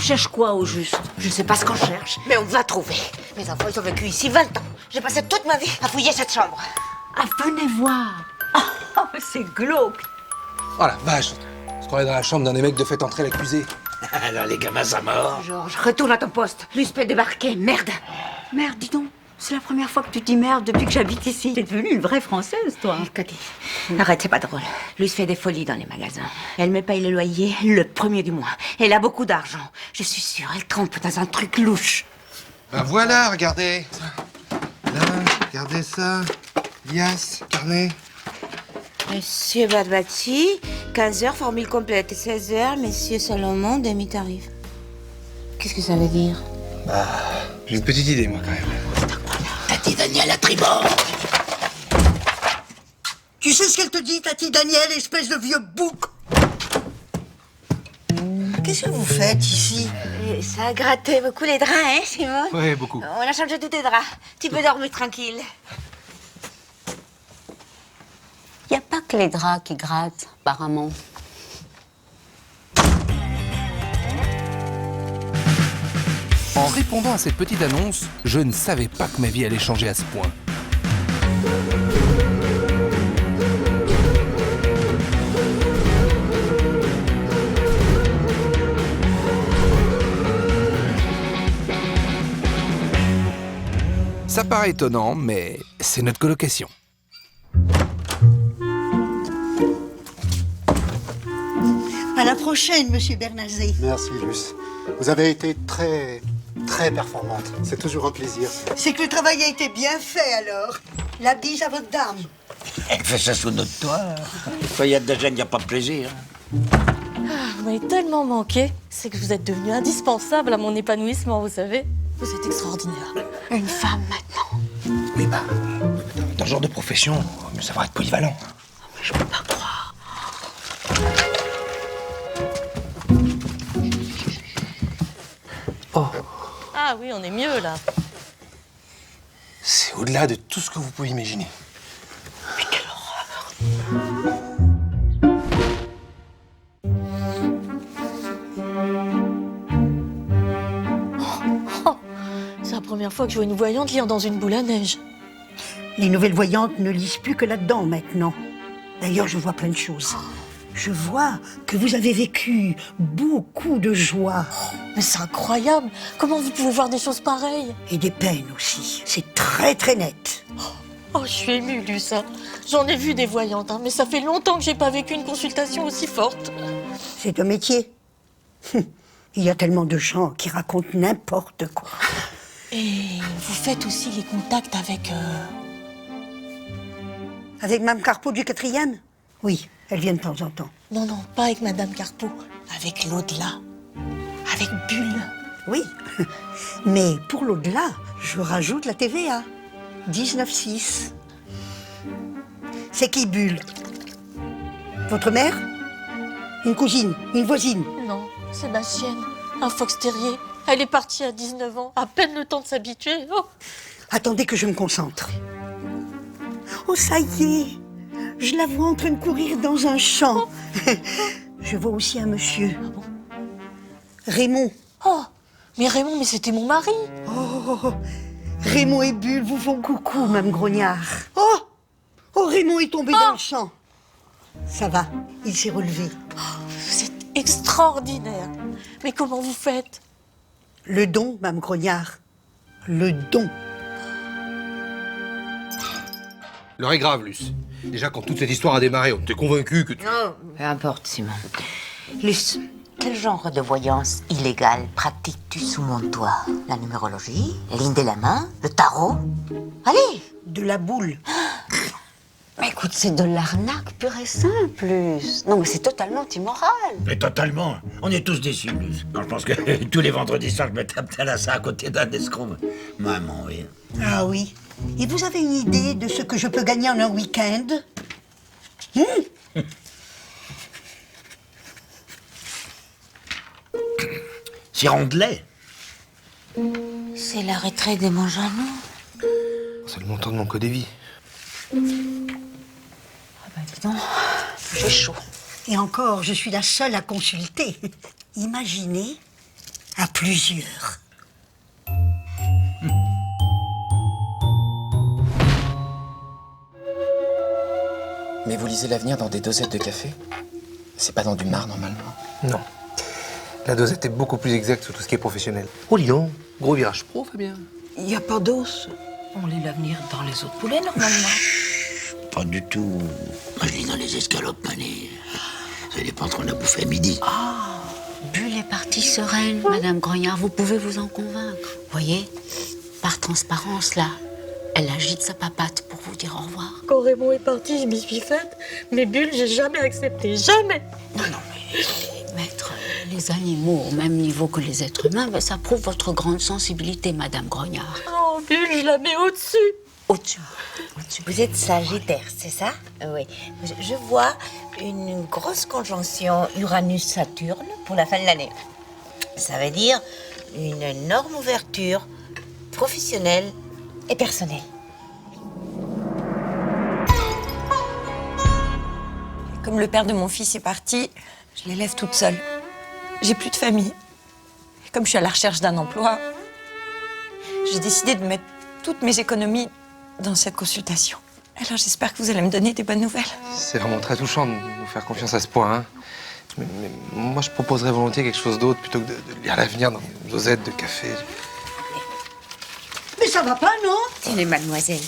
cherche quoi au juste? Je sais pas ce qu'on cherche, mais on va trouver. Mes enfants, ils ont vécu ici 20 ans. J'ai passé toute ma vie à fouiller cette chambre. Ah, venez voir. Oh, c'est glauque. Oh la vache. On se croirait dans la chambre d'un des mecs de fait entrer l'accusé. Alors les gamins à mort. Georges, retourne à ton poste. Luce peut débarquer, merde. Merde, dis donc. C'est la première fois que tu dis merde depuis que j'habite ici. T'es devenue une vraie Française, toi. Cathy, arrête, c'est pas drôle. Luce fait des folies dans les magasins. Elle me paye le loyer le premier du mois. Elle a beaucoup d'argent. Je suis sûre, elle trempe dans un truc louche. Ben voilà, regardez. Là, regardez ça. Lias, carnet. Monsieur Barbati, 15h, formule complète. 16h, Monsieur Salomon, demi-tarif. Qu'est-ce que ça veut dire? Bah, j'ai une petite idée, moi, quand même. Tati Daniel à tribord. Tu sais ce qu'elle te dit, Tati Daniel, espèce de vieux bouc? Qu'est-ce que vous faites ici? Ça a gratté beaucoup les draps, hein, Simon? Ouais, beaucoup. On a changé tous tes draps. Tu peux dormir tranquille. Y a pas que les draps qui grattent, apparemment. En répondant à cette petite annonce, je ne savais pas que ma vie allait changer à ce point. Ça paraît étonnant, mais c'est notre colocation. À la prochaine, monsieur Bernazé. Merci, Luce. Vous avez été très performante. C'est toujours un plaisir. C'est que le travail a été bien fait, alors. La bise à votre dame. Elle fait ça sous notre toit. Quand il y a de la gêne, il n'y a pas de plaisir. Vous m'avez tellement manqué. C'est que vous êtes devenu indispensable à mon épanouissement, vous savez. Vous êtes extraordinaire. Une femme maintenant. Oui, bah, dans ce genre de profession, mieux savoir être polyvalent. Je peux pas croire. Oh, Ah oui, on est mieux là. c'est au-delà de tout ce que vous pouvez imaginer. Mais quelle horreur. C'est la première fois que je vois une voyante lire dans une boule à neige. Les nouvelles voyantes ne lisent plus que là-dedans, maintenant. D'ailleurs, je vois plein de choses. Je vois que vous avez vécu beaucoup de joie. Mais c'est incroyable. Comment vous pouvez voir des choses pareilles? Et des peines aussi. C'est très, très net. Oh, je suis émue, Luce. Hein. J'en ai vu des voyantes, hein, mais ça fait longtemps que j'ai pas vécu une consultation aussi forte. C'est un métier. Il y a tellement de gens qui racontent n'importe quoi. Et vous faites aussi les contacts avec... Avec Mme Carpeau du 4e? Oui, elle vient de temps en temps. Non, non, pas avec Madame Carpeau. Avec l'au-delà. Avec Bulle. Oui, mais pour l'au-delà, je rajoute la TVA. 19,6. C'est qui Bulle? Votre mère? Une cousine? Une voisine? Non, c'est ma chienne. Un fox terrier. Elle est partie à 19 ans. À peine le temps de s'habituer. Oh. Attendez que je me concentre. Oh, ça y est. Je la vois en train de courir dans un champ. Je vois aussi un monsieur. Raymond. Oh, mais Raymond, mais c'était mon mari. Oh, Raymond et Bulle vous font coucou, Mme Grognard. Oh, oh, Raymond est tombé dans le champ. Ça va, il s'est relevé. Vous êtes extraordinaire. Mais comment vous faites? Le don, Mme Grognard. Le don. L'heure est grave, Luce. Déjà, quand toute cette histoire a démarré, on était convaincus que tu... Non, peu importe, Simon. Luce, quel genre de voyance illégale pratiques-tu sous mon toit? La numérologie, les lignes de la main, le tarot? Allez! De la boule. Mais écoute, c'est de l'arnaque pure et simple, Luce. Non, mais c'est totalement immoral. Mais totalement. On est tous déçus, Luce. Non, je pense que tous les vendredis soirs, je me tape à ça à côté d'un escroc. Maman, oui. Ah oui. Et vous avez une idée de ce que je peux gagner en un week-end? C'est rondelet. C'est la retraite de mon genou. C'est le montant de mon code de vie. Ah bah dis donc, j'ai chaud. Et encore, je suis la seule à consulter. Imaginez À plusieurs. Mais vous lisez l'avenir dans des dosettes de café? C'est pas dans du marc, normalement. Non. La dosette est beaucoup plus exacte sur tout ce qui est professionnel. Oh, dis donc, gros virage pro, Fabien. Il n'y a pas d'os. On lit l'avenir dans les autres poulets, normalement. Pas du tout. Moi, je lis dans les escalopes, Mané. Ça dépend ce qu'on a bouffé à midi. Bulle est partie sereine, Madame Grognard, vous pouvez vous en convaincre. Voyez, par transparence, là, elle agite sa papate pour vous dire au revoir. Quand Raymond est parti, je m'y suis faite. Mais Bulle, j'ai jamais accepté. Jamais. Non, mais mettre les animaux au même niveau que les êtres humains, ben, ça prouve votre grande sensibilité, Madame Grognard. Oh, Bulle, je la mets au-dessus. Au-dessus. Vous êtes Sagittaire, c'est ça? Oui. Je vois une grosse conjonction Uranus-Saturne pour la fin de l'année. Ça veut dire une énorme ouverture professionnelle et personnelle. Comme le père de mon fils est parti, je l'élève toute seule. J'ai plus de famille. Et comme je suis à la recherche d'un emploi, j'ai décidé de mettre toutes mes économies dans cette consultation. Alors j'espère que vous allez me donner des bonnes nouvelles. C'est vraiment très touchant de nous faire confiance à ce point. Hein. Mais moi, je proposerais volontiers quelque chose d'autre plutôt que de lire l'avenir dans une dosette de café. Mais ça va pas, non? Tenez, mademoiselle,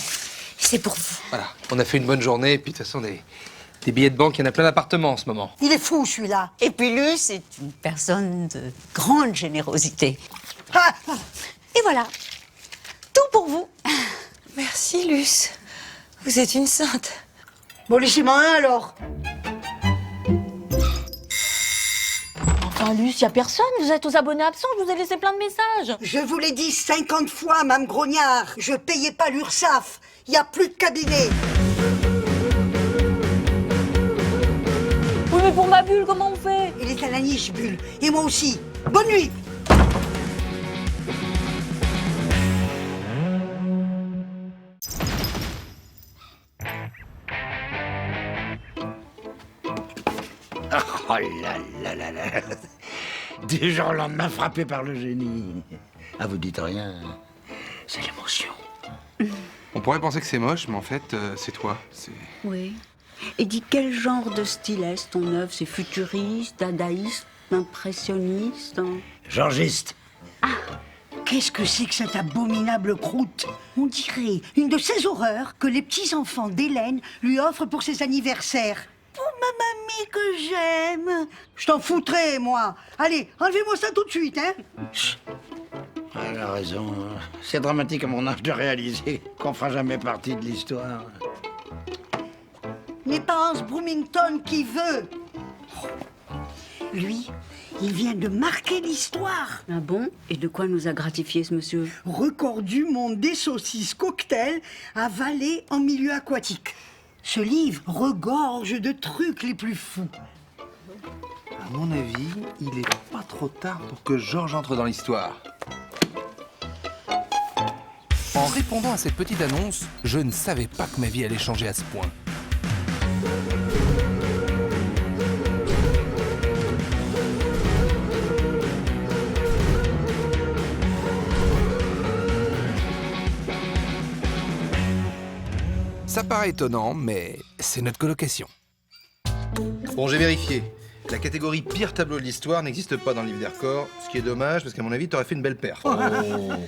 c'est pour vous. Voilà, on a fait une bonne journée, et puis de toute façon, des billets de banque, il y en a plein d'appartements en ce moment. Il est fou, celui-là. Et puis lui, c'est une personne de grande générosité. Ah, Et voilà, tout pour vous. Merci, Luce. Vous êtes une sainte. bon, laissez-moi un, alors. Enfin, Luce, y a personne. Vous êtes aux abonnés absents. Je vous ai laissé plein de messages. Je vous l'ai dit 50 fois, Mme Grognard. Je payais pas l'URSSAF. Il n'y a plus de cabinet. Oui, mais pour ma Bulle, comment on fait? Il est à la niche, Bulle. Et moi aussi. Bonne nuit. Oh là là là là. Du jour au lendemain, frappé par le génie. Ah, vous dites rien. C'est l'émotion. On pourrait penser que c'est moche, mais en fait, c'est toi. Oui. Et dis, quel genre de style est ton œuvre? C'est futuriste, dadaïste, impressionniste Georgiste. Qu'est-ce que c'est que cette abominable croûte? On dirait une de ces horreurs que les petits-enfants d'Hélène lui offrent pour ses anniversaires. Pour ma mamie que j'aime. Je t'en foutrais, moi. Allez, enlevez-moi ça tout de suite, hein. Elle a raison. C'est dramatique à mon âge de réaliser qu'on fera jamais partie de l'histoire. N'est pas Hans Broomington qui veut. Lui, il vient de marquer l'histoire. Ah bon? Et de quoi nous a gratifié ce monsieur? Record du monde des saucisses cocktail avalées en milieu aquatique. Ce livre regorge de trucs les plus fous. À mon avis, il est pas trop tard pour que Georges entre dans l'histoire. En répondant à cette petite annonce, je ne savais pas que ma vie allait changer à ce point. Ça paraît étonnant, mais c'est notre colocation. Bon, j'ai vérifié. La catégorie pire tableau de l'histoire n'existe pas dans le livre des records, ce qui est dommage parce qu'à mon avis, t'aurais fait une belle perf.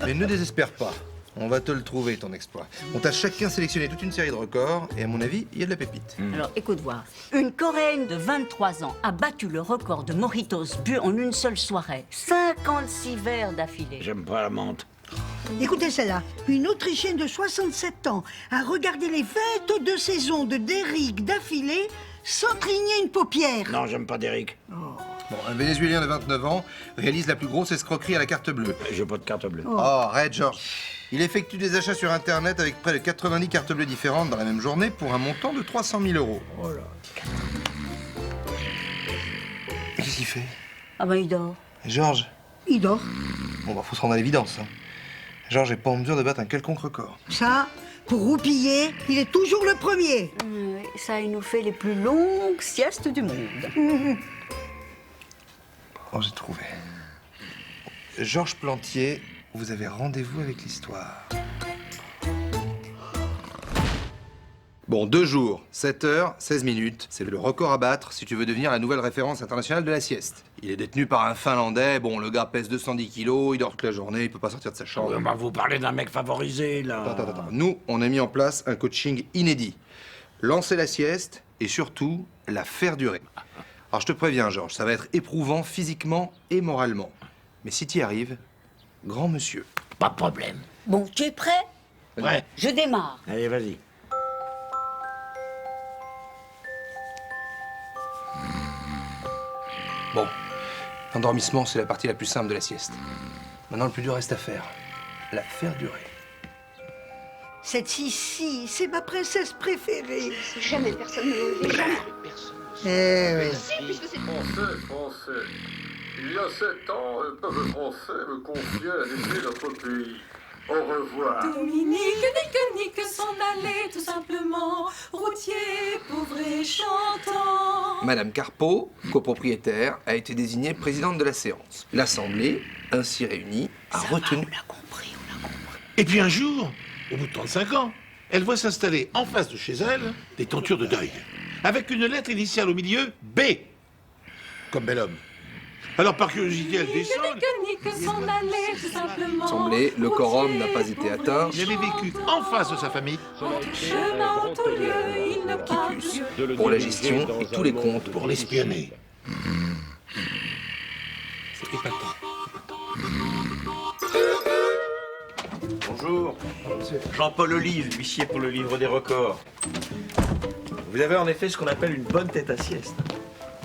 Mais ne désespère pas. On va te le trouver, ton exploit. On t'a chacun sélectionné toute une série de records et à mon avis, il y a de la pépite. Alors, écoute voir. Une Coréenne de 23 ans a battu le record de mojitos bu en une seule soirée. 56 verres d'affilée. J'aime pas la menthe. Écoutez celle-là. Une Autrichienne de 67 ans a regardé les 22 saisons de Derrick d'affilée sans cligner une paupière. Non, j'aime pas Derrick. Bon, un Vénézuélien de 29 ans réalise la plus grosse escroquerie à la carte bleue. J'ai pas de carte bleue. Oh, arrête, Georges. Il effectue des achats sur Internet avec près de 90 cartes bleues différentes dans la même journée pour un montant de 300 000 €. Oh là. Qu'est-ce qu'il fait? Ah ben, il dort. Et Georges? Il dort. Bon, bah, faut se rendre à l'évidence. Hein. Georges est pas en mesure de battre un quelconque record. Ça, pour roupiller, il est toujours le premier. Oui, ça, il nous fait les plus longues siestes du monde. Oh, j'ai trouvé. Georges Plantier, vous avez rendez-vous avec l'histoire. Bon, 2 jours, 7 heures, 16 minutes. C'est le record à battre si tu veux devenir la nouvelle référence internationale de la sieste. Il est détenu par un Finlandais. Bon, le gars pèse 210 kilos, il dort toute la journée, il peut pas sortir de sa chambre. Vous parlez d'un mec favorisé, là. Attends. Nous, on a mis en place un coaching inédit. Lancer la sieste et surtout, la faire durer. Alors, je te préviens, Georges, ça va être éprouvant physiquement et moralement. Mais si tu y arrives, grand monsieur. Pas de problème. Bon, tu es prêt? Ouais. Je démarre. Allez, vas-y. Bon, l'endormissement, c'est la partie la plus simple de la sieste. Maintenant, le plus dur reste à faire. La faire durer. Cette Sissi, c'est ma princesse préférée. Jamais personne ne le fait. Jamais. Eh oui. Français. Il y a 7 ans, un peuple français me confiait à laisser notre pays. Au revoir. Dominique, nique, s'en aller tout simplement. Routier, pauvre et chantant. Madame Carpeau, copropriétaire, a été désignée présidente de la séance. L'Assemblée, ainsi réunie, a retenu... On l'a compris. Et puis un jour, au bout de 35 ans, elle voit s'installer en face de chez elle des tentures de deuil, avec une lettre initiale au milieu, B, comme bel homme. Alors par curiosité, elle descend. Nique, s'en aller tout simplement. L'Assemblée, le quorum n'a pas été atteint. Il avait vécu en face de sa famille. Chemin tout lieu, il ne part Quitus pour la gestion et tous les comptes pour l'espionner. C'est épatant. Bonjour, Jean-Paul Olive, huissier pour le livre des records. Vous avez en effet ce qu'on appelle une bonne tête à sieste.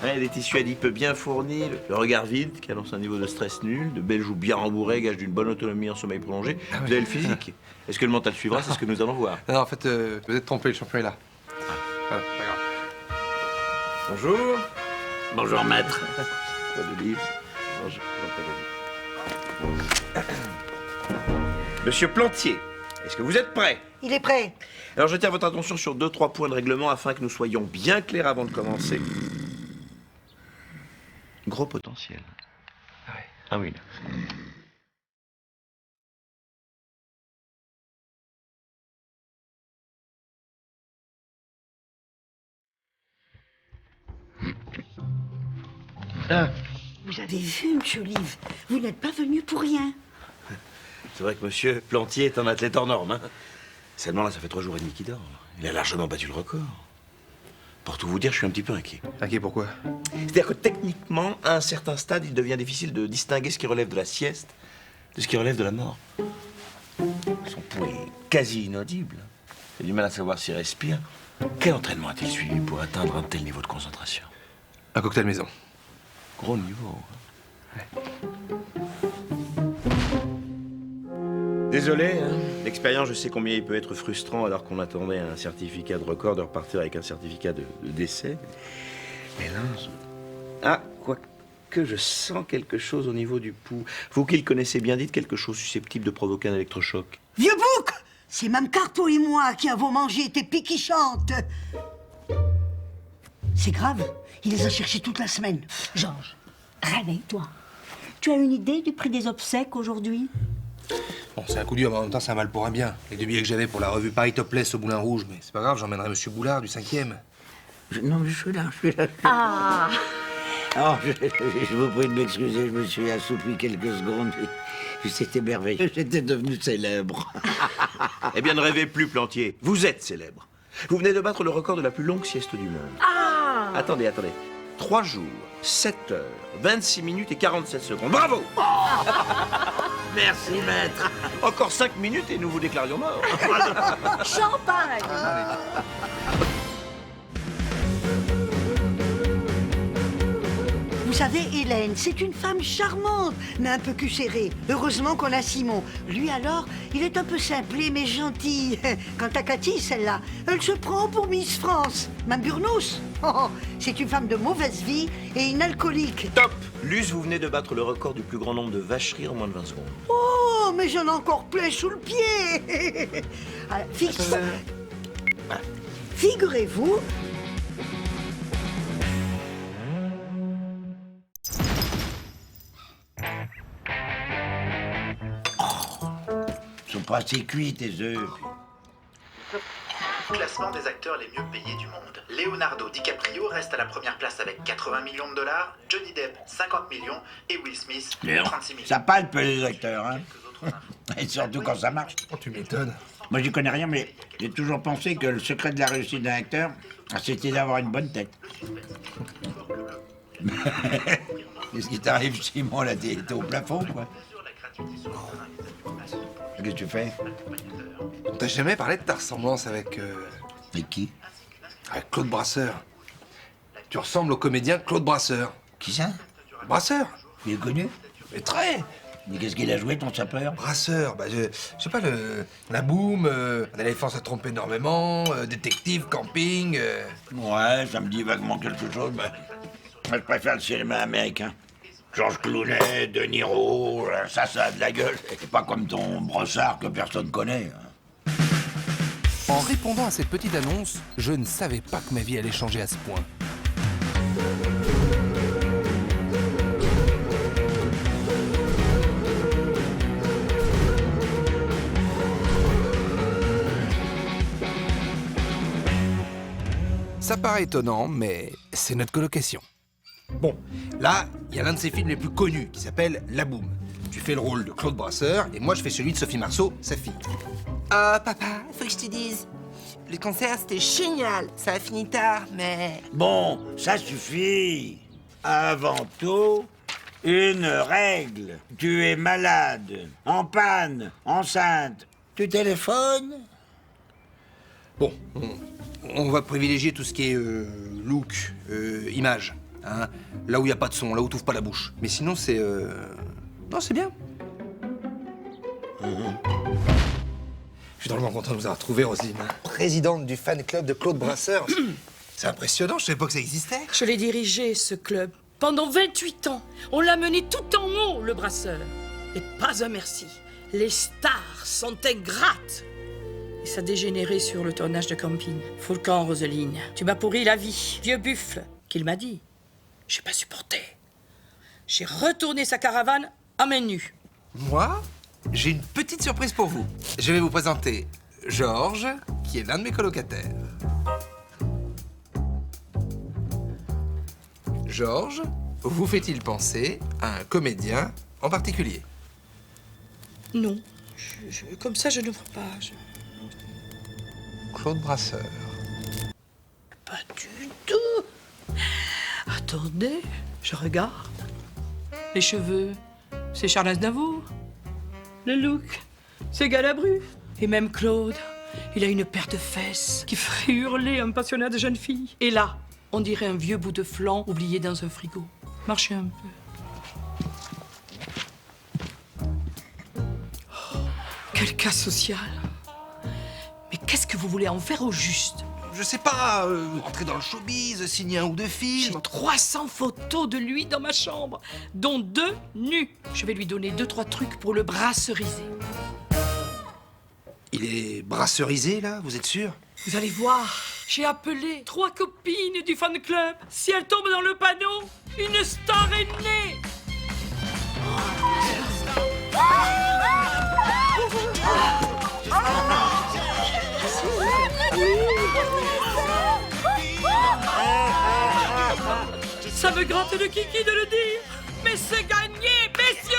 Il y a des tissus adipeux bien fournis, le regard vide qui annonce un niveau de stress nul, de belles joues bien rembourrées, gage d'une bonne autonomie en sommeil prolongé. Vous avez le physique. Est-ce que le mental suivra? C'est ce que nous allons voir. Non, en fait, vous êtes trompé, le champion est là. Voilà, pas grave. Bonjour. Bonjour, maître. Paul Olive. Bonjour, Jean-Paul Olive. Monsieur Plantier, est-ce que vous êtes prêt? Il est prêt. Alors je tiens votre attention sur 2-3 points de règlement afin que nous soyons bien clairs avant de commencer. Gros potentiel. Ah oui. Vous avez vu, monsieur Olive, vous n'êtes pas venu pour rien. C'est vrai que monsieur Plantier est un athlète hors norme. Hein. Seulement là, ça fait 3 jours et demi qu'il dort. Il a largement battu le record. Pour tout vous dire, je suis un petit peu inquiet. Inquiet pourquoi? C'est-à-dire que techniquement, à un certain stade, il devient difficile de distinguer ce qui relève de la sieste de ce qui relève de la mort. Son pouls est quasi inaudible. J'ai du mal à savoir s'il respire. Quel entraînement a-t-il suivi pour atteindre un tel niveau de concentration? Un cocktail maison. Gros niveau. Désolé, hein. L'expérience, je sais combien il peut être frustrant alors qu'on attendait un certificat de record de repartir avec un certificat de décès. Mais là, ah, quoique je sens quelque chose au niveau du pouls. Vous qui le connaissez bien, dites quelque chose susceptible de provoquer un électrochoc. Vieux bouc, c'est Mme Carpeau et moi qui avons mangé tes piquichantes. C'est grave, il les a cherchées toute la semaine. Georges, réveille-toi. Tu as une idée du prix des obsèques aujourd'hui? Bon, c'est un coup dur, mais en même temps, c'est un mal pour un bien. Les 2 billets que j'avais pour la revue Paris Topless au Moulin Rouge, mais c'est pas grave, j'emmènerai Monsieur Boulard du 5e. Non, mais je suis là. Ah. Oh, je vous prie de m'excuser, je me suis assoupi quelques secondes. C'était merveilleux, j'étais devenu célèbre. Eh bien, ne rêvez plus, Plantier. Vous êtes célèbre. Vous venez de battre le record de la plus longue sieste du monde. Ah. Attendez. 3 jours, 7 heures, 26 minutes et 47 secondes. Bravo! Merci, maître. Encore 5 minutes et nous vous déclarions mort. Champagne. Vous savez, Hélène, c'est une femme charmante, mais un peu cul serré. Heureusement qu'on a Simon. Lui alors, il est un peu simplé, mais gentil. Quant à Cathy, celle-là, elle se prend pour Miss France. Mme Burnous, c'est une femme de mauvaise vie et une alcoolique. Top! Luce, vous venez de battre le record du plus grand nombre de vacheries en moins de 20 secondes. Oh, mais j'en ai encore plein sous le pied. Figurez-vous... pas, c'est cuit tes œufs. Classement des acteurs les mieux payés du monde. Leonardo DiCaprio reste à la première place avec 80 millions de dollars, Johnny Depp 50 millions et Will Smith 36 millions. Ça palpe les acteurs, hein. Et surtout quand ça marche. Oh, tu m'étonnes. Moi, j'y connais rien, mais j'ai toujours pensé que le secret de la réussite d'un acteur, c'était d'avoir une bonne tête. Qu'est-ce qui t'arrive, Simon, là, t'es au plafond, quoi. Qu'est-ce que tu fais? On t'a jamais parlé de ta ressemblance avec... Avec qui? Avec Claude Brasseur. Tu ressembles au comédien Claude Brasseur. Qui ça? Brasseur. Il est connu? Mais très. Mais qu'est-ce qu'il a joué, ton sapeur? Brasseur, bah je sais pas, la boum, un éléphant ça trompe énormément, détective, camping... Ouais, ça me dit vaguement quelque chose, mais... Moi, je préfère le cinéma américain. Georges Clooney, De Niro, ça a de la gueule. C'est pas comme ton brossard que personne connaît. En répondant à cette petite annonce, je ne savais pas que ma vie allait changer à ce point. Ça paraît étonnant, mais c'est notre colocation. Bon, là, il y a l'un de ses films les plus connus qui s'appelle La Boum. Tu fais le rôle de Claude Brasseur et moi je fais celui de Sophie Marceau, sa fille. Oh, papa, faut que je te dise. Le concert, c'était génial. Ça a fini tard, mais... Bon, ça suffit. Avant tout, une règle. Tu es malade, en panne, enceinte. Tu téléphones? Bon, on va privilégier tout ce qui est look, image. Hein, là où il n'y a pas de son, là où tu n'ouvres pas la bouche. Mais sinon, c'est... Non, c'est bien. Je suis drôlement content de vous avoir trouvé, Roselyne. Présidente du fan club de Claude Brasseur. C'est impressionnant, je savais pas que ça existait. Je l'ai dirigé, ce club, pendant 28 ans. On l'a mené tout en haut, le Brasseur. Et pas un merci. Les stars sont ingrates. Et ça dégénérait sur le tournage de camping. Faut le camp, Roselyne. Tu m'as pourri la vie. Vieux buffle, qu'il m'a dit. J'ai pas supporté. J'ai retourné sa caravane à main nue. Moi, j'ai une petite surprise pour vous. Je vais vous présenter Georges, qui est l'un de mes colocataires. Georges, vous fait-il penser à un comédien en particulier? Non. Comme ça, je ne vois pas. Claude Brasseur. Pas du tout. Attendez, je regarde. Les cheveux, c'est Charles Aznavour. Le look, c'est Galabru. Et même Claude, il a une paire de fesses qui ferait hurler un pensionnat de jeunes filles. Et là, on dirait un vieux bout de flan oublié dans un frigo. Marchez un peu. Oh, quel cas social. Mais qu'est-ce que vous voulez en faire au juste? Je sais pas, entrer dans le showbiz, signer un ou deux films. J'ai 300 photos de lui dans ma chambre, dont 2 nus. Je vais lui donner 2-3 trucs pour le brasseuriser. Il est brasserisé, là, vous êtes sûr? Vous allez voir, j'ai appelé 3 copines du fan club. Si elles tombent dans le panneau, une star est née. Ça me gratte le kiki de le dire, mais c'est gagné, messieurs.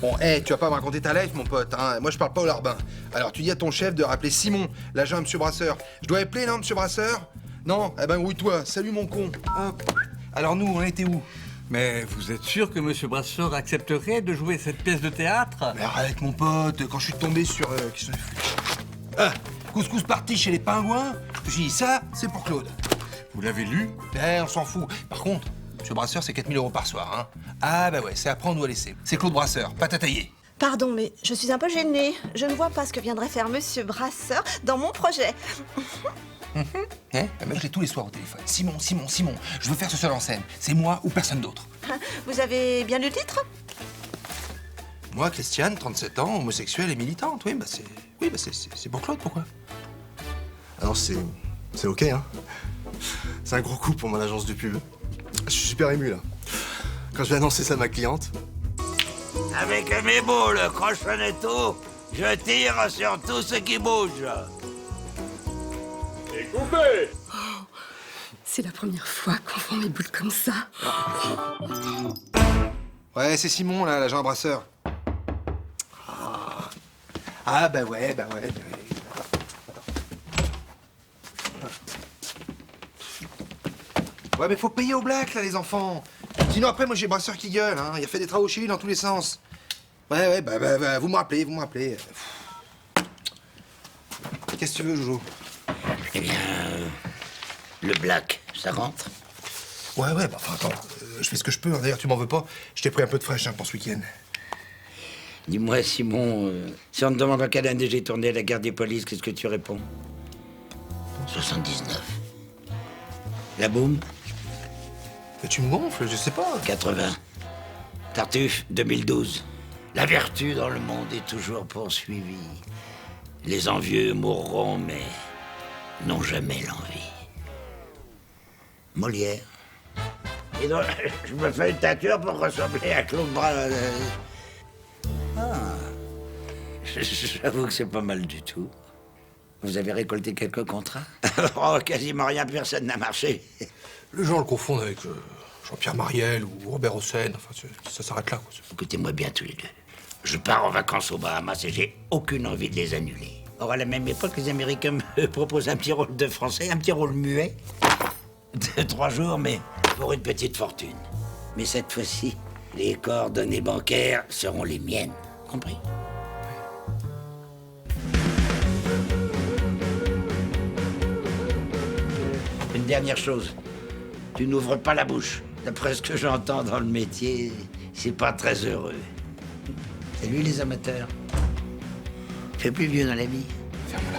Bon, tu vas pas me raconter ta life, mon pote, hein. Moi, je parle pas au larbin. Alors, tu dis à ton chef de rappeler Simon, l'agent à Monsieur Brasseur. Je dois appeler, non, Monsieur Brasseur? Non? Eh ben, oui, toi. Salut, mon con. Hop. Alors, nous, on était où? Mais vous êtes sûr que Monsieur Brasseur accepterait de jouer cette pièce de théâtre? Mais arrête, mon pote, quand je suis tombé sur... Couscous party chez les Pingouins, j'ai dit ça, c'est pour Claude. Vous l'avez lu? On s'en fout. Par contre, Monsieur Brasseur, c'est 4 000 € par soir, hein. Ah, bah ouais, c'est à prendre ou à laisser. C'est Claude Brasseur, pas à tailler. Pardon, mais je suis un peu gênée. Je ne vois pas ce que viendrait faire Monsieur Brasseur dans mon projet. Moi, je l'ai tous les soirs au téléphone. Simon, je veux faire ce seul en scène. C'est moi ou personne d'autre. Vous avez bien lu le titre? Moi, Christiane, 37 ans, homosexuelle et militante. Oui, c'est pour Claude, pourquoi? Alors, c'est OK, hein. C'est un gros coup pour mon agence de pub. Je suis super ému, là. quand je vais annoncer ça à ma cliente. Avec mes boules, crochonetto, je tire sur tout ce qui bouge. Et coupé! C'est la première fois qu'on vend les boules comme ça. Ouais, c'est Simon, là, l'agent brasseur. Ah, bah ouais. Ouais, mais faut payer au black, là, les enfants. Sinon, après, moi, j'ai brasseur qui gueule, hein. Il a fait des travaux chez lui dans tous les sens. Ouais, bah, vous me rappelez. Qu'est-ce que tu veux, Jojo? Eh bien, le black, ça rentre? Ouais, bah, enfin, attends, je fais ce que je peux, hein. D'ailleurs, tu m'en veux pas. Je t'ai pris un peu de fraîche, hein, pour ce week-end. Dis-moi, Simon, si on te demande en quelle année j'ai tourné La Guerre des Polices, qu'est-ce que tu réponds? 79. La boum? Mais tu me gonfles, je sais pas. 80. Tartuffe, 2012. La vertu dans le monde est toujours poursuivie. Les envieux mourront, mais n'ont jamais l'envie. Molière. Et donc, je me fais une teinture pour ressembler à Claude Bras. J'avoue que c'est pas mal du tout. Vous avez récolté quelques contrats? Oh, quasiment rien, personne n'a marché. Les gens le confondent avec Jean-Pierre Mariel ou Robert Hossein. Enfin, ça s'arrête là, quoi. Écoutez-moi bien tous les deux. Je pars en vacances aux Bahamas et j'ai aucune envie de les annuler. Or, à la même époque, les Américains me proposent un petit rôle de français, un petit rôle muet. De 3 jours, mais pour une petite fortune. Mais cette fois-ci, les coordonnées bancaires seront les miennes. Compris? Une dernière chose. Tu n'ouvres pas la bouche. D'après ce que j'entends dans le métier, c'est pas très heureux. Salut les amateurs. Fais plus vieux dans la vie. Ferme-la.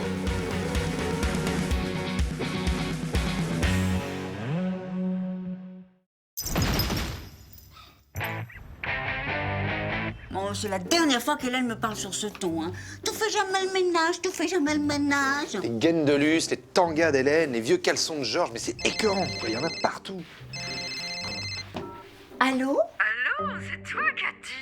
Oh, c'est la dernière fois qu'Hélène me parle sur ce ton, hein. Tu fais jamais le ménage. Les gaines de Luce, les tangas d'Hélène, les vieux caleçons de Georges, mais c'est écœurant, quoi. Il y en a partout. Allô? Allô, c'est toi, Cathy,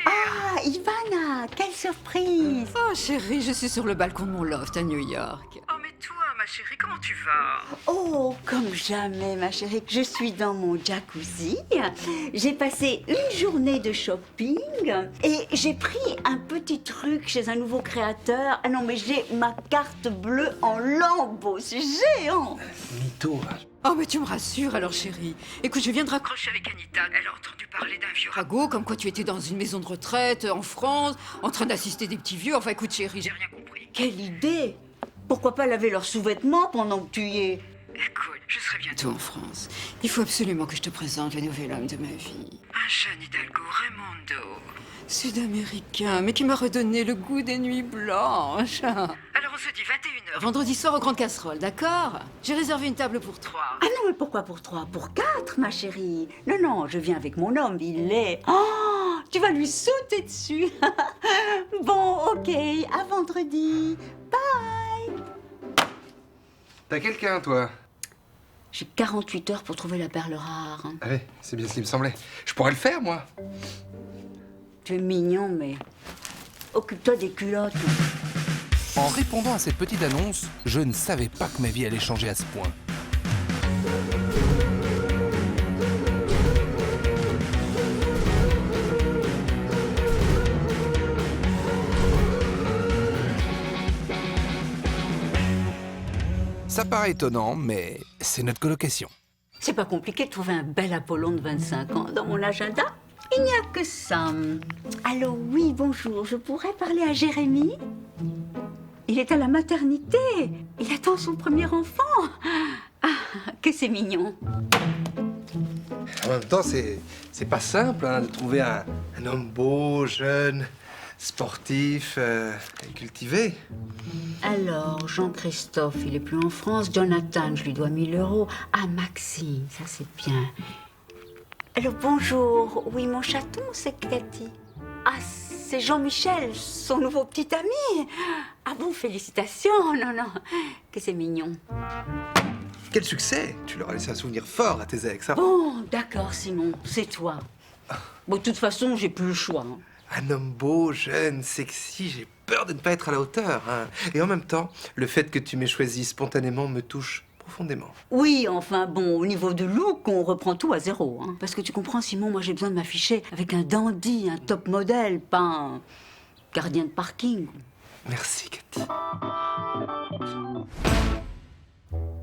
Ah, Ivana, quelle surprise! Oh chérie, je suis sur le balcon de mon loft à New York. Oh, mais toi, ma chérie, comment tu vas? Oh, comme jamais, ma chérie. Je suis dans mon jacuzzi. J'ai passé une journée de shopping et j'ai pris un petit truc chez un nouveau créateur. Ah non, mais j'ai ma carte bleue en lambeaux. C'est géant. Mytho, là. Oh mais tu me rassures alors chérie. Écoute, je viens de raccrocher avec Anita. Elle a entendu parler d'un vieux ragot, comme quoi tu étais dans une maison de retraite en France, en train d'assister des petits vieux. Enfin écoute chérie, j'ai rien compris. Quelle idée! Pourquoi pas laver leurs sous-vêtements pendant que tu y es? Écoute, je serai bientôt en France. Il faut absolument que je te présente le nouvel homme de ma vie. Un jeune Hidalgo, Raimondo. Sud-américain, mais qui m'a redonné le goût des nuits blanches. Alors on se dit 21h. Vendredi soir aux grandes casseroles, d'accord? J'ai réservé une table pour 3. Ah non, mais pourquoi pour 3? Pour 4, ma chérie. Non, je viens avec mon homme, il est... Oh, tu vas lui sauter dessus. Bon, ok, à vendredi. Bye. T'as quelqu'un, toi? J'ai 48 heures pour trouver la perle rare. Ah ouais, c'est bien ce qui me semblait. Je pourrais le faire, moi. Tu es mignon, mais occupe-toi des culottes. En répondant à cette petite annonce, je ne savais pas que ma vie allait changer à ce point. Ça paraît étonnant, mais c'est notre colocation. C'est pas compliqué de trouver un bel Apollon de 25 ans dans mon agenda. Il n'y a que ça. Allô, oui, bonjour. Je pourrais parler à Jérémy? Il est à la maternité. Il attend son premier enfant. Ah, que c'est mignon. En même temps, c'est pas simple, hein, de trouver un homme beau, jeune, sportif et cultivé. Alors, Jean-Christophe, il est plus en France. Jonathan, je lui dois 1000 €. Ah, Maxime, ça c'est bien. Alors, bonjour. Oui, mon chaton, c'est Cathy. Ah, c'est Jean-Michel, son nouveau petit ami. Ah bon, félicitations. Non, que c'est mignon. quel succès! Tu leur as laissé un souvenir fort à tes ex, hein? Bon, d'accord, Simon, c'est toi. Bon, de toute façon, j'ai plus le choix. Hein. Un homme beau, jeune, sexy, j'ai peur de ne pas être à la hauteur. Hein. Et en même temps, le fait que tu m'aies choisi spontanément me touche profondément. Oui, enfin bon, au niveau de look, on reprend tout à zéro. Hein. Parce que tu comprends, Simon, moi j'ai besoin de m'afficher avec un dandy, un top modèle, pas un gardien de parking. Merci, Cathy.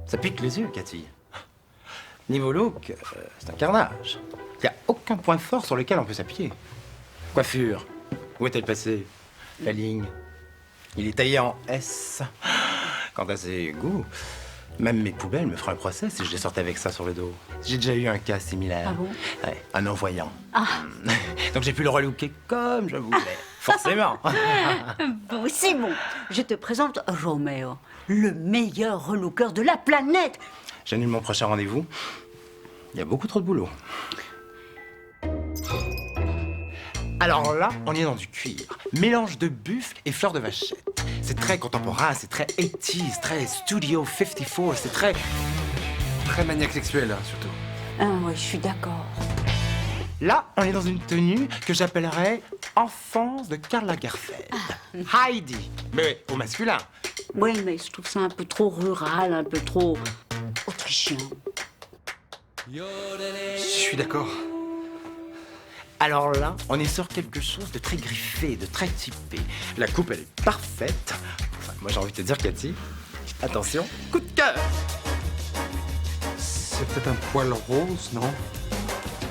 Ça pique les yeux, Cathy. Niveau look, c'est un carnage. Il n'y a aucun point fort sur lequel on peut s'appuyer. Coiffure, où est-elle passée? La ligne. Il est taillé en S. Quant à ses goûts, même mes poubelles me feraient un procès si je les sortais avec ça sur le dos. J'ai déjà eu un cas similaire. Ah bon? Ouais, un non-voyant. Ah. Donc j'ai pu le relooker comme je voulais. Forcément. Bon, Simon, je te présente Roméo, le meilleur relooker de la planète. J'annule mon prochain rendez-vous. Il y a beaucoup trop de boulot. Alors là, on est dans du cuir. Mélange de buffle et fleurs de vachette. C'est très contemporain, c'est très 80s, très Studio 54, c'est très... Très maniaque sexuel, hein, surtout. Ah oui, je suis d'accord. Là, on est dans une tenue que j'appellerais enfance de Karl Lagerfeld. Heidi, mais au masculin. Oui, mais je trouve ça un peu trop rural, un peu trop autrichien. Je suis d'accord. Alors là, on est sur quelque chose de très griffé, de très typé. La coupe, elle est parfaite. Enfin, moi, j'ai envie de te dire, Cathy, attention, coup de cœur. C'est peut-être un poil rose, non?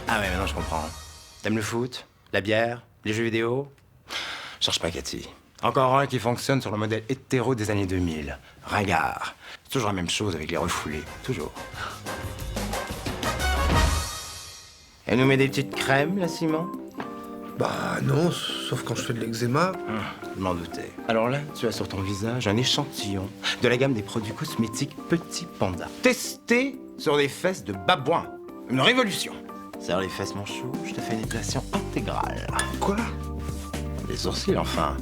Ah ouais, maintenant je comprends. T'aimes le foot, la bière, les jeux vidéo? Cherche pas, Cathy. Encore un qui fonctionne sur le modèle hétéro des années 2000. Ringard. C'est toujours la même chose avec les refoulés. Toujours. Elle nous met des petites crèmes, là, Simon? Bah non, sauf quand je fais de l'eczéma. Je m'en doutais. Alors là, tu as sur ton visage un échantillon de la gamme des produits cosmétiques Petit Panda. Testé sur des fesses de babouin. Une révolution. Serre les fesses, mon chou, je te fais une épilation intégrale. Quoi? Les sourcils, enfin.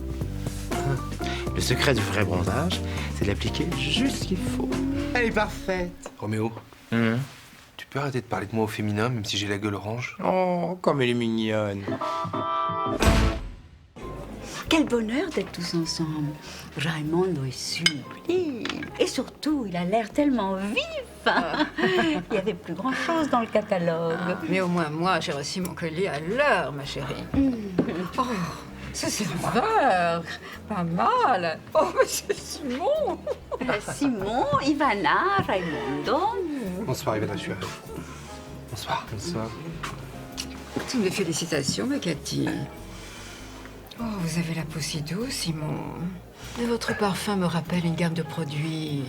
Le secret du vrai bronzage, c'est d'appliquer juste ce qu'il faut. Elle est parfaite. Roméo, tu peux arrêter de parler de moi au féminin, même si j'ai la gueule orange? Oh, comme elle est mignonne. Quel bonheur d'être tous ensemble. Raimondo est sublime. Et surtout, il a l'air tellement vif. Il y avait plus grand-chose dans le catalogue. Mais au moins, moi, j'ai reçu mon collier à l'heure, ma chérie. Oh, ce serveur, pas mal. Oh, monsieur Simon. Simon, Ivana, Raimondo. Bonsoir, Ivana, je suis arrivé. Bonsoir. Bonsoir. Toutes mes félicitations, ma Cathy. Oh, vous avez la peau si douce, Simon. Et votre parfum me rappelle une gamme de produits.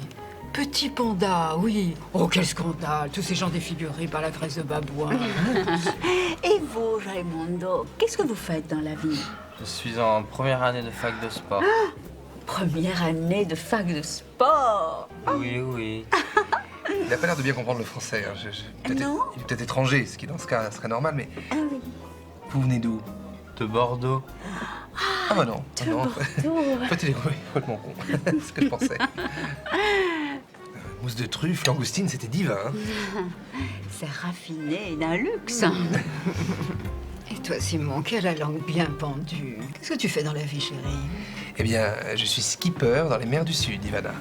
Petit Panda, oui. Oh, quel scandale. Tous ces gens défigurés par la graisse de babouin. Et vous, Raimondo, qu'est-ce que vous faites dans la vie? Je suis en première année de fac de sport. Première année de fac de sport. Oui, oui. Il n'a pas l'air de bien comprendre le français. Hein. Non. Il est peut-être étranger, ce qui dans ce cas serait normal, mais... Ah oui. Vous venez d'où? De Bordeaux. Ah bah non. De non. Bordeaux. En fait, il est complètement con. C'est ce que je pensais. Mousse de truffe, langoustine, c'était divin. Hein. C'est raffiné d'un luxe. Et toi, Simon, qui a la langue bien pendue. Qu'est-ce que tu fais dans la vie, chérie? Eh bien, je suis skipper dans les mers du Sud, Ivana.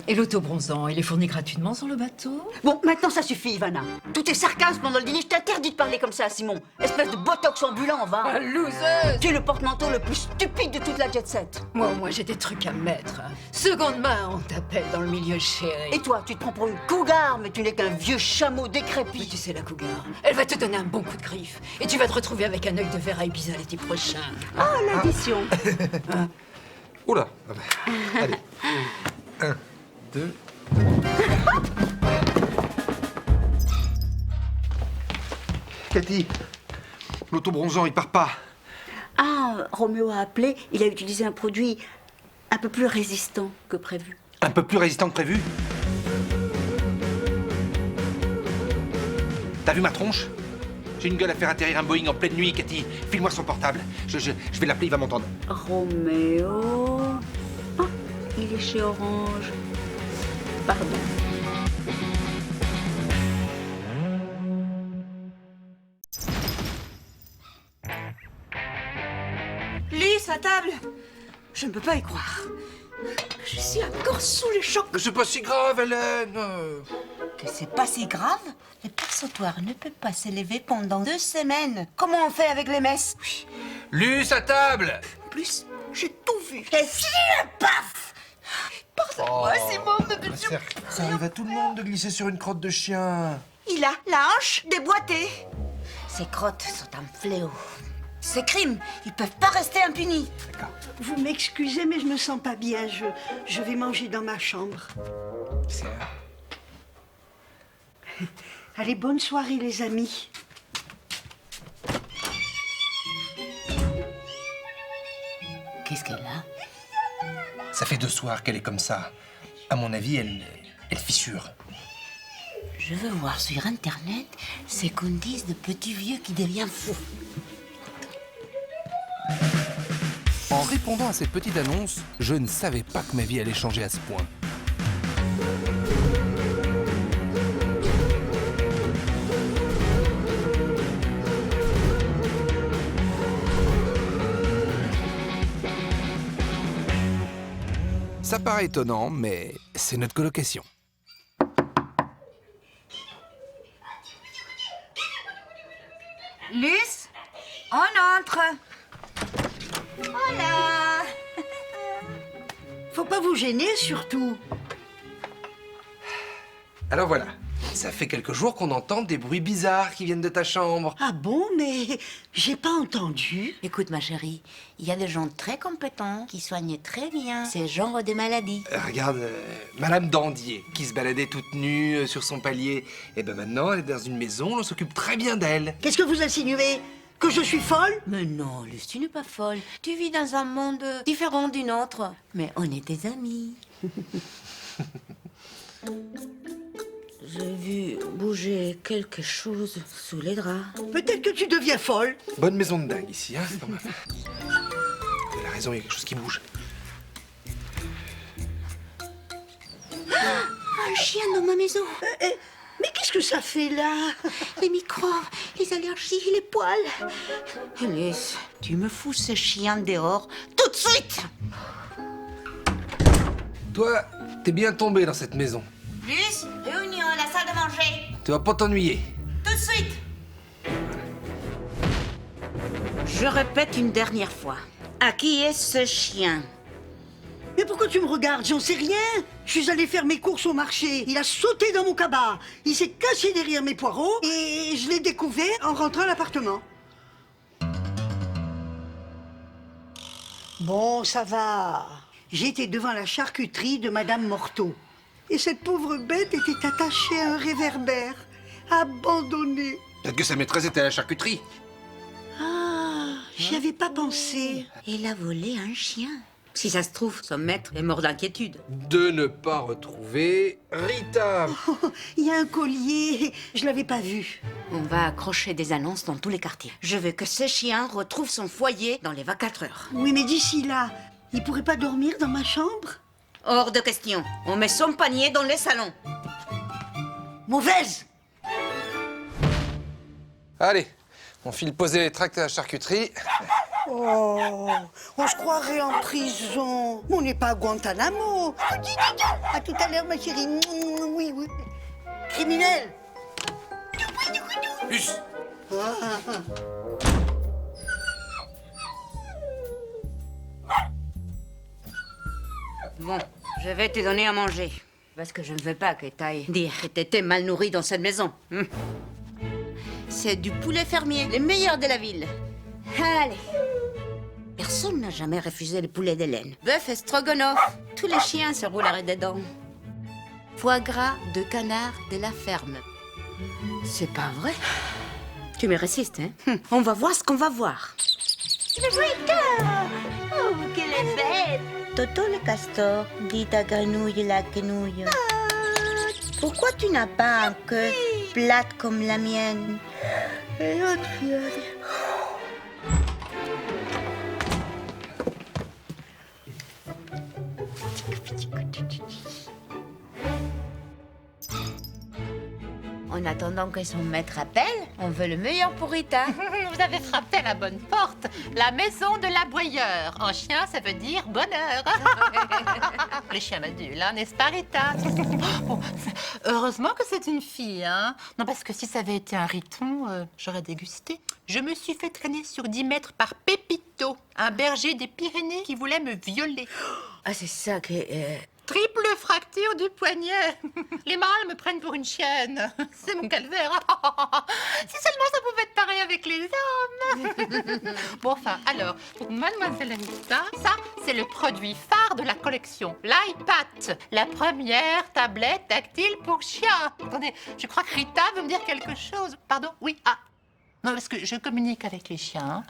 Et l'autobronzant, il est fourni gratuitement sur le bateau? Bon, maintenant ça suffit, Ivana. Tout est sarcasme pendant le dîner. Je t'interdis de parler comme ça, Simon. Espèce de botox ambulant, va. Ah, loseuse! Tu es le porte-manteau le plus stupide de toute la jet set. Moi, j'ai des trucs à mettre. Seconde main, on t'appelle dans le milieu, chérie. Et toi, tu te prends pour une cougar, mais tu n'es qu'un vieux chameau décrépit. Mais tu sais, la cougar, elle va te donner un bon coup de griffe. Et tu vas te retrouver avec un œil de verre à Ibiza l'été prochain. Ah, l'addition. Oula. Allez. 1, 2... Cathy, l'autobronzant, il part pas. Ah, Roméo a appelé. Il a utilisé un produit un peu plus résistant que prévu. Un peu plus résistant que prévu? T'as vu ma tronche? J'ai une gueule à faire atterrir un Boeing en pleine nuit, Cathy. File-moi son portable. Je vais l'appeler, il va m'entendre. Roméo... Ah, il est chez Orange. Pardon. Lys, à table. Je ne peux pas y croire. Je suis encore sous le choc. Mais c'est pas si grave, Hélène. Que c'est pas si grave? Le percevoir ne peut pas s'élever pendant 2 semaines. Comment on fait avec les messes? Luce, à table. En plus, j'ai tout vu. Et si, paf! Pardonne-moi, Simon, ne me tue pas. Ça arrive à tout le monde de glisser sur une crotte de chien. Il a la hanche déboîtée. Ces crottes sont un fléau. Ces crimes, ils peuvent pas rester impunis. Vous m'excusez, mais je me sens pas bien. Je vais manger dans ma chambre. Allez, bonne soirée, les amis. Qu'est-ce qu'elle a? Ça fait 2 soirs qu'elle est comme ça. À mon avis, elle fissure. Je veux voir sur Internet ce qu'on dit de petit vieux qui devient fou. En répondant à cette petite annonce, je ne savais pas que ma vie allait changer à ce point. Ça paraît étonnant, mais c'est notre colocation. Luce, on entre. Voilà. Faut pas vous gêner, surtout. Alors voilà, ça fait quelques jours qu'on entend des bruits bizarres qui viennent de ta chambre. Ah bon, mais j'ai pas entendu. Écoute, ma chérie, il y a des gens très compétents qui soignent très bien ces genres de maladies. Regarde, Madame Dandier, qui se baladait toute nue sur son palier. Et ben maintenant, elle est dans une maison, on s'occupe très bien d'elle. Qu'est-ce que vous insinuez? Que je suis folle? Mais non, Luce, tu n'es pas folle. Tu vis dans un monde différent du nôtre. Mais on est tes amis. J'ai vu bouger quelque chose sous les draps. Peut-être que tu deviens folle. Bonne maison de dingue ici, hein, quand même. Elle a raison, il y a quelque chose qui bouge. Un chien dans ma maison. Mais qu'est-ce que ça fait là? Les microbes, les allergies, les poils. Alice, tu me fous ce chien dehors tout de suite. Toi, t'es bien tombé dans cette maison. Luce, réunion, la salle de manger. Tu vas pas t'ennuyer. Tout de suite. Je répète une dernière fois. À qui est ce chien? Mais pourquoi tu me regardes? J'en sais rien. Je suis allée faire mes courses au marché. Il a sauté dans mon cabas. Il s'est caché derrière mes poireaux et je l'ai découvert en rentrant à l'appartement. Bon, ça va. J'étais devant la charcuterie de Madame Morteau. Et cette pauvre bête était attachée à un réverbère, abandonnée. Peut-être que sa maîtresse était à la charcuterie. Ah, j'y avais pas pensé. Il a volé un chien. Si ça se trouve, son maître est mort d'inquiétude. De ne pas retrouver Rita. Oh, il y a un collier, je l'avais pas vu. On va accrocher des annonces dans tous les quartiers. Je veux que ce chien retrouve son foyer dans les 24 heures. Oui, mais d'ici là, il pourrait pas dormir dans ma chambre? Hors de question. On met son panier dans les salons. Mauvaise! Allez, on file poser les tracts à la charcuterie. Oh, on se croirait en prison. On n'est pas à Guantanamo. À tout à l'heure, ma chérie. Oui, oui. Criminel. Luce. Bon, je vais te donner à manger. Parce que je ne veux pas que t'ailles dire que t'étais mal nourrie dans cette maison. C'est du poulet fermier, le meilleur de la ville. Allez. Personne n'a jamais refusé le poulet de laine. Bœuf et stroganoff. Tous les chiens se rouleraient dedans. Foie gras de canard de la ferme. C'est pas vrai? Tu me résistes, hein? On va voir ce qu'on va voir. Rita! Oh, qu'elle est belle! Toto le castor, dit à Grenouille la quenouille. Pourquoi tu n'as pas un queue plate comme la mienne? En attendant que son maître appelle, on veut le meilleur pour Rita. Vous avez frappé à la bonne porte. La maison de l'aboyeur. En chien, ça veut dire bonheur. Les chiens m'adulent, hein, n'est-ce pas, Rita? Bon, heureusement que c'est une fille, hein. Non, parce que si ça avait été un riton, j'aurais dégusté. Je me suis fait traîner sur 10 mètres par Pépito, un berger des Pyrénées qui voulait me violer. Ah, c'est ça que... Triple fracture du poignet. Les mâles me prennent pour une chienne. C'est mon calvaire. Si seulement ça pouvait être pareil avec les hommes. Bon, enfin, alors, pour Mademoiselle Rita, ça, c'est le produit phare de la collection. L'iPad, la première tablette tactile pour chien. Attendez, je crois que Rita veut me dire quelque chose. Pardon? Oui, ah. Non, parce que je communique avec les chiens.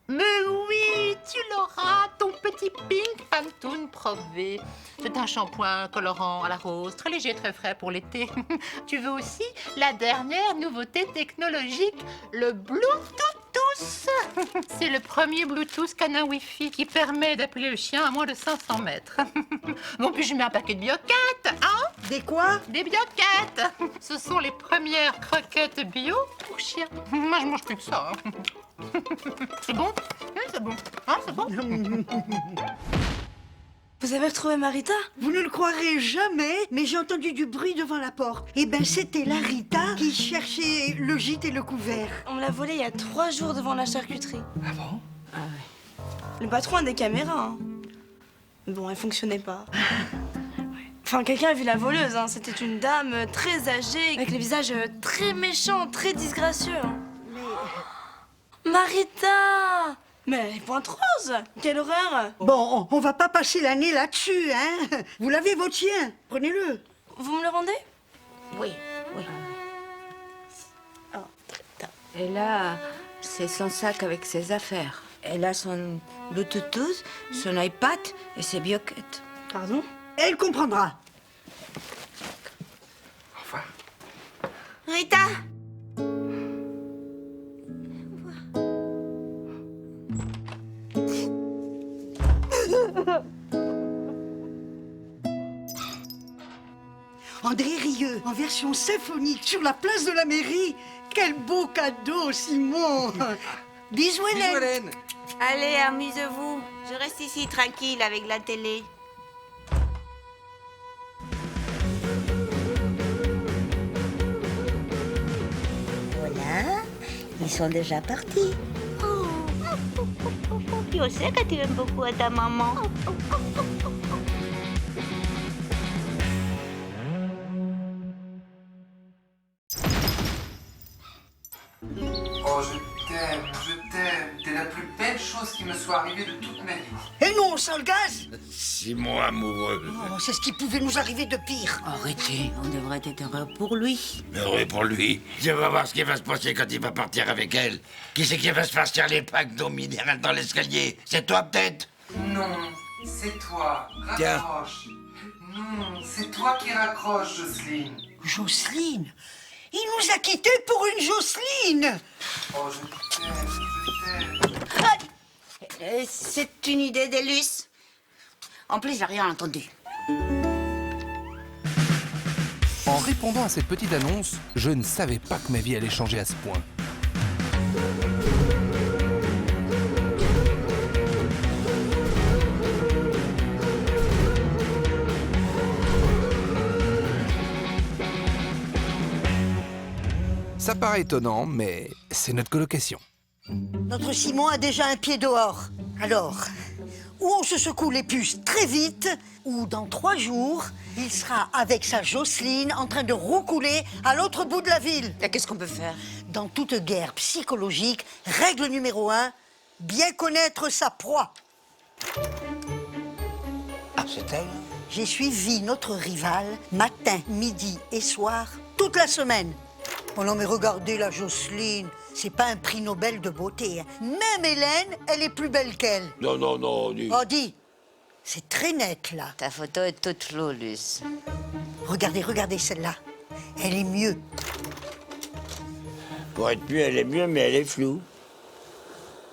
Mais oui, tu l'auras, ton petit Pink Pantone Pro V. C'est un shampoing colorant à la rose, très léger, très frais pour l'été. Tu veux aussi la dernière nouveauté technologique, le Bluetooth. C'est le premier Bluetooth canin Wi-Fi qui permet d'appeler le chien à moins de 500 mètres. Bon, puis je mets un paquet de bioquettes, hein? Des quoi? Des bioquettes. Ce sont les premières croquettes bio pour chiens. Moi, je mange plus que ça, hein. C'est bon? Oui, c'est bon. Ah, c'est bon. Vous avez retrouvé Marita? Vous ne le croirez jamais, mais j'ai entendu du bruit devant la porte. Eh ben, c'était la Rita qui cherchait le gîte et le couvert. On me l'a volé il y a 3 jours devant la charcuterie. Ah bon? Ah ouais. Le patron a des caméras, hein. Bon, elles fonctionnaient pas. Enfin, quelqu'un a vu la voleuse, hein. C'était une dame très âgée, avec le visage très méchant, très disgracieux. Marita! Mais elle est pointe rose! Quelle horreur! Bon, on va pas passer l'année là-dessus, hein? Vous l'avez, votre chien? Prenez-le. Vous me le rendez? Oui, oui. Et là, c'est son sac avec ses affaires. Elle a son Bluetooth, son iPad et ses bioquettes. Pardon? Elle comprendra. Enfin. Rita! André Rieu, en version symphonique, sur la place de la mairie. Quel beau cadeau, Simon. Bisous, Hélène. Allez, amusez-vous. Je reste ici tranquille avec la télé. Voilà, ils sont déjà partis. Je sais que tu aimes beaucoup à ta maman. Oh, je t'aime. T'es la plus belle chose qui me soit arrivée de toute ma vie. Et non, sale gaz. Simon amoureux. Oh, c'est ce qui pouvait nous arriver de pire. Arrêtez, on devrait être heureux pour lui. Heureux pour lui. Je vais voir ce qui va se passer quand il va partir avec elle. Qui c'est qui va se faire tirer les packs d'eau minérale dans l'escalier? C'est toi, peut-être? Non, c'est toi. Tiens. Raccroche. Non, c'est toi qui raccroche, Jocelyne. Jocelyne? Il nous a quittés pour une Jocelyne. Oh, je t'aime. C'est une idée d'Élus. En plus, j'ai rien entendu. En répondant à cette petite annonce, je ne savais pas que ma vie allait changer à ce point. Ça paraît étonnant, mais c'est notre colocation. Notre Simon a déjà un pied dehors. Alors, ou on se secoue les puces très vite, ou dans 3 jours, il sera avec sa Jocelyne en train de roucouler à l'autre bout de la ville. Et qu'est-ce qu'on peut faire? Dans toute guerre psychologique, règle numéro 1, bien connaître sa proie. Ah, c'est elle? J'ai suivi notre rival matin, midi et soir toute la semaine. Oh non, mais regardez la Jocelyne, c'est pas un prix Nobel de beauté. Hein. Même Hélène, elle est plus belle qu'elle. Non, non, non, dis. Oh, dis, c'est très net, là. Ta photo est toute floue, Luce. Regardez, regardez celle-là. Elle est mieux. Pour être mieux, elle est mieux, mais elle est floue.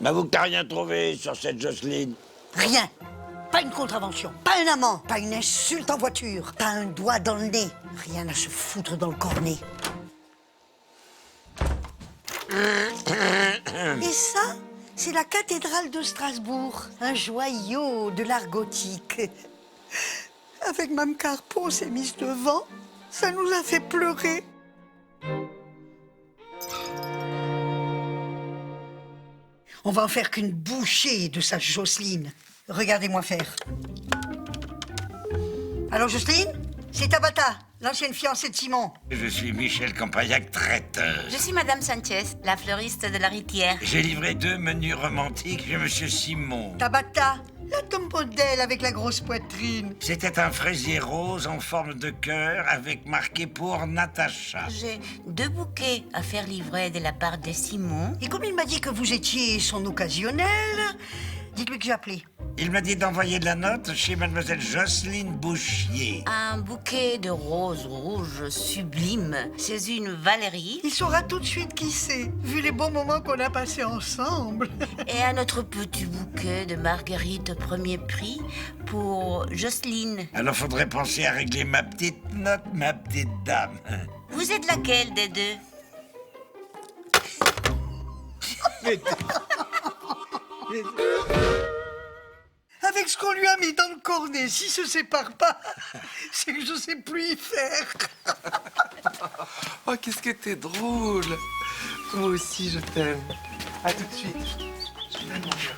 M'avoue que t'as rien trouvé sur cette Jocelyne. Rien. Pas une contravention, pas un amant, pas une insulte en voiture, pas un doigt dans le nez. Rien à se foutre dans le cornet. Et ça, c'est la cathédrale de Strasbourg, un joyau de l'art gothique. Avec Mme Carpeau s'est mise devant, ça nous a fait pleurer. On va en faire qu'une bouchée de sa Jocelyne. Regardez-moi faire. Alors Jocelyne, c'est Tabata, l'ancienne fiancée de Simon. Je suis Michel Campaillac, traiteur. Je suis Madame Sanchez, la fleuriste de la Ritière. J'ai livré 2 menus romantiques chez Monsieur Simon. Tabata, la tombe modèle avec la grosse poitrine. C'était un fraisier rose en forme de cœur avec marqué pour Natacha. J'ai 2 bouquets à faire livrer de la part de Simon. Et comme il m'a dit que vous étiez son occasionnel, dites-lui que j'ai appelé. Il m'a dit d'envoyer de la note chez Mademoiselle Jocelyne Bouchier. Un bouquet de roses rouges sublimes. C'est une Valérie. Il saura tout de suite qui c'est, vu les bons moments qu'on a passés ensemble. Et un autre petit bouquet de marguerites premier prix pour Jocelyne. Alors faudrait penser à régler ma petite note, ma petite dame. Vous êtes laquelle des deux? Avec ce qu'on lui a mis dans le cornet, s'il se sépare pas, c'est que je sais plus y faire. Oh, qu'est-ce que t'es drôle. Moi aussi, je t'aime. À tout de suite. Je t'aime, mon vieux.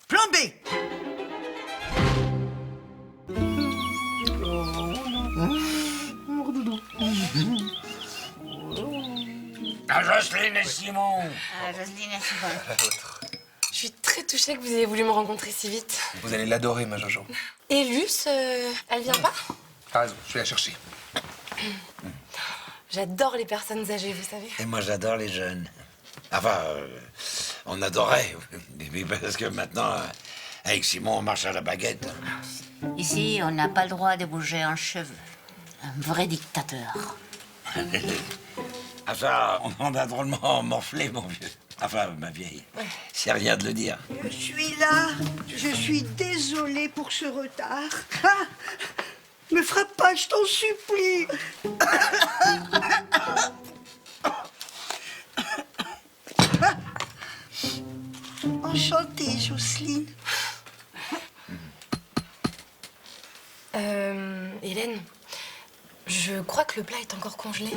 Plan B. Ah, Jocelyne et Simon. Jocelyne et Simon. Je suis très touchée que vous ayez voulu me rencontrer si vite. Vous allez l'adorer, ma Jojo. Et Luce, elle vient pas? T'as raison, je vais la chercher. J'adore les personnes âgées, vous savez. Et moi, j'adore les jeunes. Enfin, on adorait. Mais parce que maintenant, avec Simon, on marche à la baguette. Ici, on n'a pas le droit de bouger un cheveu. Un vrai dictateur. Ah ça, on en a drôlement morflé, mon vieux. Enfin, ma vieille. C'est rien de le dire. Je suis là. Je suis désolée pour ce retard. Ah, me frappe pas, je t'en supplie. Enchantée, Jocelyne. Hélène, je crois que le plat est encore congelé.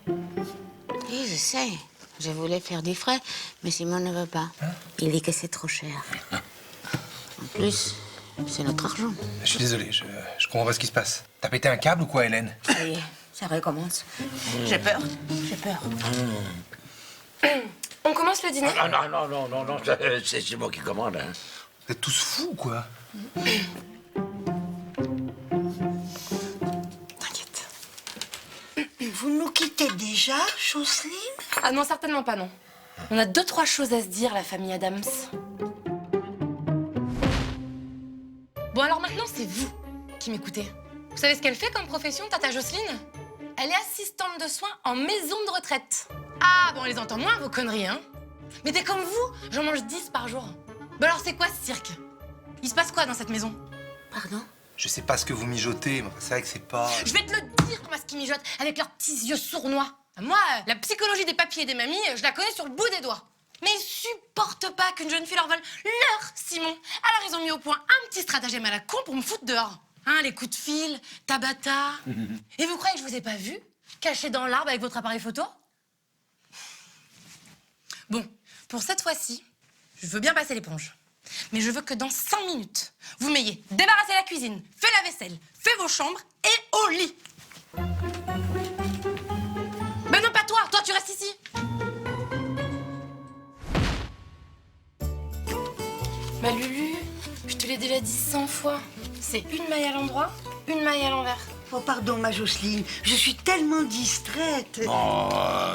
Oui, je sais. Je voulais faire des frais, mais Simon ne veut pas. Il dit que c'est trop cher. En plus, c'est notre argent. Je suis désolé, je comprends pas ce qui se passe. T'as pété un câble ou quoi, Hélène? Ça y est, ça recommence. J'ai peur, j'ai peur. On commence le dîner? Non, c'est Simon qui commande. Hein. Vous êtes tous fous, quoi? T'inquiète. Vous nous quittez déjà, Jocelyne? Ah non, certainement pas, non. On a 2-3 choses à se dire, la famille Adams. Bon, alors maintenant, c'est vous qui m'écoutez. Vous savez ce qu'elle fait comme profession, Tata Jocelyne? Elle est assistante de soins en maison de retraite. Ah, bon, on les entend moins, vos conneries, hein? Mais des comme vous, j'en mange 10 par jour. Bah alors, c'est quoi ce cirque? Il se passe quoi dans cette maison? Pardon? Je sais pas ce que vous mijotez, mais c'est vrai que c'est pas... Je vais te le dire, moi, ce qu'ils mijotent, avec leurs petits yeux sournois. Moi, la psychologie des papiers et des mamies, je la connais sur le bout des doigts. Mais ils supportent pas qu'une jeune fille leur vole leur Simon. Alors ils ont mis au point un petit stratagème à la con pour me foutre dehors. Hein, les coups de fil, Tabata. Et vous croyez que je vous ai pas vu, caché dans l'arbre avec votre appareil photo? Bon, pour cette fois-ci, je veux bien passer l'éponge. Mais je veux que dans 5 minutes, vous m'ayez débarrassé la cuisine, fait la vaisselle, fait vos chambres et au lit. Ben non, pas toi, toi tu restes ici. Ma Lulu, je te l'ai déjà dit 100 fois. C'est une maille à l'endroit, une maille à l'envers. Oh, pardon, ma Jocelyne, je suis tellement distraite. Oh,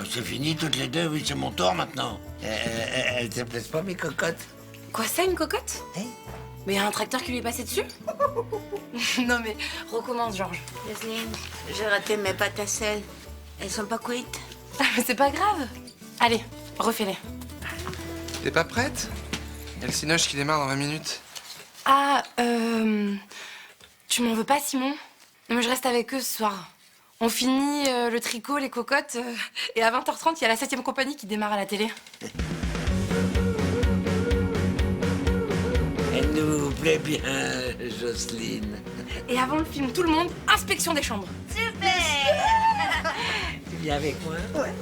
c'est fini toutes les deux, oui, c'est mon tour maintenant. Elles te plaisent pas, mes cocottes? Quoi ça, une cocotte? Mais y a un tracteur qui lui est passé dessus? Non mais, recommence, Georges. Jocelyne, j'ai raté mes pâtes à sel. Elles sont pas cuites. Ah, mais c'est pas grave. Allez, refais-les. T'es pas prête? Il y a le cinoche qui démarre dans 20 minutes. Ah, tu m'en veux pas, Simon? Non mais je reste avec eux ce soir. On finit le tricot, les cocottes, et à 20h30, il y a la 7e compagnie qui démarre à la télé. Elle nous plaît bien, Jocelyne. Et avant le film, tout le monde, inspection des chambres. Super. Tu viens avec moi? Ouais.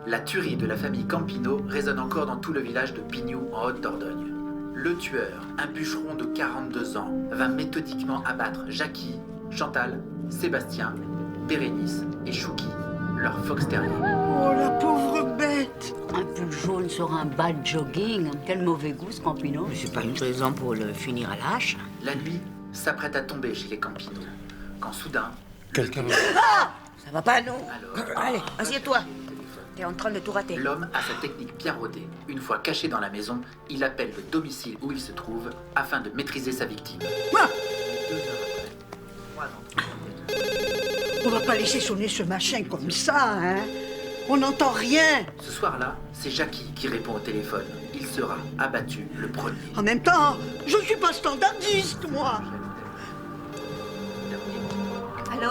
La tuerie de la famille Campino résonne encore dans tout le village de Pignou, en Haute-Dordogne. Le tueur, un bûcheron de 42 ans, va méthodiquement abattre Jackie, Chantal, Sébastien, Bérénice et Chouki, leur fox terrier. Oh, la pauvre bête. Un pull jaune sur un bas de jogging. Quel mauvais goût, ce Campino. C'est pas une raison pour le finir à la hache. La nuit s'apprête à tomber chez les Campino, quand soudain... Quelqu'un... Ah! Ça va pas, non? Alors... Allez, assieds-toi. T'es en train de tout rater. L'homme a sa technique bien rodée. Une fois caché dans la maison, il appelle le domicile où il se trouve afin de maîtriser sa victime. On va pas laisser sonner ce machin comme ça, hein. On n'entend rien. Ce soir-là, c'est Jackie qui répond au téléphone. Il sera abattu le premier. En même temps, je suis pas standardiste, moi. Allô?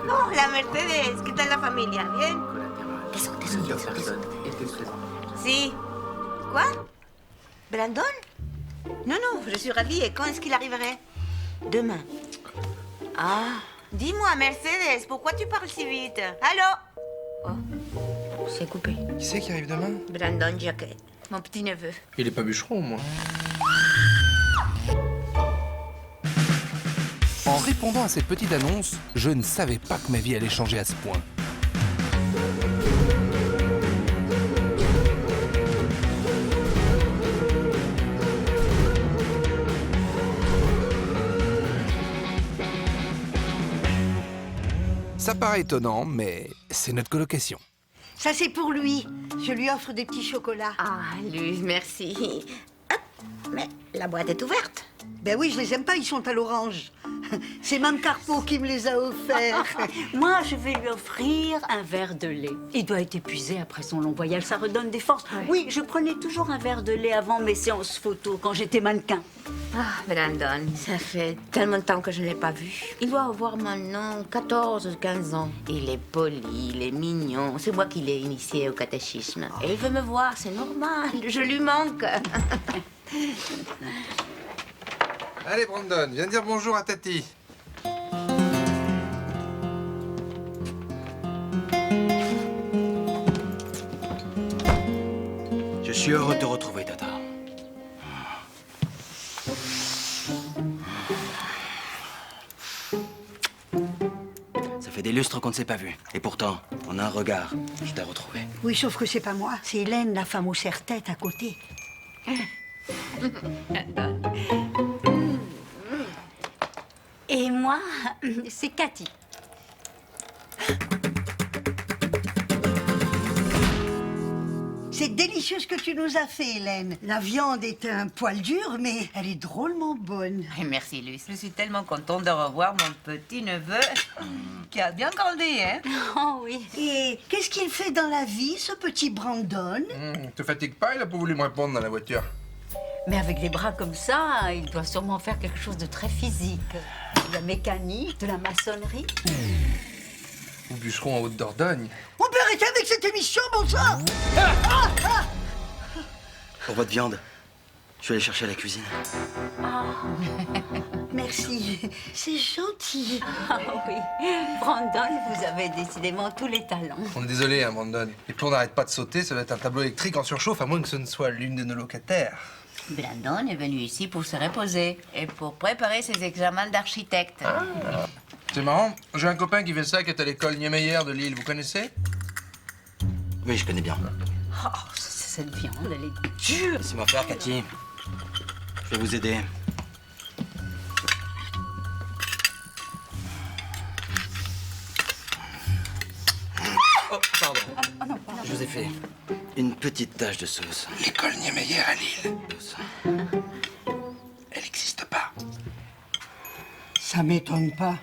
Oh, la Mercedes, ¿qué tal la familia? ¿Bien? Plusieurs personnes étaient présentes. Si. Quoi? Brandon? Non, non, je suis ravie. Et quand est-ce qu'il arriverait? Demain. Ah. Dis-moi, Mercedes, pourquoi tu parles si vite? Allô? Oh, c'est coupé. Qui c'est qui arrive demain? Brandon Jacquet, mon petit-neveu. Il est pas bûcheron, moi. En répondant à cette petite annonce, je ne savais pas que ma vie allait changer à ce point. Ça paraît étonnant, mais c'est notre colocation. Ça, c'est pour lui. Je lui offre des petits chocolats. Ah, Luz, merci. Hop, mais la boîte est ouverte. Ben oui, je les aime pas, ils sont à l'orange. C'est Mme Carpeau qui me les a offerts. Moi, je vais lui offrir un verre de lait. Il doit être épuisé après son long voyage, ça redonne des forces. Ouais. Oui, je prenais toujours un verre de lait avant mes séances photos, quand j'étais mannequin. Ah, Brandon, ça fait tellement de temps que je ne l'ai pas vu. Il doit avoir maintenant 14 ou 15 ans. Il est poli, il est mignon. C'est moi qui l'ai initié au catéchisme. Et il veut me voir, c'est normal. Je lui manque. Allez, Brandon, viens dire bonjour à Tati. Je suis heureux de te retrouver, Tata. Ça fait des lustres qu'on ne s'est pas vu. Et pourtant, en un regard, je t'ai retrouvé. Oui, sauf que c'est pas moi. C'est Hélène, la femme au serre-tête à côté. Et moi, c'est Cathy. C'est délicieux ce que tu nous as fait, Hélène. La viande est un poil dur, mais elle est drôlement bonne. Merci, Luce. Je suis tellement contente de revoir mon petit-neveu qui a bien grandi, hein? Oh oui. Et qu'est-ce qu'il fait dans la vie, ce petit Brandon? Te fatigue pas, il a pas voulu me répondre dans la voiture. Mais avec des bras comme ça, il doit sûrement faire quelque chose de très physique. De la mécanique, de la maçonnerie. Ou bûcheron en Haute-Dordogne. On peut arrêter avec cette émission, bon sang! Pour votre viande, je vais aller chercher à la cuisine. Merci, c'est gentil. Ah oui, Brandon, vous avez décidément tous les talents. On est désolé, hein, Brandon. Et puis on n'arrête pas de sauter, ça va être un tableau électrique en surchauffe, à moins que ce ne soit l'une de nos locataires. Brandon est venu ici pour se reposer et pour préparer ses examens d'architecte. C'est marrant, j'ai un copain qui fait ça, qui est à l'école Niemeyer de Lille, vous connaissez? Oui, je connais bien. Oh, cette viande, elle est dure. Laissez-moi faire, Cathy. Je vais vous aider. Oh, pardon. Je vous ai fait une petite tache de sauce. L'école Niemeyer à Lille. Elle n'existe pas. Ça m'étonne pas.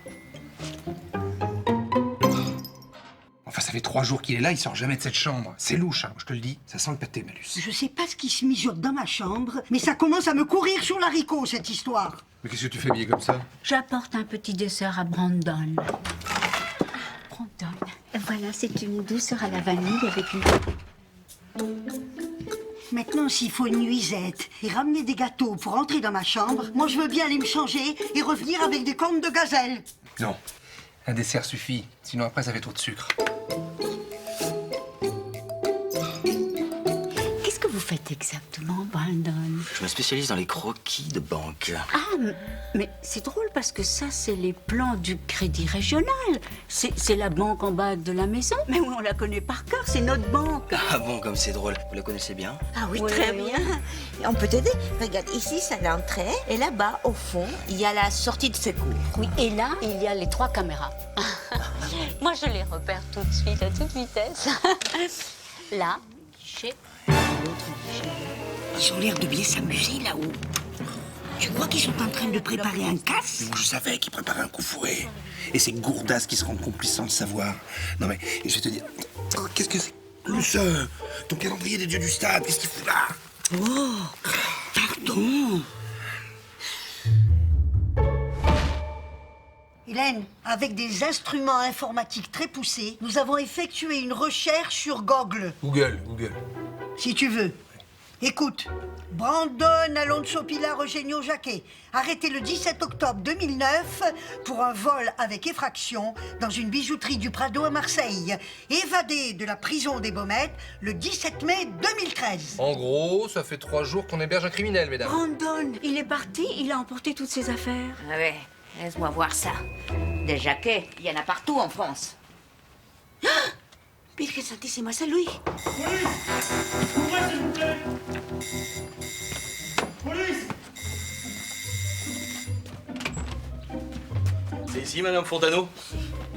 Enfin, ça fait 3 jours qu'il est là, il sort jamais de cette chambre. C'est louche, hein, je te le dis. Ça sent le pâté, Malus. Je sais pas ce qui se mijote dans ma chambre, mais ça commence à me courir sur l'haricot, cette histoire. Mais qu'est-ce que tu fais habillé comme ça? J'apporte un petit dessert à Brandon. Brandon, voilà, c'est une douceur à la vanille avec une... Maintenant, s'il faut une nuisette et ramener des gâteaux pour entrer dans ma chambre, moi je veux bien aller me changer et revenir avec des cornes de gazelle. Non, un dessert suffit. Sinon après, ça fait trop de sucre. Qu'est-ce que vous faites exactement, Brandon? Je me spécialise dans les croquis de banque. Ah, mais c'est drôle parce que ça, c'est les plans du Crédit Régional. C'est la banque en bas de la maison. Mais oui, on la connaît par cœur, c'est notre banque. Ah bon, comme c'est drôle. Vous la connaissez bien? Ah oui, très bien. On peut t'aider. Regarde, ici, c'est l'entrée. Et là-bas, au fond, il y a la sortie de secours. Oui, et là, il y a les 3 caméras. Moi, je les repère tout de suite, à toute vitesse. Là, chez l'autre guichet. Ils ont l'air de bien s'amuser là-haut. Tu crois qu'ils sont en train de préparer un casse? Je savais qu'ils préparaient un coup fourré. Et c'est Gourdas qui se rend complice sans le savoir. Non mais, je vais te dire... Oh, qu'est-ce que c'est? Luce, ton calendrier des dieux du stade, qu'est-ce qu'il fout là? Oh, pardon. Hélène, avec des instruments informatiques très poussés, nous avons effectué une recherche sur Google. Google. Si tu veux. Écoute, Brandon Alonso Pilar Eugenio Jacquet, arrêté le 17 octobre 2009 pour un vol avec effraction dans une bijouterie du Prado à Marseille. Évadé de la prison des Baumettes le 17 mai 2013. En gros, ça fait 3 jours qu'on héberge un criminel, mesdames. Brandon, il est parti, il a emporté toutes ses affaires. Ah ouais, laisse-moi voir ça. Des jaquets, il y en a partout en France. Virgen Santísima, c'est lui. Police! Ouvrez, s'il vous plaît! Police! C'est ici, Madame Fontano?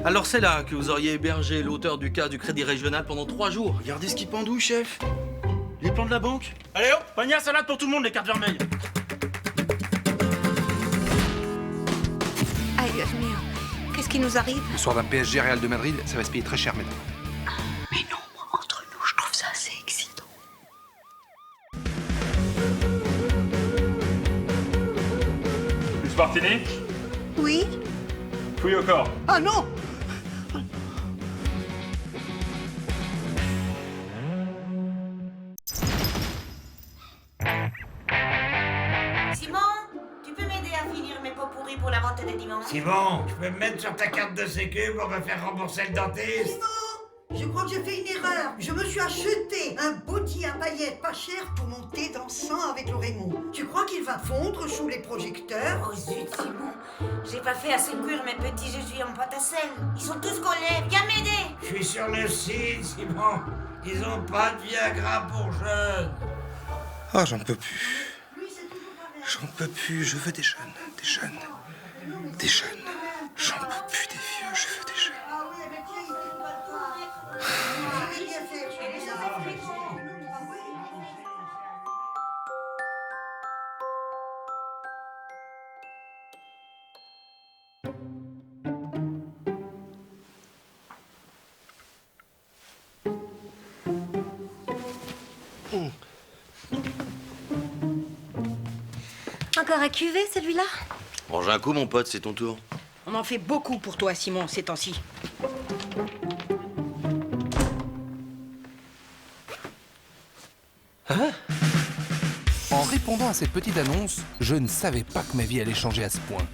Alors c'est là que vous auriez hébergé l'auteur du cas du Crédit Régional pendant 3 jours. Regardez ce qui pendouille, chef. Les plans de la banque. Allez hop, panier à salade pour tout le monde, les cartes vermeilles. Aïe, Dieu mio, qu'est-ce qui nous arrive? Le soir d'un PSG Real de Madrid, ça va se payer très cher, mesdames. Mais non, entre nous, je trouve ça assez excitant. Plus Martini? Oui? Fouille au corps. Ah non! Simon, tu peux m'aider à finir mes pots pourris pour la vente des dimanches? Simon, tu peux me mettre sur ta carte de sécu pour me faire rembourser le dentiste? Je crois que j'ai fait une erreur. Je me suis acheté un body à paillettes pas cher pour mon thé dansant avec le Raymond. Tu crois qu'il va fondre sous les projecteurs? Oh zut, Simon, j'ai pas fait assez cuire mes petits jésus en pâte à sel. Ils sont tous collés, viens m'aider. Je suis sur le site, Simon. Ils ont pas de Viagra pour jeunes. Oh, j'en peux plus. J'en peux plus, je veux des jeunes. Des jeunes. Des jeunes. J'en peux plus des vieux, je veux des jeunes. Encore un cuvée, celui-là? Mange un coup, mon pote, c'est ton tour. On en fait beaucoup pour toi, Simon, ces temps-ci. Hein? En répondant à cette petite annonce, je ne savais pas que ma vie allait changer à ce point.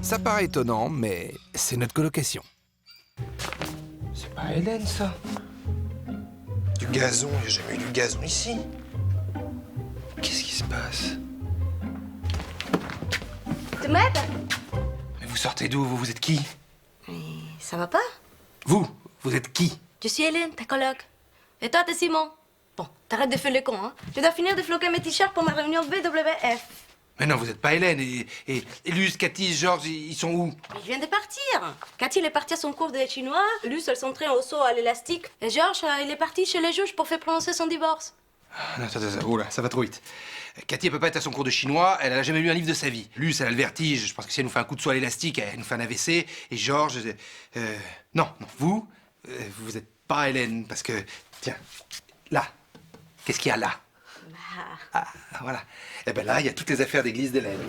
Ça paraît étonnant, mais c'est notre colocation. C'est pas Hélène, ça? Du gazon, il n'y a jamais eu du gazon ici. Qu'est-ce qui se passe? Tu m'aides? Mais vous sortez d'où? Vous êtes qui? Ça va pas? Vous êtes qui? Je suis Hélène, ta coloc. Et toi, t'es Simon. Bon, t'arrêtes de faire le con, hein. Je dois finir de floquer mes t-shirts pour ma réunion BWF. Mais non, vous êtes pas Hélène. Et Luce, Cathy, Georges, ils sont où? Mais je viens de partir. Cathy, elle est partie à son cours de chinois. Luce, elle s'entraîne au saut à l'élastique. Et Georges, il est parti chez les juges pour faire prononcer son divorce. Non, attends, oh là, ça va trop vite. Cathy, elle peut pas être à son cours de chinois, elle a jamais lu un livre de sa vie. Luce, elle a le vertige, je pense que si elle nous fait un coup de soie à l'élastique, elle nous fait un AVC. Et Georges... non, vous êtes pas Hélène, parce que... Tiens, là, qu'est-ce qu'il y a là? Ah, voilà. Eh ben là, il y a toutes les affaires d'église d'Hélène.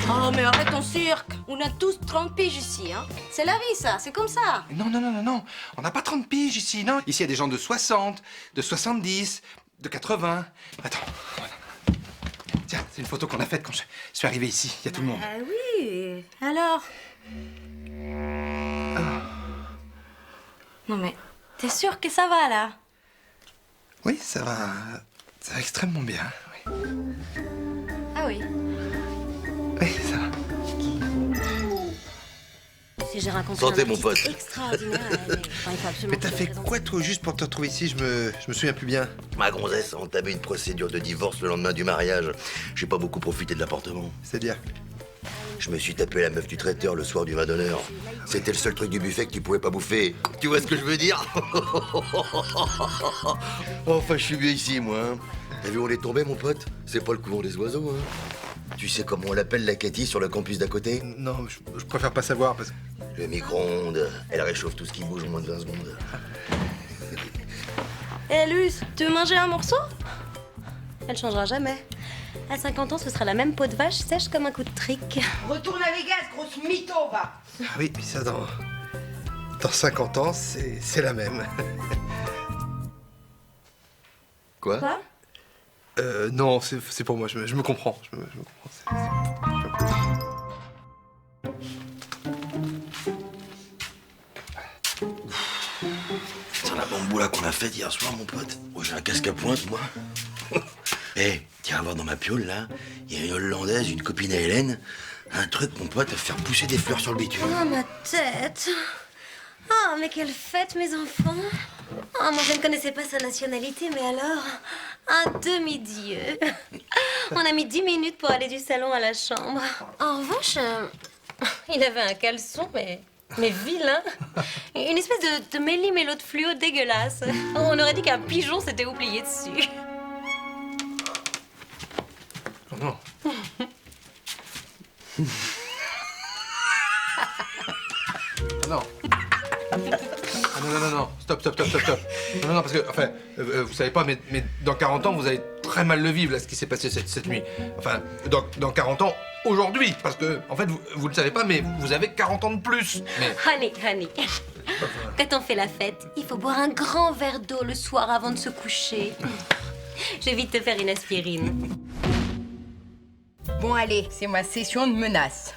Oh, mais arrête ton cirque. On a tous 30 piges ici, hein. C'est la vie, ça, c'est comme ça. Non. On n'a pas 30 piges ici, non. Ici, il y a des gens de 60, de 70, de 80. Attends, voilà. Tiens, c'est une photo qu'on a faite quand je suis arrivé ici. Il y a tout le monde. Ah oui. Alors? Non, mais t'es sûr que ça va, là? Oui, ça va extrêmement bien. Oui. Ah oui. Oui, ça va. Si j'ai raconté Santé, un mon pote. extraordinaire, mais il faut absolument Mais t'as que fait tu aies raison. quoi, toi, juste pour te retrouver ici? Je me souviens plus bien. Ma gonzesse a entamé une procédure de divorce le lendemain du mariage. J'ai pas beaucoup profité de l'appartement. C'est-à-dire? Je me suis tapé la meuf du traiteur le soir du vin d'honneur. C'était le seul truc du buffet que tu pouvais pas bouffer. Tu vois ce que je veux dire? Enfin, je suis bien ici, moi. Hein. T'as vu où on est tombé, mon pote? C'est pas le couvent des oiseaux, hein. Tu sais comment on l'appelle, la Cathy, sur le campus d'à côté? Non, je préfère pas savoir, parce que... Le micro-ondes. Elle réchauffe tout ce qui bouge en moins de 20 secondes. Hé, Luce, tu veux manger un morceau? Elle changera jamais. À 50 ans, ce sera la même peau de vache sèche comme un coup de trick. Retourne à Vegas, grosse mytho, va. Ah oui, puis ça, dans 50 ans, c'est la même. Quoi? Non, c'est pour moi, je me comprends. Je me comprends. C'est la bamboula qu'on a faite hier soir, mon pote. Oh, j'ai un casque à pointe, moi. Eh, tiens, voir dans ma piole, là, il y a une Hollandaise, une copine à Hélène. Un truc, mon pote, à faire pousser des fleurs sur le bitume. Oh, ma tête. Oh, mais quelle fête, mes enfants. Oh, moi, je ne connaissais pas sa nationalité, mais alors, un demi-dieu. On a mis 10 minutes pour aller du salon à la chambre. En revanche, il avait un caleçon, mais vilain. Une espèce de méli-mélo de fluo dégueulasse. On aurait dit qu'un pigeon s'était oublié dessus. Oh non. Non. Non. Stop. Non, parce que, enfin, vous savez pas, mais dans 40 ans, vous allez très mal le vivre, là, ce qui s'est passé cette nuit. Enfin, dans 40 ans, aujourd'hui, parce que, en fait, vous le savez pas, mais vous avez 40 ans de plus. Mais... Honey. Quand on fait la fête, il faut boire un grand verre d'eau le soir avant de se coucher. Je vais vite te faire une aspirine. Bon, allez, c'est ma session de menaces.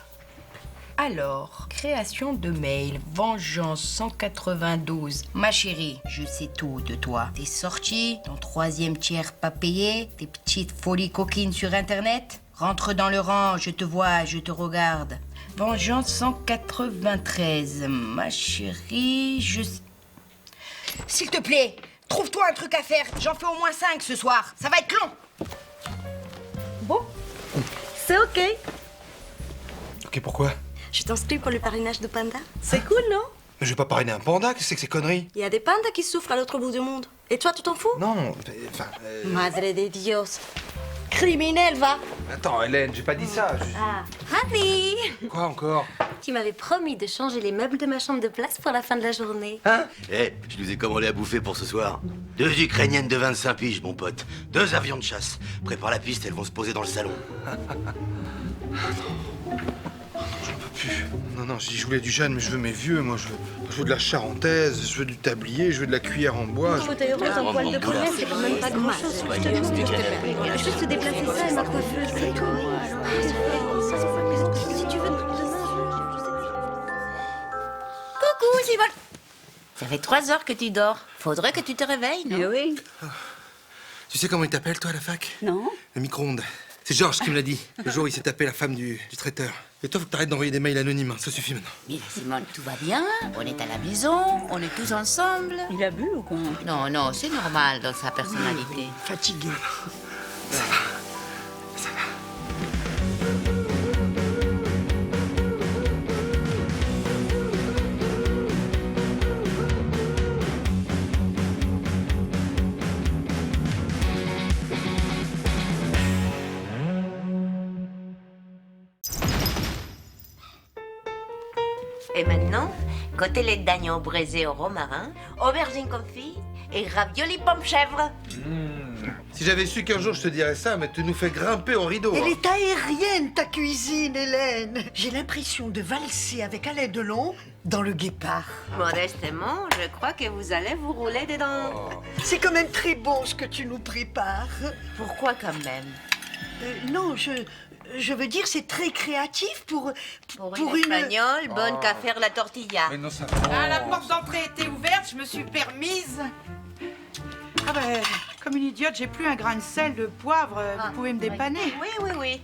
Alors, création de mail, vengeance 192. Ma chérie, je sais tout de toi. Tes sorties, ton troisième tiers pas payé, tes petites folies coquines sur Internet. Rentre dans le rang, je te vois, je te regarde. Vengeance 193. Ma chérie, S'il te plaît, trouve-toi un truc à faire. J'en fais au moins 5 ce soir. Ça va être long. Bon, c'est OK. Ok, pourquoi? Je t'inscris pour le parrainage de panda. C'est cool, non? Mais je vais pas parrainer un panda, qu'est-ce que c'est que ces conneries? Il y a des pandas qui souffrent à l'autre bout du monde. Et toi, tu t'en fous? Non, enfin... Madre de Dios. Criminel, va. Attends, Hélène, j'ai pas dit ça. Ah, honey. Quoi encore? Tu m'avais promis de changer les meubles de ma chambre de place pour la fin de la journée. Hein? Eh, je nous ai commandé à bouffer pour ce soir. 2 Ukrainiennes de 25 piges, mon pote. 2 avions de chasse. Prépare la piste, elles vont se poser dans le salon. Non, je voulais du jeune, mais je veux mes vieux, moi. Je veux de la charentaise, je veux du tablier, je veux de la cuillère en bois. Un fauteuil rose en poil de poulet, c'est quand même pas grand-chose. Je te demande juste déplacer ça et ma coiffeuse, c'est tout. Si tu veux, Coucou, Simone. Ça fait 3 heures que tu dors. Faudrait que tu te réveilles, non? Oui. Tu sais comment il t'appelle, toi, à la fac? Non. Le micro-ondes. C'est Georges qui me l'a dit. Le jour où il s'est tapé la femme du traiteur. Et toi, faut que t'arrêtes d'envoyer des mails anonymes. Ça suffit maintenant. Mais Simone, tout va bien. On est à la maison, on est tous ensemble. Il a bu ou quoi? Non, c'est normal dans sa personnalité. Fatigué. Ça va. Ça va. Et maintenant, côtelets d'agneau braisés au romarin, aubergines confit et raviolis pommes chèvres. Si j'avais su qu'un jour je te dirais ça, mais tu nous fais grimper au rideau. Elle hein. est aérienne, ta cuisine, Hélène. J'ai l'impression de valser avec Alain Delon dans Le Guépard. Modestement, je crois que vous allez vous rouler dedans. C'est quand même très bon ce que tu nous prépares. Pourquoi quand même? Non, je veux dire, c'est très créatif pour une espagnole, bonne qu'à faire la tortilla. Mais non, ça Ah, la porte d'entrée était ouverte, je me suis permise. Ah ben, comme une idiote, j'ai plus un grain de sel, de poivre, vous pouvez me dépanner. Oui.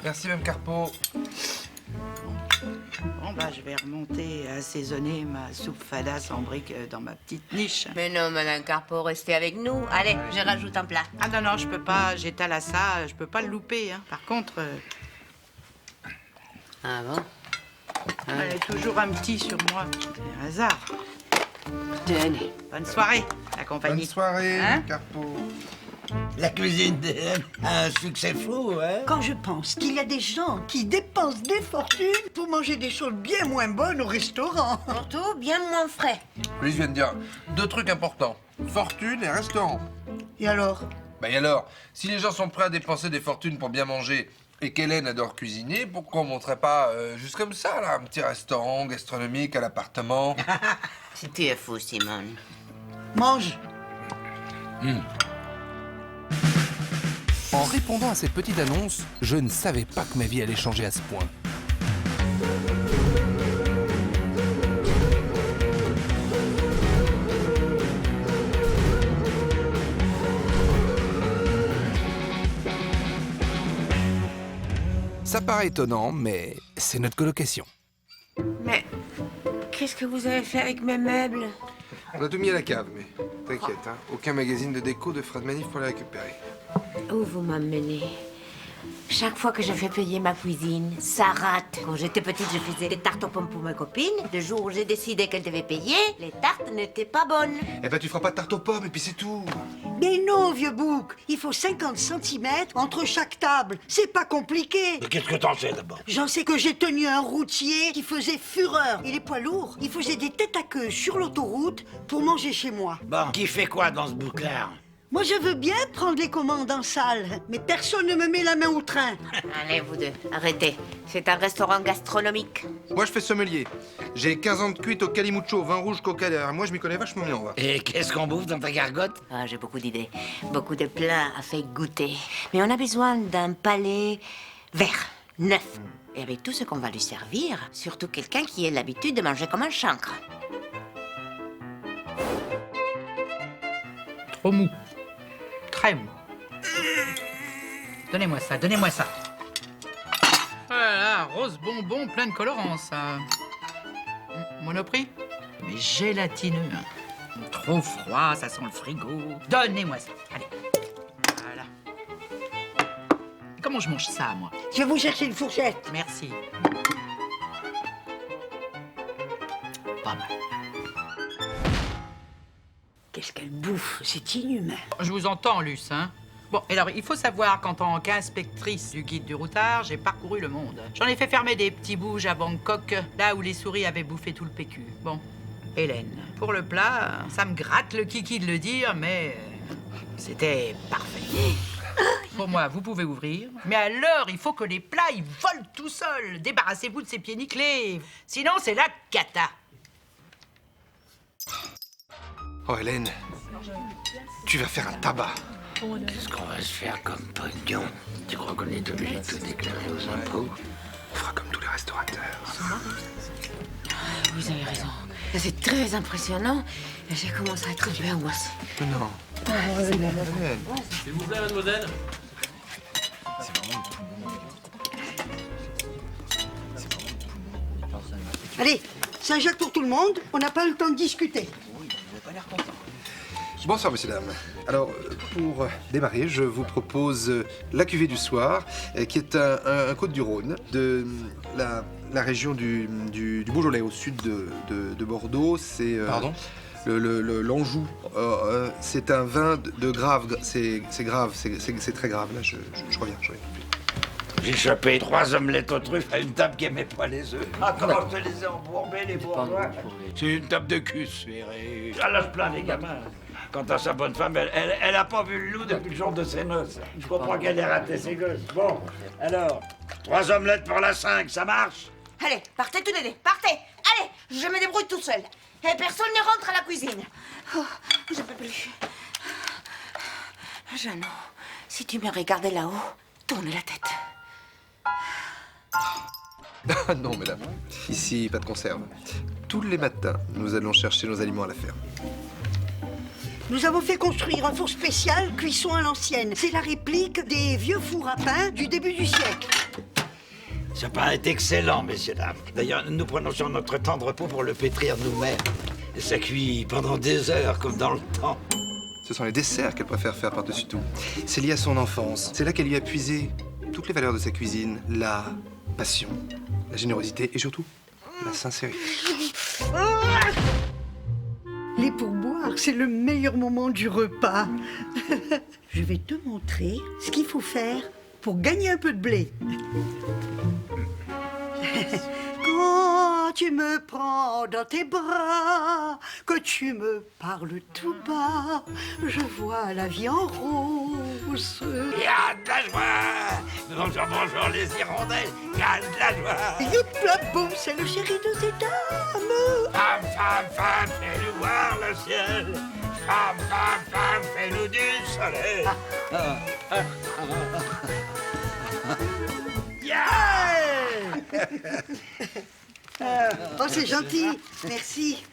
Merci, Mme Carpeau. Bon, bah, je vais remonter à assaisonner ma soupe fadasse en briques dans ma petite niche. Mais non, Madame Carpeau, restez avec nous. Allez, je rajoute un plat. Ah non, je peux pas, j'étale à ça, je peux pas le louper. Hein. Par contre... Ah bon? Elle est toujours un petit sur moi. C'est un hasard. Tenez. Bonne soirée, la compagnie. Bonne soirée, Hein Carpeau. La cuisine d'Hélène a un succès fou, hein? Quand je pense qu'il y a des gens qui dépensent des fortunes pour manger des choses bien moins bonnes au restaurant. Surtout bien moins frais. Lui, je viens de dire 2 trucs importants. Fortune et restaurant. Et alors? Bah et alors, si les gens sont prêts à dépenser des fortunes pour bien manger et qu'Hélène adore cuisiner, pourquoi on monterait pas juste comme ça, là, un petit restaurant gastronomique à l'appartement? Tu es fou, Simone. Mange. En répondant à cette petite annonce, je ne savais pas que ma vie allait changer à ce point. Ça paraît étonnant, mais c'est notre colocation. Mais qu'est-ce que vous avez fait avec mes meubles? On a tout mis à la cave, mais t'inquiète, hein, aucun magazine de déco ne fera de manif pour les récupérer. Où vous m'emmenez? Chaque fois que je fais payer ma cuisine, ça rate. Quand j'étais petite, je faisais des tartes aux pommes pour mes copines. Le jour où j'ai décidé qu'elles devaient payer, les tartes n'étaient pas bonnes. Eh ben, tu feras pas de tarte aux pommes et puis c'est tout. Mais non, vieux bouc, il faut 50 cm entre chaque table. C'est pas compliqué. Mais qu'est-ce que t'en sais d'abord? J'en sais que j'ai tenu un routier qui faisait fureur. Et les poids lourds, il faisait des têtes à queue sur l'autoroute pour manger chez moi. Bon, qui fait quoi dans ce bouquin? Moi, je veux bien prendre les commandes en salle, mais personne ne me met la main au train. Allez, vous deux, arrêtez. C'est un restaurant gastronomique. Moi, je fais sommelier. J'ai 15 ans de cuite au calimucho, vin rouge, coca derrière moi, je m'y connais vachement bien, on va. Et qu'est-ce qu'on bouffe dans ta gargote? Ah, j'ai beaucoup d'idées. Beaucoup de plats à faire goûter. Mais on a besoin d'un palais vert, neuf. Et avec tout ce qu'on va lui servir, surtout quelqu'un qui ait l'habitude de manger comme un chancre. Trop mou. Très mou. Donnez-moi ça, donnez-moi ça. Voilà, rose bonbon, plein de colorants, ça. Monoprix? Mais gélatineux, hein. Trop froid, ça sent le frigo. Donnez-moi ça, allez. Voilà. Comment je mange ça, moi? Je vais vous chercher une fourchette. Merci. Pas mal. Qu'est-ce qu'elle bouffe? C'est inhumain. Je vous entends, Luce, hein? Bon, alors, il faut savoir qu'en tant qu'inspectrice du guide du routard, j'ai parcouru le monde. J'en ai fait fermer des petits bouges à Bangkok, là où les souris avaient bouffé tout le PQ. Bon, Hélène, pour le plat, ça me gratte le kiki de le dire, mais c'était parfait. Pour moi, vous pouvez ouvrir, mais alors, il faut que les plats, ils volent tout seuls. Débarrassez-vous de ces pieds nickelés, sinon c'est la cata. Oh, Hélène, tu vas faire un tabac. Qu'est-ce qu'on va se faire comme pognon? Tu crois qu'on est obligé de tout déclarer aux impôts? On fera comme tous les restaurateurs. Vous avez raison. C'est très impressionnant. J'ai commencé à être un peu angoissée. Non. S'il vous plaît, mademoiselle. Allez, Saint-Jacques pour tout le monde, on n'a pas le temps de discuter. Bonsoir, messieurs, dames. Alors, pour démarrer, je vous propose la cuvée du soir, qui est un Côte-du-Rhône, de la région du Beaujolais, au sud de Bordeaux. C'est... Pardon ? L'Anjou. C'est un vin de grave. C'est grave, c'est très grave. Là, je reviens. J'ai chopé 3 omelettes aux truffes à une table qui aimait pas les œufs. Ah, comment je te les ai embourbés, les bourgeois. C'est une table de cul, serré. Ça lâche plein, les gamins. Quant à sa bonne femme, elle a pas vu le loup depuis le jour de ses noces. Je comprends qu'elle ait raté ses gosses. Bon, alors, 3 omelettes pour la 5, ça marche? Allez, partez tous les deux, partez. Allez, je me débrouille tout seul. Et personne ne rentre à la cuisine. Oh, je peux plus. Jeannot, si tu me regardais là-haut, tourne la tête. Ah non, mesdames. Ici, pas de conserve. Tous les matins, nous allons chercher nos aliments à la ferme. Nous avons fait construire un four spécial cuisson à l'ancienne. C'est la réplique des vieux fours à pain du début du siècle. Ce pain est excellent, messieurs, dames. D'ailleurs, nous prenons sur notre temps de repos pour le pétrir nous-mêmes. Et ça cuit pendant des heures, comme dans le temps. Ce sont les desserts qu'elle préfère faire par-dessus tout. C'est lié à son enfance. C'est là qu'elle y a puisé toutes les valeurs de sa cuisine. La passion, la générosité et surtout, la sincérité. Les pourboires, c'est le meilleur moment du repas. Je vais te montrer ce qu'il faut faire pour gagner un peu de blé. Quand tu me prends dans tes bras, que tu me parles tout bas, je vois la vie en rose. Il y a de la joie. Bonjour, bonjour les hirondelles. Il y a de la joie. Youpla boum, c'est le chéri de ces dames. Femme, femme, femme, fais-nous voir le ciel. Femme, femme, femme, fais-nous du soleil. Oh, c'est gentil. Merci.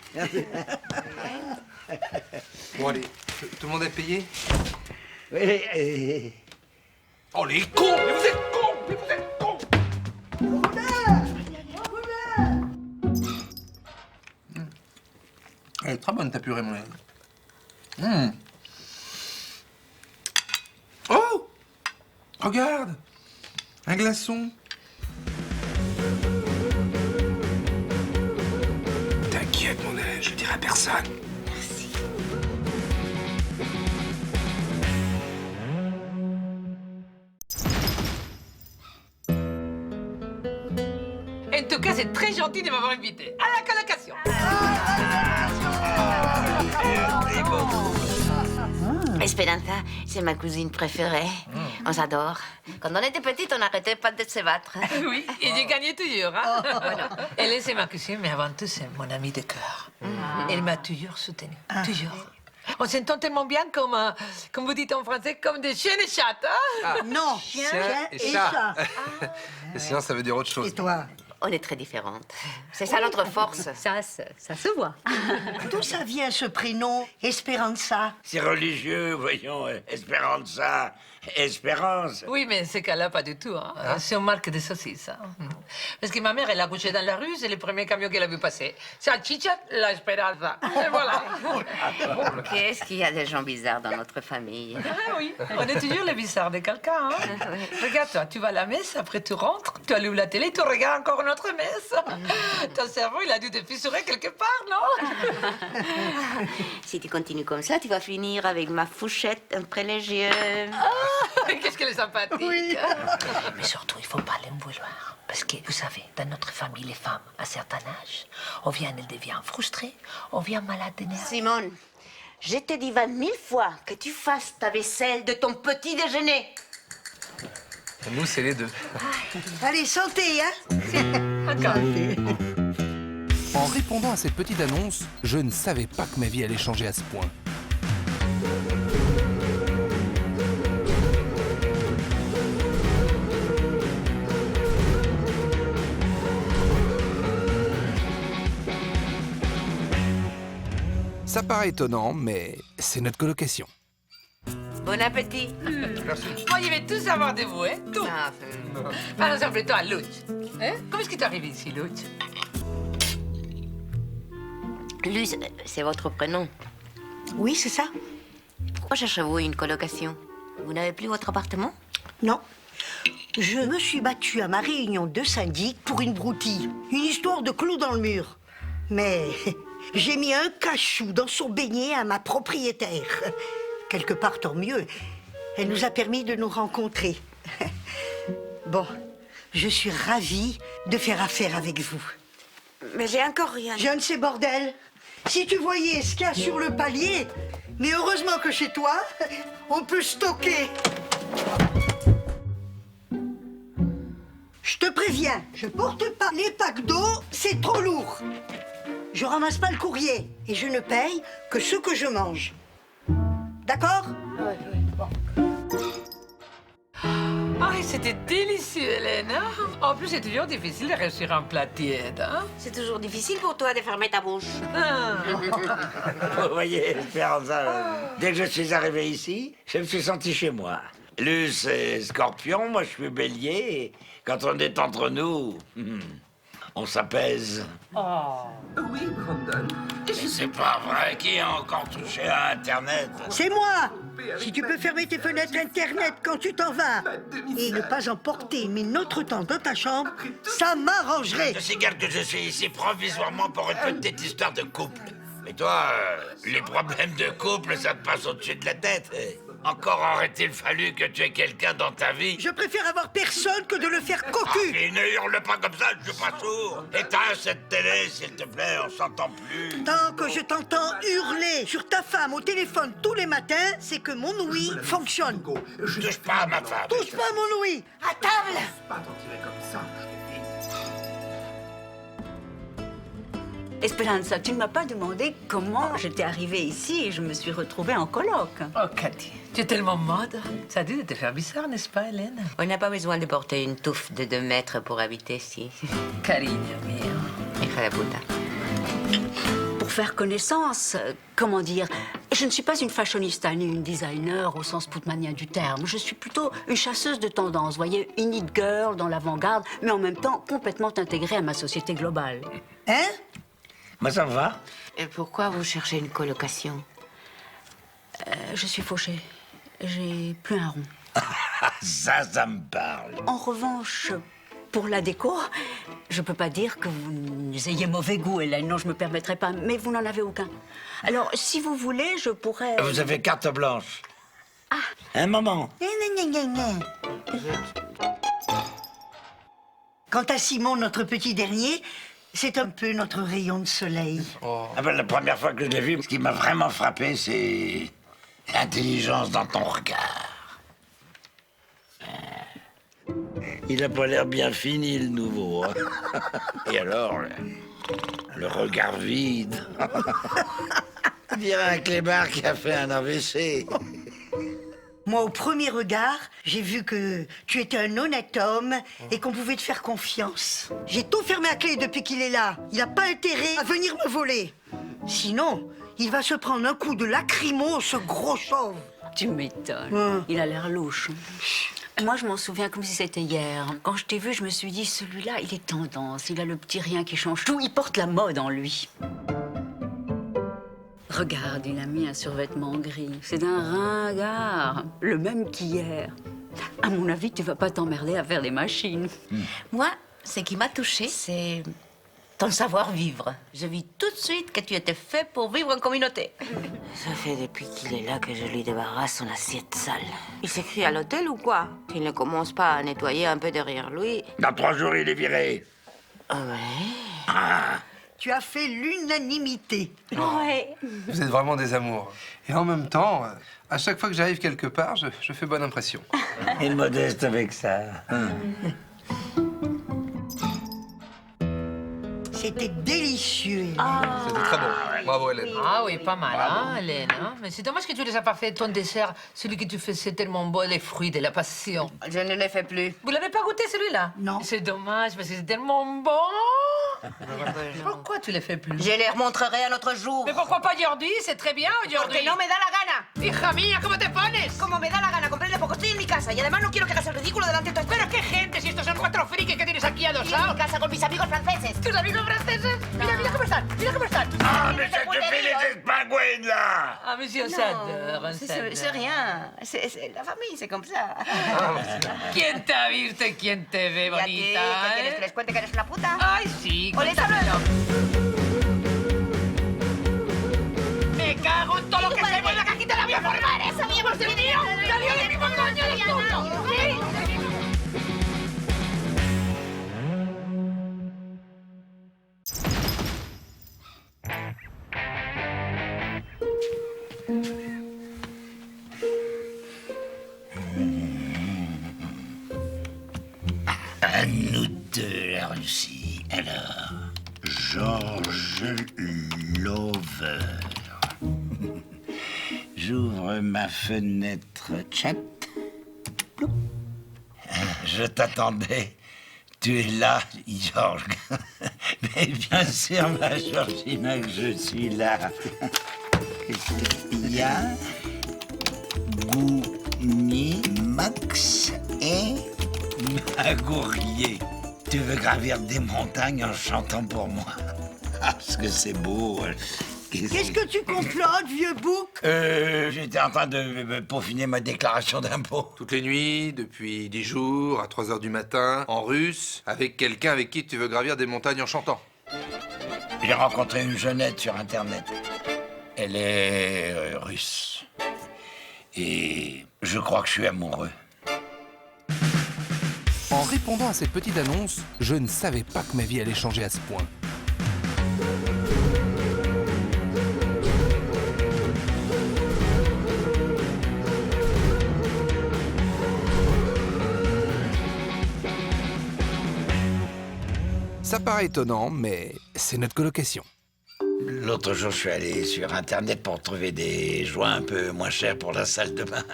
Bon, allez, tout le monde a payé? Oui. Oh, les cons! Mais vous êtes cons! Mais vous êtes cons! Elle est très bonne, ta purée, mon ami. Oh! Regarde! Un glaçon. T'inquiète, mon ange, je le dirai à personne. Merci. En tout cas, c'est très gentil de m'avoir invité. À la colocation. Esperanza, c'est ma cousine préférée. On s'adore. Quand on était petite, on n'arrêtait pas de se battre. Oui, et j'ai gagné toujours. Hein? Elle, c'est ma cousine, mais avant tout, c'est mon amie de cœur. Elle m'a toujours soutenue. Toujours. On s'entend tellement bien comme vous dites en français, comme des chiens et chattes. Hein? Non, chien et chat. Et sinon, ça veut dire autre chose. Et toi? On est très différentes. C'est ça notre force. Ça se voit. D'où ça vient ce prénom, Esperanza? C'est religieux, voyons. Esperanza. Espérance. Oui, mais ce cas-là, pas du tout. Hein? C'est une marque de saucisses. Hein? Parce que ma mère, elle a couché dans la rue, c'est le premier camion qu'elle a vu passer. Salchicha, la Esperanza. Et voilà. Qu'est-ce qu'il y a des gens bizarres dans notre famille? Ah oui, on est toujours les bizarres de quelqu'un. Hein? Regarde-toi, tu vas à la messe, après tu rentres, tu allumes la télé, tu regardes encore notre messe. Ton cerveau, il a dû te fissurer quelque part, non? Si tu continues comme ça, tu vas finir avec ma fourchette après les yeux. Qu'est-ce qu'elle est sympathique. Oui. Mais surtout, il faut pas les vouloir. Parce que, vous savez, dans notre famille, les femmes, à un certain âge, on vient, elles deviennent frustrées, on vient malade de nerfs. Simone, je te dis 20 000 fois que tu fasses ta vaisselle de ton petit déjeuner. Nous, c'est les deux. Allez, santé, hein? En répondant à cette petite annonce, je ne savais pas que ma vie allait changer à ce point. Ça paraît étonnant, mais c'est notre colocation. Bon appétit. Merci. Moi, je vais tout savoir de vous, hein? Tout. Par exemple, toi, Luc. Hein? Comment est-ce que tu es arrivé ici, Luc? Luce, c'est votre prénom? Oui, c'est ça. Pourquoi cherchez-vous une colocation? Vous n'avez plus votre appartement? Non. Je me suis battue à ma réunion de syndic pour une broutille. Une histoire de clou dans le mur. Mais j'ai mis un cachou dans son beignet à ma propriétaire. Quelque part, tant mieux. Elle nous a permis de nous rencontrer. Bon, je suis ravie de faire affaire avec vous. Mais j'ai encore rien. Je ne sais, bordel. Si tu voyais ce qu'il y a sur le palier, mais heureusement que chez toi, on peut stocker. Je te préviens, je porte pas les packs d'eau, c'est trop lourd. Je ramasse pas le courrier et je ne paye que ce que je mange. D'accord? Ah, c'était délicieux, Hélène. Hein? En plus, c'est toujours difficile de réussir un plat tiède. Hein? C'est toujours difficile pour toi de fermer ta bouche. Vous voyez, Esperanza, dès que je suis arrivé ici, je me suis senti chez moi. Luce est Scorpion, moi je suis Bélier, et quand on est entre nous, on s'apaise. Oui, Brandon. C'est pas vrai, qui a encore touché à Internet? C'est moi! Si tu peux fermer tes fenêtres Internet quand tu t'en vas et ne pas emporter mes notre temps dans ta chambre, ça m'arrangerait. Je signale que je suis ici provisoirement pour une petite histoire de couple. Mais toi, les problèmes de couple, ça te passe au-dessus de la tête. Encore aurait-il fallu que tu aies quelqu'un dans ta vie. Je préfère avoir personne que de le faire cocu. Et ne hurle pas comme ça, je suis pas sourd. Éteins cette télé, s'il te plaît, on s'entend plus. Tant que je t'entends hurler sur ta femme au téléphone tous les matins, c'est que mon ouïe fonctionne. Touche pas à ma femme. Touche pas à mon ouïe. À table. Pas t'en tirer comme ça, je te dis. Esperanza, tu ne m'as pas demandé comment j'étais arrivée ici et je me suis retrouvée en coloc. Oh, Cathy, tu es tellement mode. Ça a dû te faire bizarre, n'est-ce pas, Hélène? On n'a pas besoin de porter une touffe de 2 mètres pour habiter ici. Cariño mio. Hija de puta. Pour faire connaissance, comment dire, je ne suis pas une fashionista ni une designer au sens putmanien du terme. Je suis plutôt une chasseuse de tendance, voyez, une it girl dans l'avant-garde, mais en même temps complètement intégrée à ma société globale. Hein? Moi, ça me va. Et pourquoi vous cherchez une colocation? Je suis fauchée. J'ai plus un rond. Ça me parle. En revanche, pour la déco, je peux pas dire que vous ayez mauvais goût, Hélène. Non, je me permettrai pas, mais vous n'en avez aucun. Alors, si vous voulez, je pourrais... Vous avez carte blanche. Un moment. Quant à Simon, notre petit dernier, c'est un peu notre rayon de soleil. Ah ben, la première fois que je l'ai vu, ce qui m'a vraiment frappé, c'est l'intelligence dans ton regard. Il a pas l'air bien fini, le nouveau. Hein. Et alors, le regard vide. On dirait un clébard qui a fait un AVC. Moi, au premier regard, j'ai vu que tu étais un honnête homme et qu'on pouvait te faire confiance. J'ai tout fermé à clé depuis qu'il est là. Il n'a pas intérêt à venir me voler. Sinon, il va se prendre un coup de lacrymo, ce gros chauve. Tu m'étonnes. Il a l'air louche. Moi, je m'en souviens comme si c'était hier. Quand je t'ai vu, je me suis dit, celui-là, il est tendance. Il a le petit rien qui change tout. Il porte la mode en lui. Regarde, il a mis un survêtement gris. C'est d'un ringard. Le même qu'hier. À mon avis, tu vas pas t'emmerder à faire des machines. Moi, ce qui m'a touchée, c'est ton savoir-vivre. Je vis tout de suite que tu étais fait pour vivre en communauté. Ça fait depuis qu'il est là que je lui débarrasse son assiette sale. Il s'écrit à l'hôtel ou quoi? S'il ne commence pas à nettoyer un peu derrière lui... Dans 3 jours, il est viré. Ah ouais? Ah. Tu as fait l'unanimité. Ouais. Vous êtes vraiment des amours. Et en même temps, à chaque fois que j'arrive quelque part, je fais bonne impression. Il est modeste avec ça. C'était délicieux. C'était très bon. Bravo, Hélène. Ah oui, pas mal, hein, Hélène. Hein? Mais c'est dommage que tu ne les as pas fait ton dessert. Celui que tu faisais tellement beau, les fruits de la passion. Je ne le fais plus. Vous l'avez pas goûté, celui-là? Non. C'est dommage, parce que c'est tellement bon. Pourquoi tu les fais plus? Je les remontrerai un autre jour. Mais pourquoi pas aujourd'hui? C'est très bien aujourd'hui. Porque no me da la gana. Hija mía, ¿cómo te pones? Como me da la gana, comprende, porque estoy en mi casa y además no quiero que hagas el ridículo delante de todos. ¿Pero qué gente? Si estos son 4 frikis que tienes aquí Estoy en adosados. mi casa con mis amigos franceses. ¿Tus amigos franceses? Mira, mira cómo están, mira cómo están. Ah, mais ça te fait les espagouines, là! Ah, monsieur, Non, s'adore, c'est rien. C'est la famille, c'est comme ça. ¿Quién te ha visto y quién te ve, ¿Y a ti? bonita? ¿Qué quieres que les cuente que eres una puta? Ay, sí, ¿O les cuéntamelo. hablo? Me cago en todo lo que se mueva, que aquí te la voy a formar, esa mierda de mío. ¡Salió de mi coño el tuyo! ¿Sí? À nous deux, la Russie. Alors, Georges Lover. J'ouvre ma fenêtre chat. Ploup. Je t'attendais. Tu es là, Georges. Mais bien sûr, ma Georgina, que je suis là. Qu'est-ce qu'il y a? Goumi, Max et Magourier. Tu veux gravir des montagnes en chantant pour moi? Ah, parce que c'est beau. Qu'est-ce que tu complotes, vieux bouc? J'étais en train de peaufiner ma déclaration d'impôt. Toutes les nuits, depuis 10 jours, à 3 h du matin, en russe, avec quelqu'un avec qui tu veux gravir des montagnes en chantant. J'ai rencontré une jeunette sur Internet. Elle est russe. Et je crois que je suis amoureux. En répondant à cette petite annonce, je ne savais pas que ma vie allait changer à ce point. Ça paraît étonnant, mais c'est notre colocation. L'autre jour, je suis allé sur Internet pour trouver des joints un peu moins chers pour la salle de bain.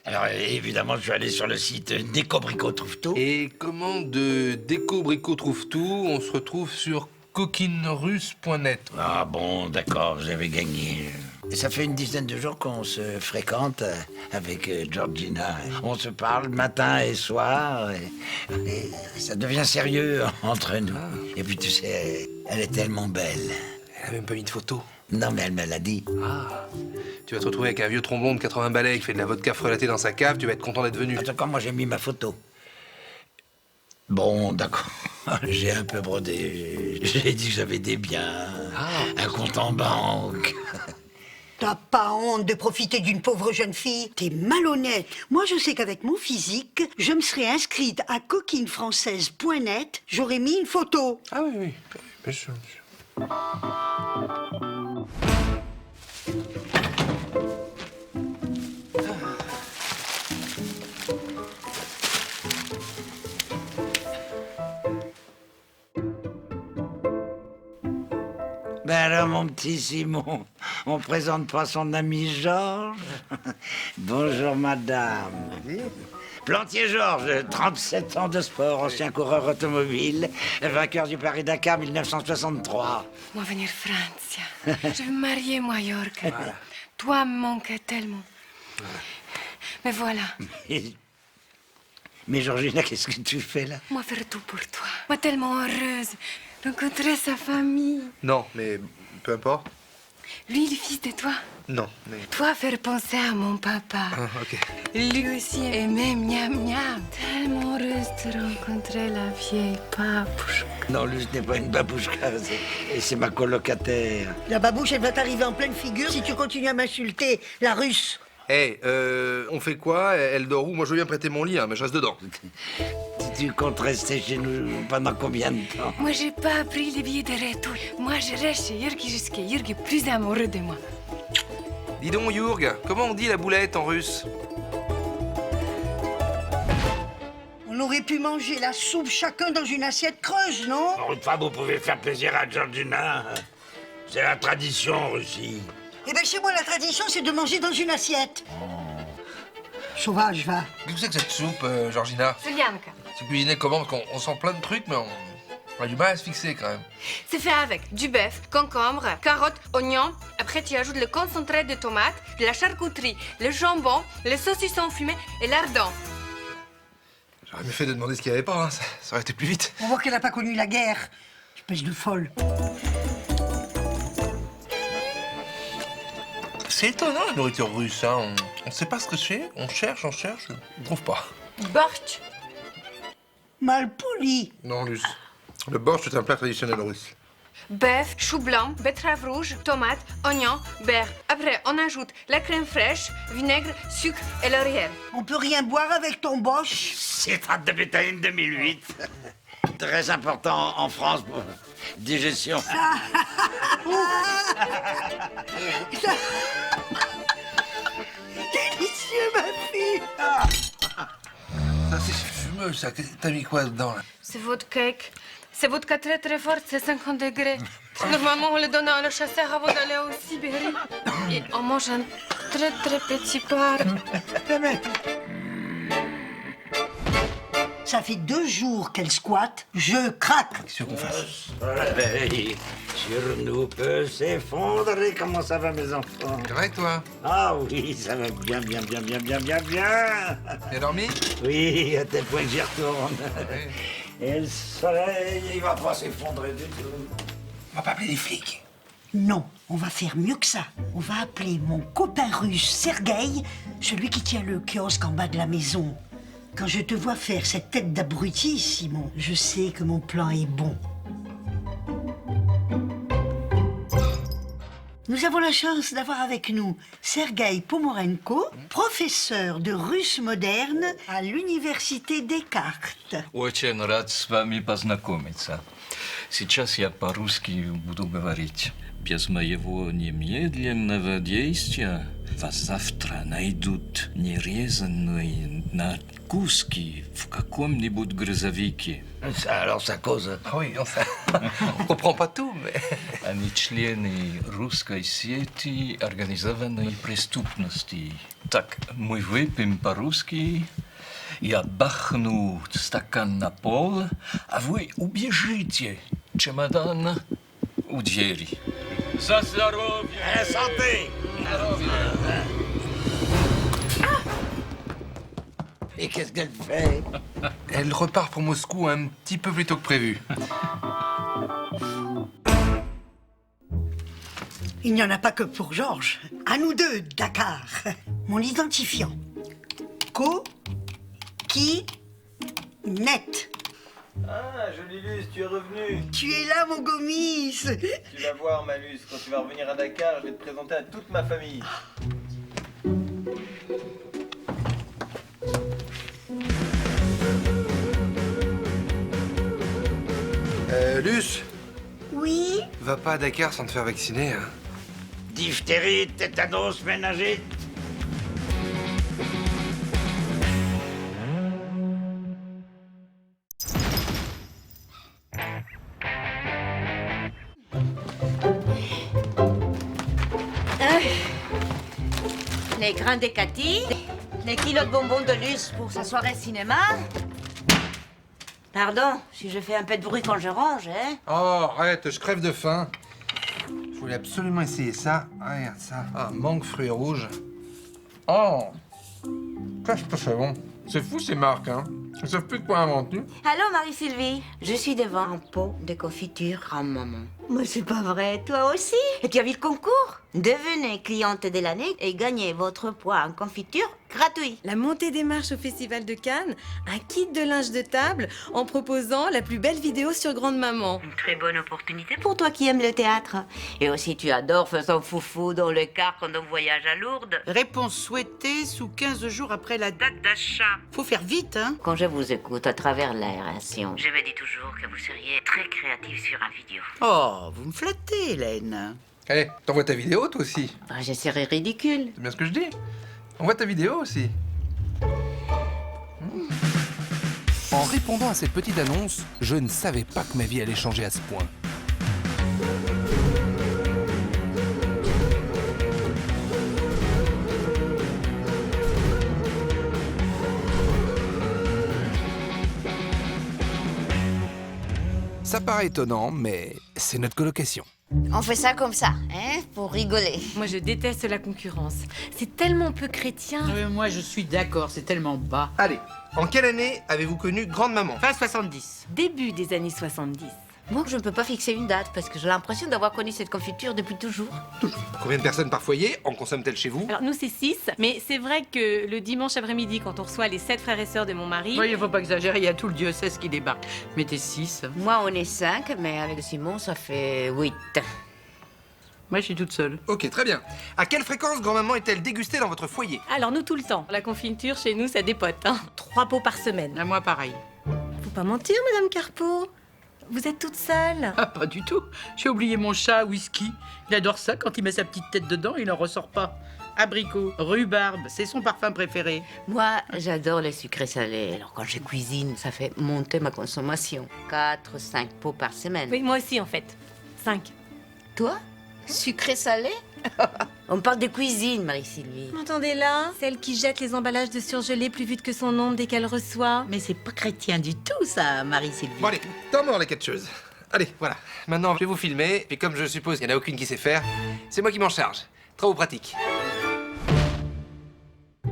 Alors, évidemment, je suis allé sur le site Déco-Brico Trouve Tout. Et comment de Déco-Brico Trouve Tout, on se retrouve sur coquinerusse.net. Ah bon, d'accord, vous avez gagné. Et ça fait une dizaine de jours qu'on se fréquente avec Georgina. On se parle matin et soir. Et ça devient sérieux entre nous. Et puis, tu sais, elle est tellement belle. Elle a même pas mis de photo. Non, mais elle me l'a dit. Ah. Tu vas te retrouver avec un vieux tromblon de 80 balais qui fait de la vodka frelatée dans sa cave, tu vas être content d'être venu. En tout cas, moi, j'ai mis ma photo. Bon, d'accord. J'ai un peu brodé. J'ai dit que j'avais des biens, un compte en banque. T'as pas honte de profiter d'une pauvre jeune fille? T'es malhonnête. Moi, je sais qu'avec mon physique, je me serais inscrite à coquinefrançaise.net, j'aurais mis une photo. Ah oui, bien sûr. Ben alors, mon petit Simon, on présente pas son ami Georges? Bonjour, madame. Plantier Georges, 37 ans de sport, ancien coureur automobile, vainqueur du Paris-Dakar 1963. Moi, venir Francia. Je veux me marier, moi, York. Voilà. Toi me manquais tellement. Voilà. Mais voilà. Mais Georgina, qu'est-ce que tu fais là? Moi, faire tout pour toi. Moi, tellement heureuse. Rencontrer sa famille. Non, mais peu importe. Lui, le fils de toi. Non, mais... Toi, faire penser à mon papa. Ah, ok. Lui aussi aimait miam miam. Tellement heureuse de rencontrer la vieille babouchka. Non, lui, ce n'est pas une babouchka, c'est ma colocataire. La babouche, elle va t'arriver en pleine figure si tu continues à m'insulter, la russe. Hé, on fait quoi? Elle dort où? Moi, je veux bien prêter mon lit, hein, mais je reste dedans. Tu comptes rester chez nous pendant combien de temps? Moi, j'ai pas pris les billets de retour. Moi, je reste chez Jurgi jusqu'à Jurgi plus amoureux de moi. Dis donc, Jurg, comment on dit la boulette en russe? On aurait pu manger la soupe chacun dans une assiette creuse, non? Pour une fois, vous pouvez faire plaisir à Georgina. C'est la tradition en Russie. Eh bien, chez moi, la tradition, c'est de manger dans une assiette. Sauvage, va. Qu'est-ce que c'est que cette soupe, Georgina? Julianka. Tu cuisinais comment? Parce qu'on sent plein de trucs, mais On a du mal à se fixer quand même. C'est fait avec du bœuf, concombre, carottes, oignons. Après, tu ajoutes le concentré de tomate, de la charcuterie, le jambon, le saucisson fumé et lardon. J'aurais mieux fait de demander ce qu'il n'y avait pas, hein. Ça aurait été plus vite. On voit qu'elle n'a pas connu la guerre. Espèce de folle. C'est étonnant la nourriture russe, hein. On sait pas ce que c'est, on cherche, on trouve pas. Borscht. Mal poli. Non, Luce. Le borscht, c'est un plat traditionnel russe. Bœuf, chou blanc, betterave rouge, tomate, oignon, beurre. Après, on ajoute la crème fraîche, vinaigre, sucre et laurier. On peut rien boire avec ton boche. Citrate de bétaïne 2008. Très important en France pour digestion. Délicieux, ma fille. Ça, c'est fumeux, ça. T'as mis quoi dedans, là? C'est votre cake. C'est vodka très très forte, c'est 50 degrés. Normalement, on le donne à le chasseur avant d'aller au Sibérie. Et on mange un très très petit part. Ça fait 2 jours qu'elle squatte. Je craque. Qu'est-ce qu'on fasse? Le soleil sur nous peut s'effondrer. Comment ça va, mes enfants? Correct, toi? Ah oui, ça va bien. T'as dormi? Oui, à tel point que j'y retourne. Et le soleil, il va pas s'effondrer du tout. On va pas appeler les flics. Non, on va faire mieux que ça. On va appeler mon copain russe Sergueï, celui qui tient le kiosque en bas de la maison. Quand je te vois faire cette tête d'abruti, Simon, je sais que mon plan est bon. Nous avons la chance d'avoir avec nous Sergueï Pomorenko, professeur de russe moderne à l'université Descartes. Очень рад с вами познакомиться. Сейчас я по-русски буду говорить. Без моего немедленного действия вас завтра найдут нерезанные на куски в каком-нибудь грузовике. Alors ça cause. Ah oui, on comprend pas tout, mais... Они члены русской сети организованной преступности. Так, мы выпьем по-русски. Я бахну стакан на пол, а вы убежите. Чемодан у двери. За здоровье! Santé! Et qu'est-ce qu'elle fait? Elle repart pour Moscou un petit peu plus tôt que prévu. Il n'y en a pas que pour Georges. À nous deux, Dakar. Mon identifiant. Net. Ah, jolie Luce, tu es revenu. Tu es là, mon gomis. Tu vas voir, ma Luce, quand tu vas revenir à Dakar, je vais te présenter à toute ma famille. Luce, Oui? va pas à Dakar sans te faire vacciner, hein. Diphtérie, tétanos, méningite. Les grains de Cathy, les kilos de bonbons de Luce pour sa soirée cinéma. Pardon, si je fais un peu de bruit quand je range, hein? Oh, arrête, je crève de faim. Je voulais absolument essayer ça. Ah, regarde ça. Ah, mangue fruits rouges. Oh, ça c'est pas très bon. C'est fou ces marques, hein. Ils savent plus de quoi inventer. Allô, Marie-Sylvie. Je suis devant un pot de confiture grand-maman. Mais c'est pas vrai, toi aussi? Et tu as vu le concours? Devenez cliente de l'année et gagnez votre poids en confiture gratuit. La montée des marches au Festival de Cannes, un kit de linge de table en proposant la plus belle vidéo sur Grande Maman. Une très bonne opportunité pour toi qui aimes le théâtre. Et aussi tu adores faire ton foufou dans le car quand on voyage à Lourdes. Réponse souhaitée sous 15 jours après la date d'achat. Faut faire vite, hein? Quand je vous écoute à travers l'aération, je me dis toujours que vous seriez très créatif sur un vidéo. Oh, vous me flattez, Hélène. Allez, t'envoies ta vidéo, toi aussi. Ah, je serais ridicule. C'est bien ce que je dis. Envoie ta vidéo aussi. En répondant à cette petite annonce, je ne savais pas que ma vie allait changer à ce point. Ça paraît étonnant, mais c'est notre colocation. On fait ça comme ça, hein, pour rigoler. Moi, je déteste la concurrence. C'est tellement peu chrétien. Moi, je suis d'accord, c'est tellement bas. Allez, en quelle année avez-vous connu Grande-Maman? Fin 70. Début des années 70. Moi, je ne peux pas fixer une date parce que j'ai l'impression d'avoir connu cette confiture depuis toujours. Combien de personnes par foyer en consomme-t-elle chez vous? Alors, nous, c'est 6, mais c'est vrai que le dimanche après-midi, quand on reçoit les 7 frères et sœurs de mon mari... Oui, il faut pas exagérer, il y a tout le diocèse qui débarque. Mettez 6. Moi, on est 5, mais avec Simon, ça fait 8. Moi, je suis toute seule. Ok, très bien. À quelle fréquence Grand-Maman est-elle dégustée dans votre foyer? Alors, nous, tout le temps. La confiture, chez nous, ça dépote. 3 pots par semaine. À moi, pareil. Faut pas mentir, Madame Carpeau. Vous êtes toute seule. Ah, pas du tout. J'ai oublié mon chat, Whisky. Il adore ça. Quand il met sa petite tête dedans, il n'en ressort pas. Abricot, rhubarbe, c'est son parfum préféré. Moi, j'adore les sucrés salés. Alors, quand je cuisine, ça fait monter ma consommation. 4-5 pots par semaine. Oui, moi aussi, en fait. 5. Toi? Sucré salé? On parle de cuisine, Marie-Sylvie. Entendez là, celle qui jette les emballages de surgelés plus vite que son ombre dès qu'elle reçoit. Mais c'est pas chrétien du tout, ça, Marie-Sylvie. Bon allez, temps mort les catcheuses. Allez, voilà. Maintenant, je vais vous filmer. Et comme je suppose qu'il n'y en a aucune qui sait faire, c'est moi qui m'en charge. Travaux pratiques.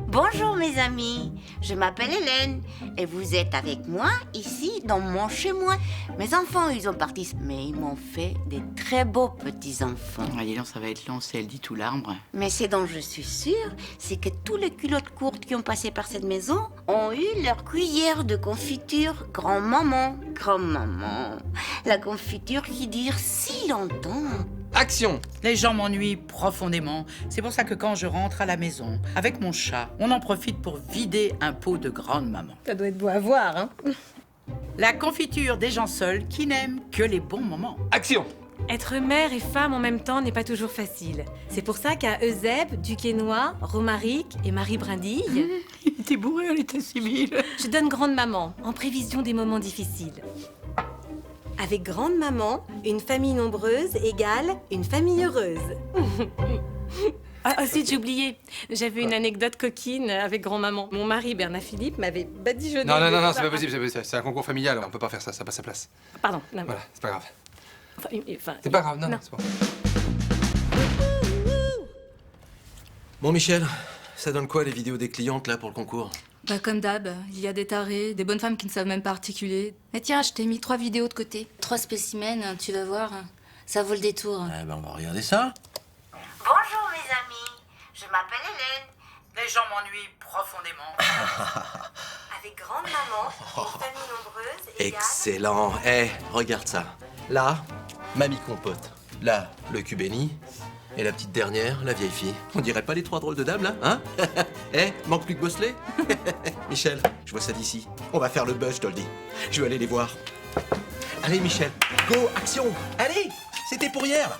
Bonjour mes amis, je m'appelle Hélène et vous êtes avec moi ici dans mon chez-moi. Mes enfants, ils ont parti, mais ils m'ont fait des très beaux petits-enfants. Ah, dis donc, ça va être long si elle dit tout l'arbre. Mais ce dont je suis sûre, c'est que tous les culottes courtes qui ont passé par cette maison ont eu leur cuillère de confiture grand-maman. Grand-maman, la confiture qui dure si longtemps. Action! Les gens m'ennuient profondément. C'est pour ça que quand je rentre à la maison, avec mon chat, on en profite pour vider un pot de grande-maman. Ça doit être beau à voir, hein. La confiture des gens seuls qui n'aiment que les bons moments. Action! Être mère et femme en même temps n'est pas toujours facile. C'est pour ça qu'à Eusèbe, Duquesnoy, Romaric et Marie Brindille... Il était bourré à l'état civil. Je donne grande-maman, en prévision des moments difficiles. Avec grande-maman, une famille nombreuse égale une famille heureuse. Ah, ensuite, j'ai oublié. J'avais une anecdote coquine avec grand-maman. Mon mari, Bernard Philippe, m'avait badigeonné. Non, c'est pas possible. C'est un concours familial. On peut pas faire ça. Ça passe sa place. Pardon. Non, voilà, c'est pas grave. Enfin, c'est pas grave, non. C'est pas grave. Bon, Michel, ça donne quoi les vidéos des clientes là pour le concours? Bah comme d'hab, il y a des tarés, des bonnes femmes qui ne savent même pas articuler. Mais tiens, je t'ai mis 3 vidéos de côté. 3 spécimens, tu vas voir, ça vaut le détour. Eh ben on va regarder ça. Bonjour mes amis, je m'appelle Hélène. Les gens m'ennuient profondément. Avec grande-maman, une famille nombreuse égale... Excellent. Regarde ça. Là, mamie compote. Là, le cul béni. Et la petite dernière, la vieille fille. On dirait pas les 3 drôles de dames, là, hein? Manque plus que Bosselet. Michel, je vois ça d'ici. On va faire le buzz, je te le dis. Je vais aller les voir. Allez, Michel, go, action. Allez, c'était pour hier.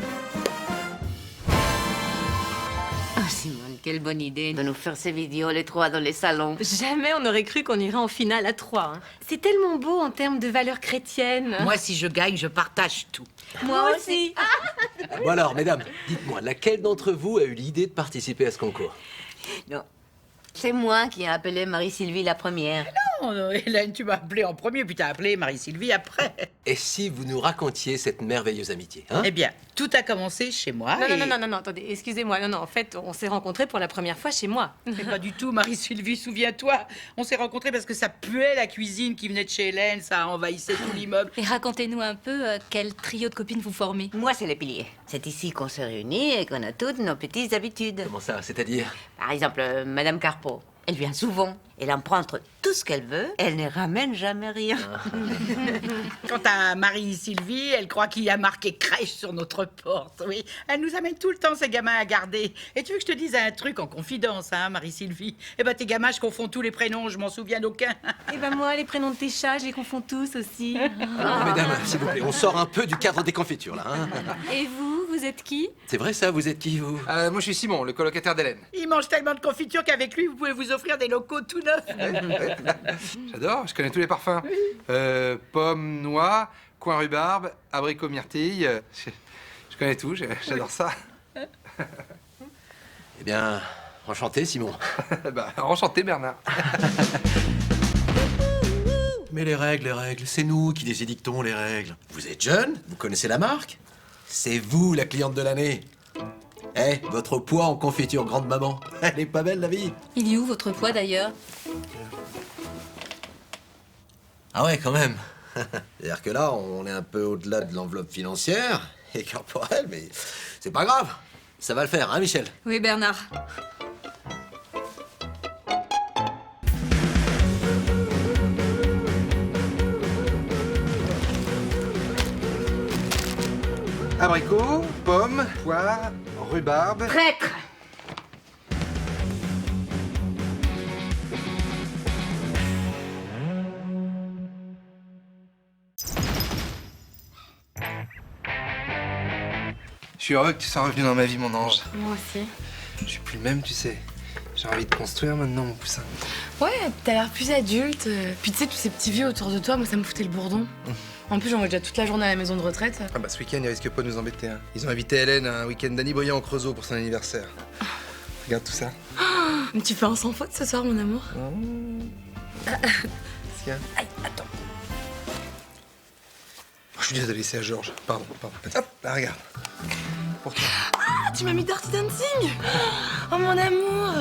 Oh Simone, quelle bonne idée de nous faire ces vidéos les 3 dans les salons. Jamais on n'aurait cru qu'on irait en finale à 3. Hein. C'est tellement beau en termes de valeurs chrétiennes. Moi, si je gagne, je partage tout. Moi aussi. Bon alors, mesdames, dites-moi, laquelle d'entre vous a eu l'idée de participer à ce concours? Non, c'est moi qui ai appelé Marie-Sylvie la première. Non, Hélène, tu m'as appelé en premier, puis t'as appelé Marie-Sylvie après. Et si vous nous racontiez cette merveilleuse amitié, hein? Eh bien, tout a commencé chez moi. Non, attendez, excusez-moi. Non, en fait, on s'est rencontrés pour la première fois chez moi. Mais pas du tout, Marie-Sylvie, souviens-toi. On s'est rencontrés parce que ça puait la cuisine qui venait de chez Hélène, ça envahissait tout l'immeuble. Et racontez-nous un peu quel trio de copines vous formez. Moi, c'est les piliers. C'est ici qu'on se réunit et qu'on a toutes nos petites habitudes. Comment ça, c'est-à-dire? Par exemple, Madame Carpeau. Elle vient souvent. Elle en prend entre tout ce qu'elle veut. Elle ne ramène jamais rien. Quant à Marie-Sylvie, elle croit qu'il y a marqué crèche sur notre porte, oui. Elle nous amène tout le temps ses gamins à garder. Et tu veux que je te dise un truc en confidence, hein, Marie-Sylvie? Eh ben, tes gamins, je confonds tous les prénoms, je m'en souviens d'aucun. Eh ben, moi, les prénoms de tes chats, je les confonds tous aussi. Mesdames, s'il vous plaît, on sort un peu du cadre des confitures, là, hein? Et vous êtes qui? C'est vrai ça, vous êtes qui, vous? Moi, je suis Simon, le colocataire d'Hélène. Il mange tellement de confiture qu'avec lui, vous pouvez vous offrir des locaux tout neufs. J'adore, je connais tous les parfums. Pomme, noix, coin rhubarbe, abricot myrtille. Je connais tout, j'adore ça. Eh bien, enchanté, Simon. Enchanté, Bernard. Mais les règles, c'est nous qui les édictons, les règles. Vous êtes jeune, vous connaissez la marque. C'est vous la cliente de l'année. Eh, votre poids en confiture grande maman. Elle est pas belle, la vie. Il est où votre poids d'ailleurs? Ah ouais, quand même. C'est-à-dire que là, on est un peu au-delà de l'enveloppe financière et corporelle, mais c'est pas grave. Ça va le faire, hein, Michel? Oui, Bernard. Abricots, pommes, poires, rhubarbe... Traître! Je suis heureux que tu sois revenu dans ma vie, mon ange. Moi aussi. Je suis plus le même, tu sais. J'ai envie de construire maintenant, mon poussin. Ouais, t'as l'air plus adulte. Puis tu sais, tous ces petits vieux autour de toi, moi ça me foutait le bourdon. En plus, j'en vois déjà toute la journée à la maison de retraite. Ah bah ce week-end, ils risquent pas de nous embêter. Hein. Ils ont invité Hélène à un week-end d'Annie Boyan au Creusot pour son anniversaire. Regarde tout ça. Mais tu fais un sans faute ce soir, mon amour. Qu'est-ce qu'il y a? Aïe, attends. Oh, je suis désolé, c'est à Georges. Pardon. Hop, là, regarde. Pour toi. Ah, tu m'as mis Dirty Dancing. Oh, mon amour.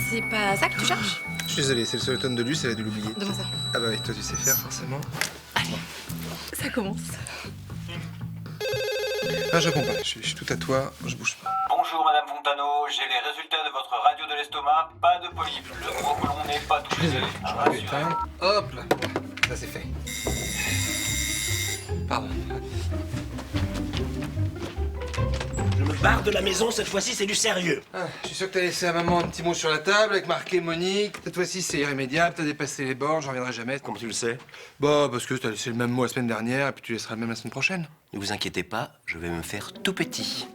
C'est pas ça que tu cherches? Je suis désolé, c'est le seul tonne de luce, elle a dû l'oublier. Donne-moi ça. Ah bah oui, toi tu sais faire, forcément. Ça commence. Ah, je réponds pas, je suis tout à toi, je bouge pas. Bonjour Madame Fontano, j'ai les résultats de votre radio de l'estomac, pas de polype. Le gros côlon n'est pas touché. Putain. Hop là, ça c'est fait. Pardon. Je me barre de la maison, cette fois-ci c'est du sérieux. Ah, je suis sûr que t'as laissé à maman un petit mot sur la table avec marqué Monique. Cette fois-ci c'est irrémédiable, t'as dépassé les bords, j'en reviendrai jamais. Comment tu le sais? Bah parce que t'as laissé le même mot la semaine dernière et puis tu laisseras le même la semaine prochaine. Ne vous inquiétez pas, je vais me faire tout petit.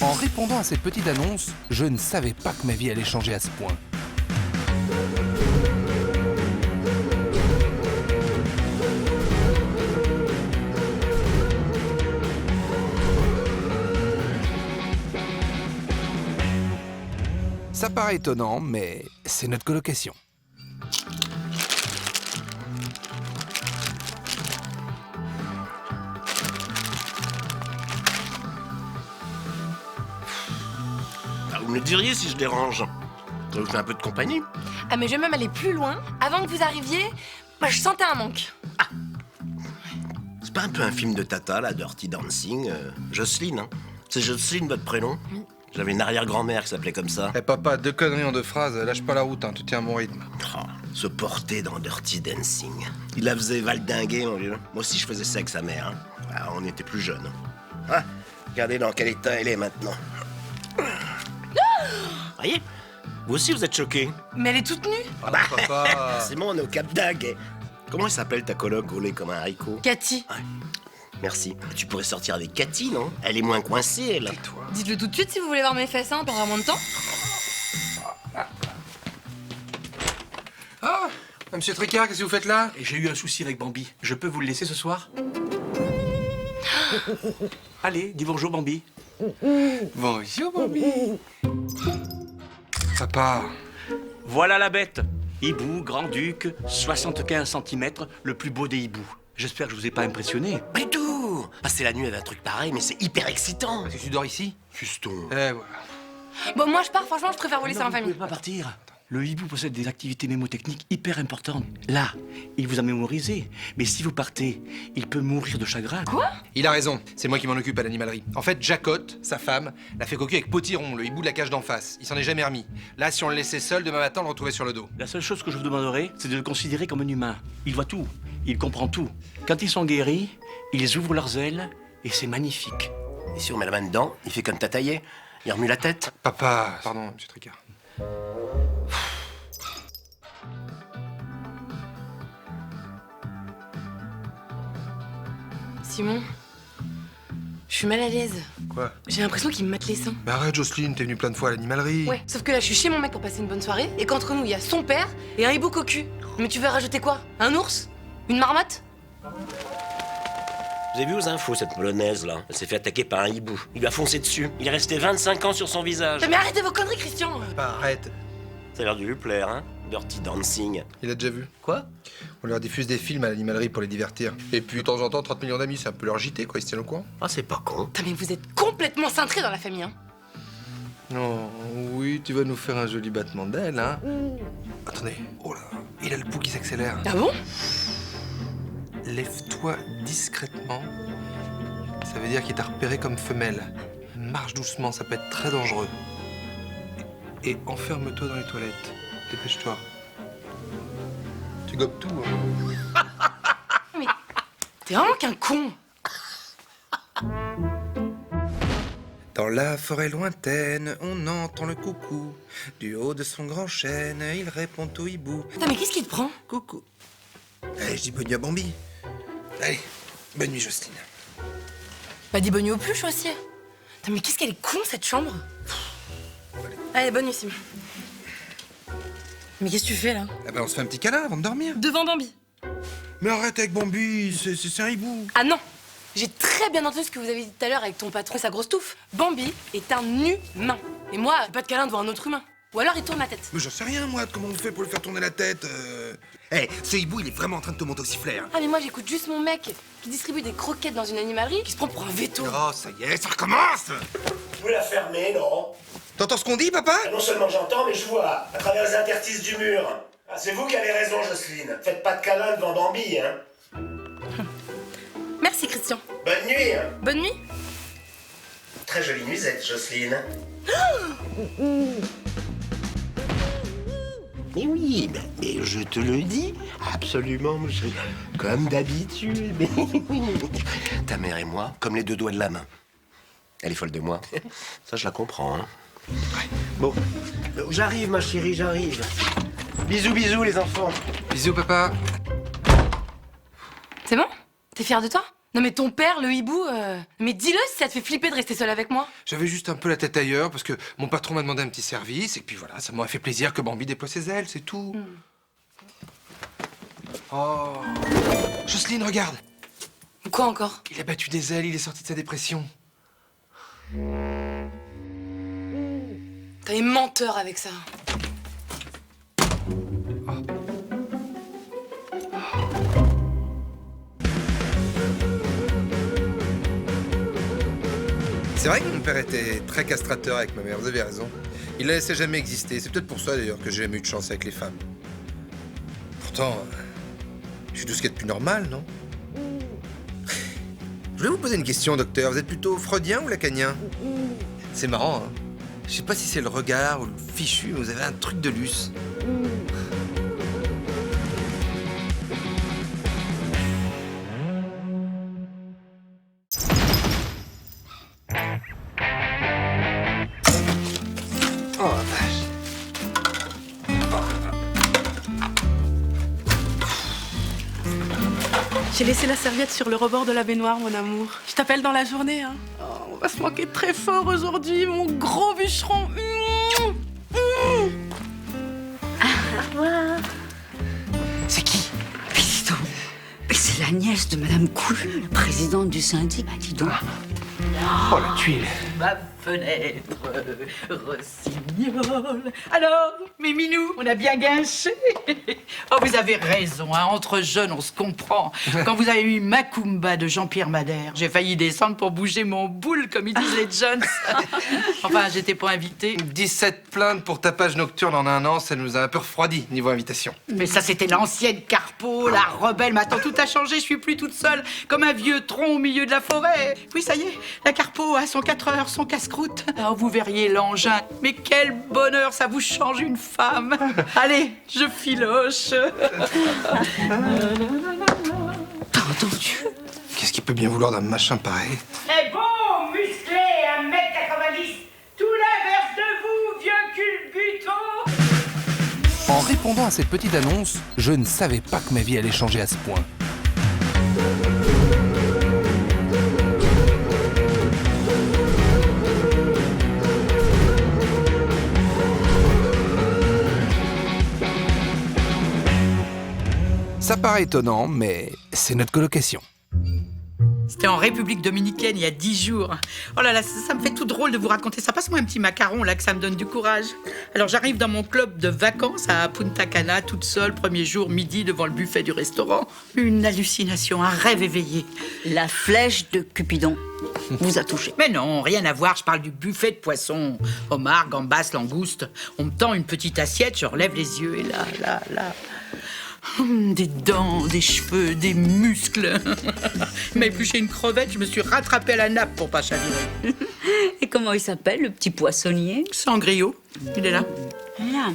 En répondant à cette petite annonce, je ne savais pas que ma vie allait changer à ce point. Ça paraît étonnant, mais c'est notre colocation. Ah, vous me le diriez si je dérange. Ça vous fait un peu de compagnie? Ah, mais je vais même aller plus loin. Avant que vous arriviez, moi je sentais un manque. C'est pas un peu un film de Tata, là, Dirty Dancing? Jocelyne, hein? C'est Jocelyne votre prénom? J'avais une arrière-grand-mère qui s'appelait comme ça. Eh papa, 2 conneries en 2 phrases, lâche pas la route, hein, tout tient à mon rythme. Oh, se porter dans Dirty Dancing. Il la faisait valdinguer, mon vieux. Moi aussi, je faisais ça avec sa mère. Hein. Ah, on était plus jeunes. Ah, regardez dans quel état elle est maintenant. Voyez? Vous aussi, vous êtes choqués. Mais elle est toute nue. Ah bah, papa. c'est bon, on est au Cap d'Agde. Comment elle s'appelle ta coloc gaulée comme un haricot? Cathy. Ouais. Merci. Tu pourrais sortir avec Cathy, non? Elle est moins coincée, elle. Dites-le tout de suite si vous voulez voir mes fesses, hein, on perdra moins de temps. Ah, monsieur Tricard, qu'est-ce que vous faites là? J'ai eu un souci avec Bambi. Je peux vous le laisser ce soir? Allez, dis bonjour, Bambi. Bonjour, Bambi. Papa. Voilà la bête. Hibou, grand-duc, 75 cm, le plus beau des hiboux. J'espère que je vous ai pas impressionné. Pas du tout. Passer la nuit avec un truc pareil, mais c'est hyper excitant. Est-ce que tu dors ici? Juston. Eh, voilà. Bon, moi je pars, franchement, je préfère voler ça en Vous famille. pouvez pas partir. Le hibou possède des activités mémotechniques hyper importantes. Là, il vous a mémorisé. Mais si vous partez, il peut mourir de chagrin. Quoi? Il a raison, c'est moi qui m'en occupe à l'animalerie. En fait, Jacotte, sa femme, l'a fait coquille avec Potiron, le hibou de la cage d'en face. Il s'en est jamais remis. Là, si on le laissait seul, demain matin, on le retrouvait sur le dos. La seule chose que je vous demanderai, c'est de le considérer comme un humain. Il voit tout, il comprend tout. Quand ils sont guéris, ils ouvrent leurs ailes et c'est magnifique. Et si on met la main dedans, il fait comme Tataillé. Il remue la tête. Papa, pardon, monsieur Tricard. Simon, je suis mal à l'aise. Quoi? J'ai l'impression qu'il me mate les seins. Mais arrête, Jocelyne, t'es venue plein de fois à l'animalerie. Ouais, sauf que là, je suis chez mon mec pour passer une bonne soirée, et qu'entre nous, il y a son père et un hibou cocu. Mais tu veux rajouter quoi? Un ours? Une marmotte? Vous avez vu aux infos cette polonaise là? Elle s'est fait attaquer par un hibou. Il lui a foncé dessus. Il est resté 25 ans sur son visage. Mais arrêtez vos conneries, Christian. Bah, arrête. Ça a l'air de lui plaire, hein? Dirty Dancing. Il a déjà vu. Quoi? On leur diffuse des films à l'animalerie pour les divertir. Et puis, de temps en temps, 30 millions d'amis, c'est un peu leur JT, quoi. Ils se tiennent au courant. Ah, c'est pas con. Putain, mais vous êtes complètement cintrés dans la famille, hein. Non, oui, tu vas nous faire un joli battement d'aile, hein. Attendez. Oh là, il a le pouls qui s'accélère. Ah bon? Lève-toi discrètement. Ça veut dire qu'il t'a repéré comme femelle. Marche doucement, ça peut être très dangereux. Et enferme-toi dans les toilettes. Dépêche-toi. Tu gobes tout, hein. Mais t'es vraiment qu'un con. Dans la forêt lointaine, on entend le coucou. Du haut de son grand chêne, il répond au hibou. Putain, mais qu'est-ce qui te prend? Coucou. Allez, je dis bonne nuit à Bambi. Allez, bonne nuit, Jocelyne. Bah dis bonne nuit au pluche aussi. Putain, mais qu'est-ce qu'elle est con, cette chambre. Allez, bonne nuit, Simon. Mais qu'est-ce que tu fais, là? Ah ben, on se fait un petit câlin avant de dormir. Devant Bambi. Mais arrête avec Bambi, c'est un hibou. Ah non! J'ai très bien entendu ce que vous avez dit tout à l'heure avec ton patron et sa grosse touffe. Bambi est un humain. Et moi, pas de câlin devant un autre humain. Ou alors il tourne la tête. Mais j'en sais rien, moi, de comment on fait pour lui faire tourner la tête. Eh, ce hibou, il est vraiment en train de te monter au sifflet. Hein. Ah mais moi j'écoute juste mon mec qui distribue des croquettes dans une animalerie qui se prend pour un veto. Oh, ça y est, ça recommence. Vous la fermez, non? T'entends ce qu'on dit, papa? Non seulement j'entends, mais je vois, à travers les interstices du mur. Ah, c'est vous qui avez raison, Jocelyne. Faites pas de câlin devant Bambi, hein. Merci Christian. Bonne nuit. Bonne nuit. Très jolie nuisette, Jocelyne. Mais oui, mais je te le dis, absolument, comme d'habitude. Ta mère et moi, comme les deux doigts de la main. Elle est folle de moi. Ça, je la comprends, hein. Bon, j'arrive, ma chérie, j'arrive. Bisous, bisous, les enfants. Bisous, papa. C'est bon? T'es fier de toi? Non mais ton père, le hibou, mais dis-le si ça te fait flipper de rester seul avec moi. J'avais juste un peu la tête ailleurs parce que mon patron m'a demandé un petit service et puis voilà, ça m'aurait fait plaisir que Bambi déploie ses ailes, c'est tout. Oh. Jocelyne, regarde. Quoi encore? Il a battu des ailes, il est sorti de sa dépression. T'es menteur avec ça. C'est vrai que mon père était très castrateur avec ma mère, vous avez raison. Il la laissait jamais exister. C'est peut-être pour ça d'ailleurs que j'ai jamais eu de chance avec les femmes. Pourtant, je suis tout ce qu'il y a de plus normal, non? Je voulais vous poser une question, docteur. Vous êtes plutôt freudien ou lacanien? C'est marrant, hein? Je sais pas si c'est le regard ou le fichu, mais vous avez un truc de luce. Oh, la vache. J'ai laissé la serviette sur le rebord de la baignoire, mon amour. Je t'appelle dans la journée, hein. Oh, on va se manquer très fort aujourd'hui, mon gros bûcheron. C'est qui? Mais dis donc, mais c'est la nièce de Madame Coulu, la présidente du syndic. Bah, dis donc. Oh, la tuile. Ma fenêtre, rossignol. Alors, mes minous, on a bien gâché. Oh, vous avez raison, hein, entre jeunes, on se comprend. Quand vous avez eu Macumba de Jean-Pierre Madère, j'ai failli descendre pour bouger mon boule, comme ils disent les Jones. Enfin, j'étais pas invitée. 17 plaintes pour tapage nocturne en un an, ça nous a un peu refroidi niveau invitation. Mais ça, c'était l'ancienne Carpeau, la rebelle. Mais attends, tout a changé, je suis plus toute seule, comme un vieux tronc au milieu de la forêt. Oui, ça y est, la Carpeau a son 4 heures, son casse-croûte. Oh, vous verriez l'engin. Mais quel bonheur, ça vous change une femme. Allez, je filoche. T'as entendu? Qu'est-ce qu'il peut bien vouloir d'un machin pareil? C'est bon, musclé, 1m90. Tout l'inverse de vous, vieux culbuto. En répondant à cette petite annonce, je ne savais pas que ma vie allait changer à ce point. Ça paraît étonnant, mais c'est notre colocation. C'était en République dominicaine il y a 10 jours. Oh là là, ça me fait tout drôle de vous raconter ça. Passe-moi un petit macaron là, que ça me donne du courage. Alors j'arrive dans mon club de vacances à Punta Cana, toute seule, premier jour, midi, devant le buffet du restaurant. Une hallucination, un rêve éveillé. La flèche de Cupidon vous a touché. Mais non, rien à voir, je parle du buffet de poissons. Homard, gambas, langoustes. On me tend une petite assiette, je relève les yeux et là... Des dents, des cheveux, des muscles. Il m'a épluché une crevette, je me suis rattrapée à la nappe pour pas chavirer. Et comment il s'appelle, le petit poissonnier? Sangrio, il est là. Là.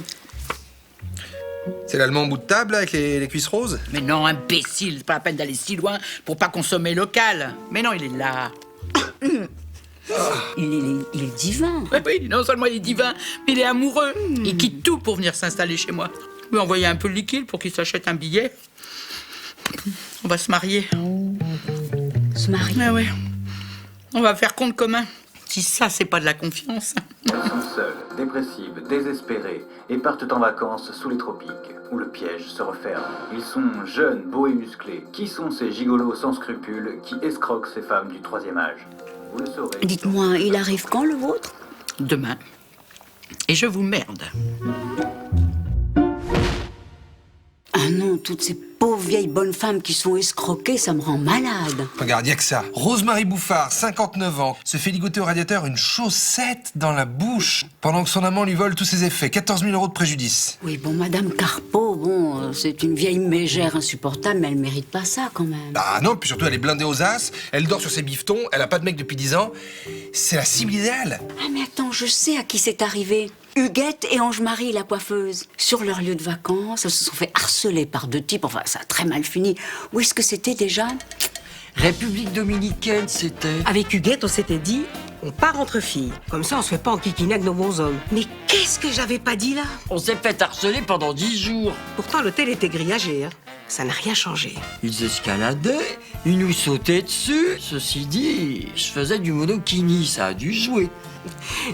C'est l'allemand au bout de table, là, avec les cuisses roses? Mais non, imbécile, c'est pas la peine d'aller si loin pour pas consommer local. Mais non, il est là. Il est divin. Oui, non seulement il est divin, mais il est amoureux. Il quitte tout pour venir s'installer chez moi. Je lui ai envoyé un peu de liquide pour qu'il s'achète un billet. On va se marier. Se marier? Ah ouais. On va faire compte commun. Si ça, c'est pas de la confiance. Ils sont seuls, dépressifs, désespérés et partent en vacances sous les tropiques, où le piège se referme. Ils sont jeunes, beaux et musclés. Qui sont ces gigolos sans scrupules qui escroquent ces femmes du 3e âge? Vous le saurez. Dites-moi, il arrive quand, le vôtre? Demain. Et je vous merde. Ah non, toutes ces pauvres vieilles bonnes femmes qui sont escroquées, ça me rend malade. Regarde, y a que ça. Rosemarie Bouffard, 59 ans, se fait ligoter au radiateur une chaussette dans la bouche pendant que son amant lui vole tous ses effets. 14 000 € de préjudice. Oui, bon, Madame Carpeau, bon, c'est une vieille mégère insupportable, mais elle mérite pas ça, quand même. Ah non, puis surtout, elle est blindée aux as, elle dort sur ses bifetons, elle a pas de mec depuis 10 ans. C'est la cible idéale. Ah, mais attends, je sais à qui c'est arrivé. Huguette et Ange-Marie, la coiffeuse. Sur leur lieu de vacances, elles se sont fait harceler par 2 types. Enfin, ça a très mal fini. Où est-ce que c'était déjà? République dominicaine, c'était. Avec Huguette, on s'était dit, on part entre filles. Comme ça, on se fait pas enquiquiner avec nos bons hommes. Mais qu'est-ce que j'avais pas dit là? On s'est fait harceler pendant 10 jours. Pourtant, l'hôtel était grillagé, hein. Ça n'a rien changé. Ils escaladaient, ils nous sautaient dessus. Ceci dit, je faisais du monokini, ça a dû jouer.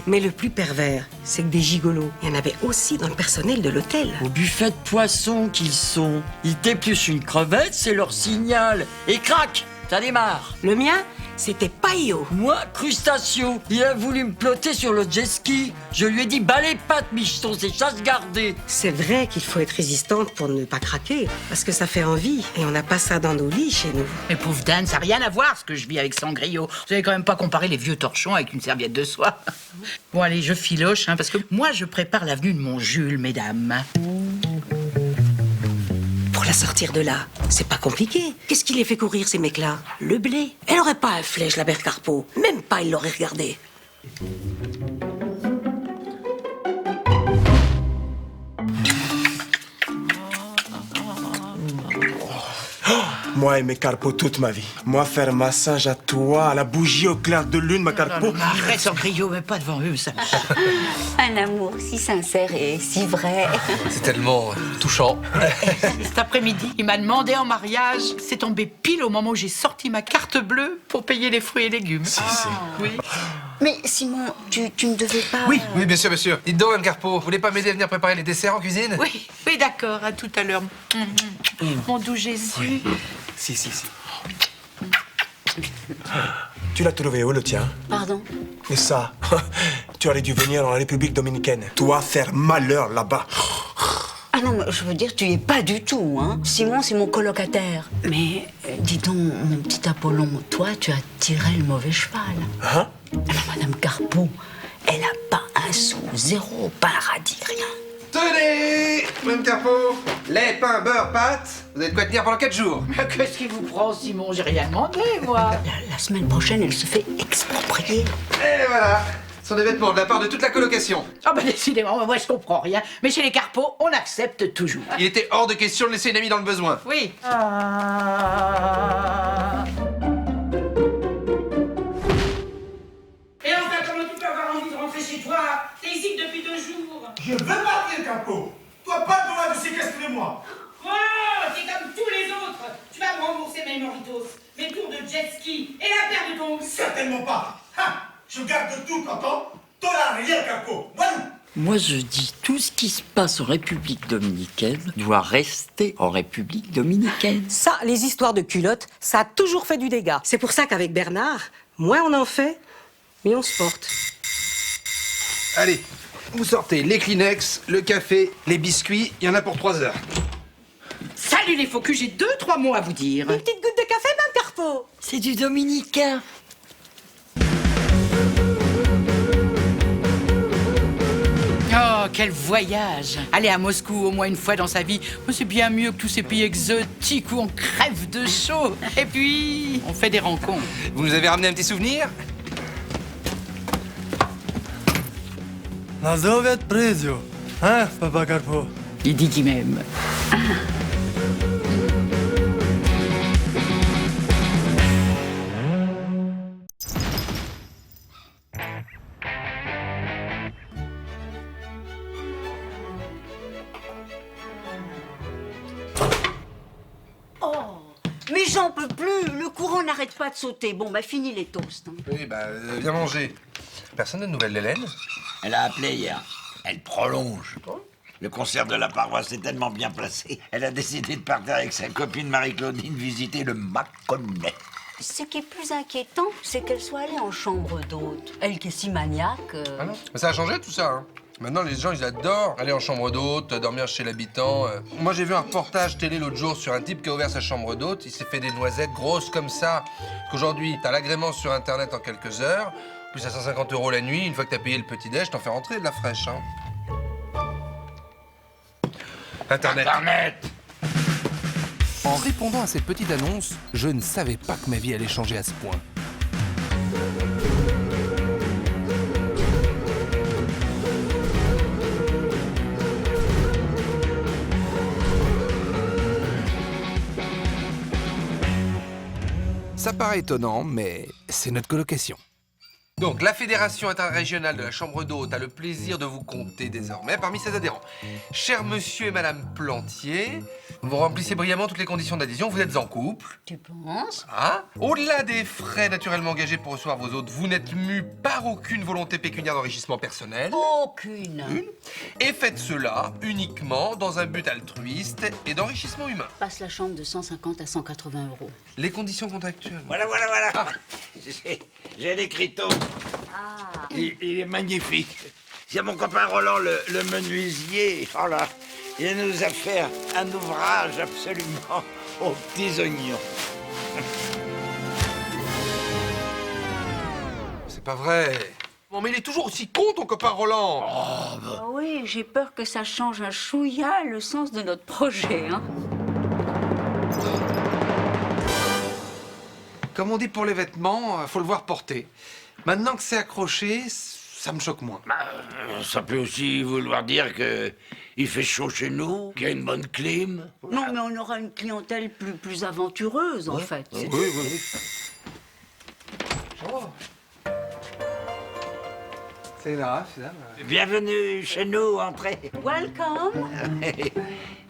Mais le plus pervers, c'est que des gigolos, il y en avait aussi dans le personnel de l'hôtel. Au buffet de poissons qu'ils sont. Ils t'épluchent une crevette, c'est leur signal. Et crac, ça démarre. Le mien, c'était paillot. Moi, crustaceo. Il a voulu me plotter sur le jet ski. Je lui ai dit, bas les pattes, micheton, c'est chasse gardée. C'est vrai qu'il faut être résistante pour ne pas craquer, parce que ça fait envie, et on n'a pas ça dans nos lits chez nous. Mais pauvre Dan, ça n'a rien à voir ce que je vis avec Sangrio. Vous avez quand même pas comparé les vieux torchons avec une serviette de soie. Bon allez, je filoche, hein, parce que moi je prépare l'avenue de mon Jules, mesdames. Pour la sortir de là, c'est pas compliqué. Qu'est-ce qui les fait courir, ces mecs-là? Le blé. Elle aurait pas un flèche, la mère Carpeau. Même pas, il l'aurait regardé. Moi aimer Carpeau toute ma vie. Moi faire massage à toi, à la bougie au clair de lune, ma Carpeau. Arrête Sangrio, mais pas devant eux, ça. Un amour si sincère et si vrai. C'est tellement touchant. Cet après-midi, il m'a demandé en mariage. C'est tombé pile au moment où j'ai sorti ma carte bleue pour payer les fruits et légumes. Si. Oui. Mais Simon, tu ne devais pas... Oui, bien sûr, bien sûr. Dites donc, Mme Carpeau, vous voulez pas m'aider à venir préparer les desserts en cuisine? Oui, d'accord, à tout à l'heure. Mon doux Jésus. Si. Tu l'as trouvé où, le tien? Pardon? Et ça, tu aurais dû venir en République dominicaine. Toi, faire malheur là-bas. Ah non, mais je veux dire, tu y es pas du tout, hein. Simon, c'est mon colocataire. Mais, dis donc, mon petit Apollon, toi, tu as tiré le mauvais cheval. Hein? Alors, Madame Carpeau, elle a pas un sou, zéro, pas un radis, rien. Tenez, Mme Carpeau, lait, pain, beurre, pâtes. Vous avez de quoi tenir pendant 4 jours. Mais qu'est-ce qui vous prend, Simon? J'ai rien demandé, moi. La semaine prochaine, elle se fait exproprier. Et voilà, ce sont des vêtements de la part de toute la colocation. Ah ben décidément, moi je comprends rien. Mais chez les Carpeaux, on accepte toujours. Il était hors de question de laisser une amie dans le besoin. Oui. Et enfin, comment tu peux avoir envie de rentrer chez toi? T'es ici depuis 2 jours. Je veux partir, Carpeau. Toi, pas le droit de séquestrer moi. Oh, t'es comme tous les autres. Tu vas me rembourser mes moritos, mes tours de jet ski et la paire de tongs. Certainement pas. Je garde tout, Canton. T'en as rien, Carpeau. Voilà. Moi, je dis, tout ce qui se passe en République dominicaine doit rester en République dominicaine. Ça, les histoires de culottes, ça a toujours fait du dégât. C'est pour ça qu'avec Bernard, moins on en fait, mieux on se porte. Allez, vous sortez les Kleenex, le café, les biscuits, il y en a pour 3 heures. Salut les focus, j'ai 2-3 mots à vous dire. Une petite goutte de café, Mme Carpeau? C'est du dominicain. Oh, quel voyage! Aller à Moscou au moins une fois dans sa vie, oh, c'est bien mieux que tous ces pays exotiques où on crève de chaud. Et puis, on fait des rencontres. Vous nous avez ramené un petit souvenir? Nazovet Prezio. Hein, Papa Carpo? Il dit qu'il m'aime. Mais j'en peux plus, le courant n'arrête pas de sauter. Bon, bah fini les toasts. Hein. Oui, viens manger. Personne n'a de nouvelles d'Hélène? Elle a appelé hier. Elle prolonge. Le concert de la paroisse est tellement bien placé. Elle a décidé de partir avec sa copine Marie-Claudine visiter le Mâconnais. Ce qui est plus inquiétant, c'est qu'elle soit allée en chambre d'hôte. Elle qui est si maniaque. Ah non? Mais ça a changé tout ça, hein. Maintenant, les gens, ils adorent aller en chambre d'hôte, dormir chez l'habitant. Moi, j'ai vu un reportage télé l'autre jour sur un type qui a ouvert sa chambre d'hôte. Il s'est fait des noisettes grosses comme ça. Parce qu'aujourd'hui, t'as l'agrément sur Internet en quelques heures. Plus à 150 € la nuit. Une fois que t'as payé le petit-déj, t'en fais rentrer de la fraîche, hein. Internet. En répondant à cette petite annonce, je ne savais pas que ma vie allait changer à ce point. Ça paraît étonnant, mais c'est notre colocation. Donc, la Fédération interrégionale de la chambre d'hôte a le plaisir de vous compter désormais parmi ses adhérents. Cher monsieur et madame Plantier, vous remplissez brillamment toutes les conditions d'adhésion, vous êtes en couple. Tu penses? Ah. Au-delà des frais naturellement engagés pour recevoir vos hôtes, vous n'êtes mu par aucune volonté pécuniaire d'enrichissement personnel. Aucune. Et faites cela uniquement dans un but altruiste et d'enrichissement humain. Passe la chambre de 150 à 180 €. Les conditions contractuelles. Voilà. J'ai l'écriteau. Il est magnifique. C'est mon copain Roland, le menuisier. Oh là, il nous a fait un ouvrage absolument aux petits oignons. C'est pas vrai. Bon, mais il est toujours aussi con, ton copain Roland. Ah oui, j'ai peur que ça change un chouïa le sens de notre projet, hein. Comme on dit pour les vêtements, faut le voir porter. Maintenant que c'est accroché, ça me choque moins. Ça peut aussi vouloir dire que il fait chaud chez nous, qu'il y a une bonne clim. Non, mais on aura une clientèle plus aventureuse, en fait. Oui. Oh. C'est là. Bienvenue chez nous, entrez. Welcome.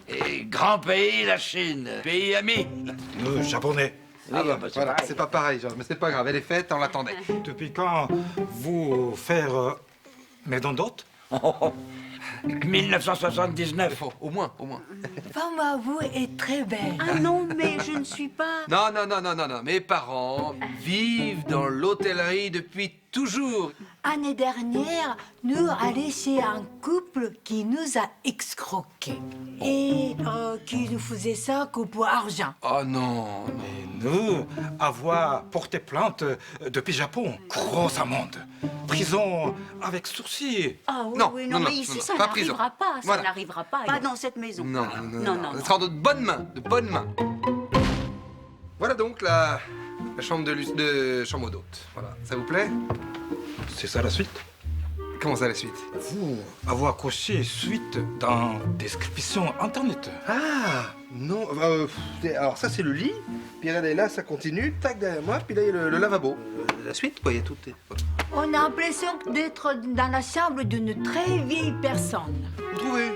Et grand pays, la Chine. Pays ami. Nous, japonais. Ah bah, voilà, c'est pas pareil, genre, mais c'est pas grave, elle est faite, on l'attendait. Depuis quand vous faire maison d'hôte? 1979. Au moins. Femme à vous est très belle. Ah non, mais je ne suis pas... Non. Mes parents vivent dans l'hôtellerie depuis toujours. L'année dernière, nous a laissé un couple qui nous a escroqués. Et qui nous faisait ça que pour argent. Oh non. Nous, avoir porté plainte depuis Japon. Grosse amende. Prison avec sursis. Ah oui, Non, non, mais ici, ça pas prison. n'arrivera pas. Ça Voilà. n'arrivera pas. Pas dans cette maison. Non. Non. Ça sera de bonnes mains. Voilà donc la chambre de chambre d'hôte. Voilà, ça vous plaît? C'est ça la suite? Comment ça la suite? Vous avoir coché suite dans description internet. Ah non, alors ça c'est le lit, puis regardez là ça continue, tac derrière moi, puis là il y a le lavabo. La suite quoi, il y a tout. On a l'impression d'être dans la chambre d'une très vieille personne. Vous trouvez?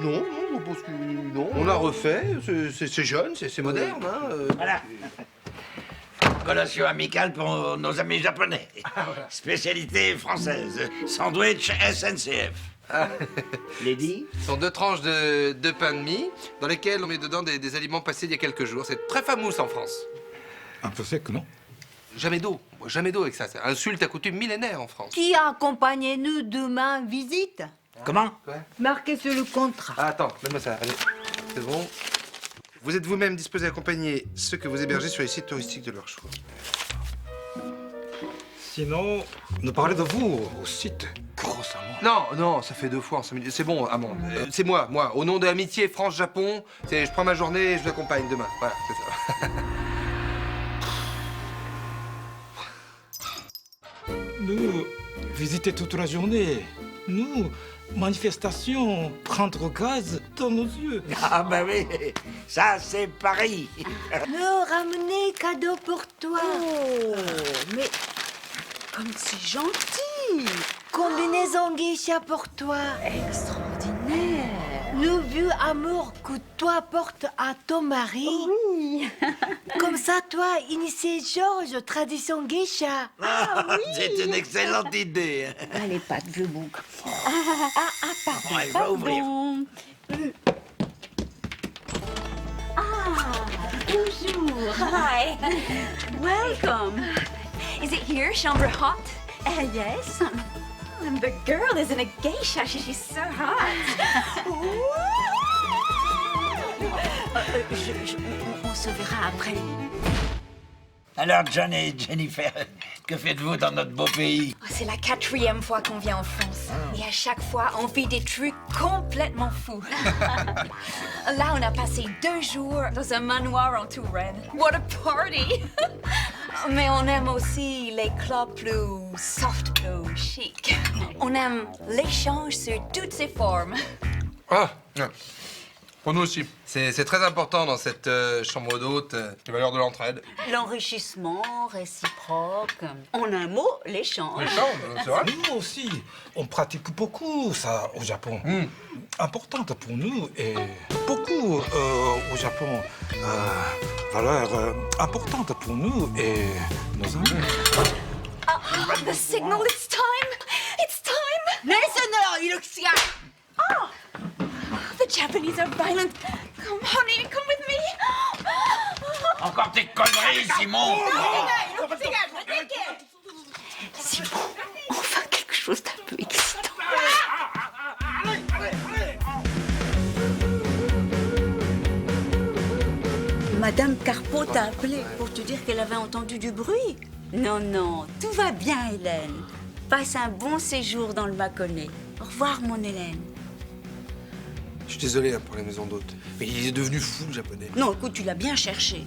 Non, je pense que non. On l'a refait, c'est jeune, c'est moderne. Hein, Voilà. Collation amicale pour nos amis japonais. Voilà. Spécialité française. Sandwich SNCF. Lady? Ce sont 2 tranches de pain de mie dans lesquelles on met dedans des aliments passés il y a quelques jours. C'est très fameux en France. Un peu sec, non? Jamais d'eau avec ça. C'est insulte à coutume millénaire en France. Qui accompagnez-nous demain visite? Comment? Marquez sur le contrat. Ah, attends, donne-moi ça. Allez, c'est bon. Vous êtes vous-même disposé à accompagner ceux que vous hébergez sur les sites touristiques de leur choix. Sinon, nous parlez de vous au site. Grossièrement. Non, ça fait 2 fois en 5 minutes. C'est bon, Amand. C'est moi. Au nom de l'amitié France-Japon, je prends ma journée et je vous accompagne demain. Voilà, c'est ça. Nous, visiter toute la journée. Nous, manifestation, prendre gaz dans nos yeux. Ah bah oui, ça c'est Paris. Nous ramener cadeau pour toi. Oh, mais comme c'est gentil. Combinaison geisha pour toi. Extraordinaire. Nous vu amour que toi portes à ton mari. Oui. Comme ça, toi, initié Georges, tradition geisha. Ah, oui. C'est une excellente idée. Allez, pas de vieux bouc. Pardon. Ouais, va ouvrir. Bonjour. Hi. Welcome. Is it here, chambre hot? Yes. And the girl isn't a geisha. She's so hot. On se verra après. Alors, John et Jennifer, que faites-vous dans notre beau pays? C'est la 4e fois qu'on vient en France. Et à chaque fois, on fait des trucs complètement fous. Là, on a passé 2 jours dans un manoir en Touraine. What a party! Mais on aime aussi les clubs plus soft, plus chic. On aime l'échange sur toutes ses formes. Ah, pour nous aussi. C'est très important dans cette chambre d'hôte, les valeurs de l'entraide. L'enrichissement réciproque. En un mot, l'échange. C'est vrai? Nous aussi, on pratique beaucoup ça au Japon. Importante pour nous et beaucoup au Japon. Valeur importante pour nous et nos amis. The signal, it's time! It's time! Mercenaire, Oh! The Japanese are violent. Come, honey, come with me. Encore tes conneries, Simon. Simon, enfin quelque chose d'un peu excitant. Madame Carpeau t'a appelé pour te dire qu'elle avait entendu du bruit. Non, tout va bien, Hélène. Passe un bon séjour dans le Mâconnais. Au revoir, mon Hélène. Je suis désolé pour les maisons d'hôtes. Mais il est devenu fou, le japonais. Non, écoute, tu l'as bien cherché.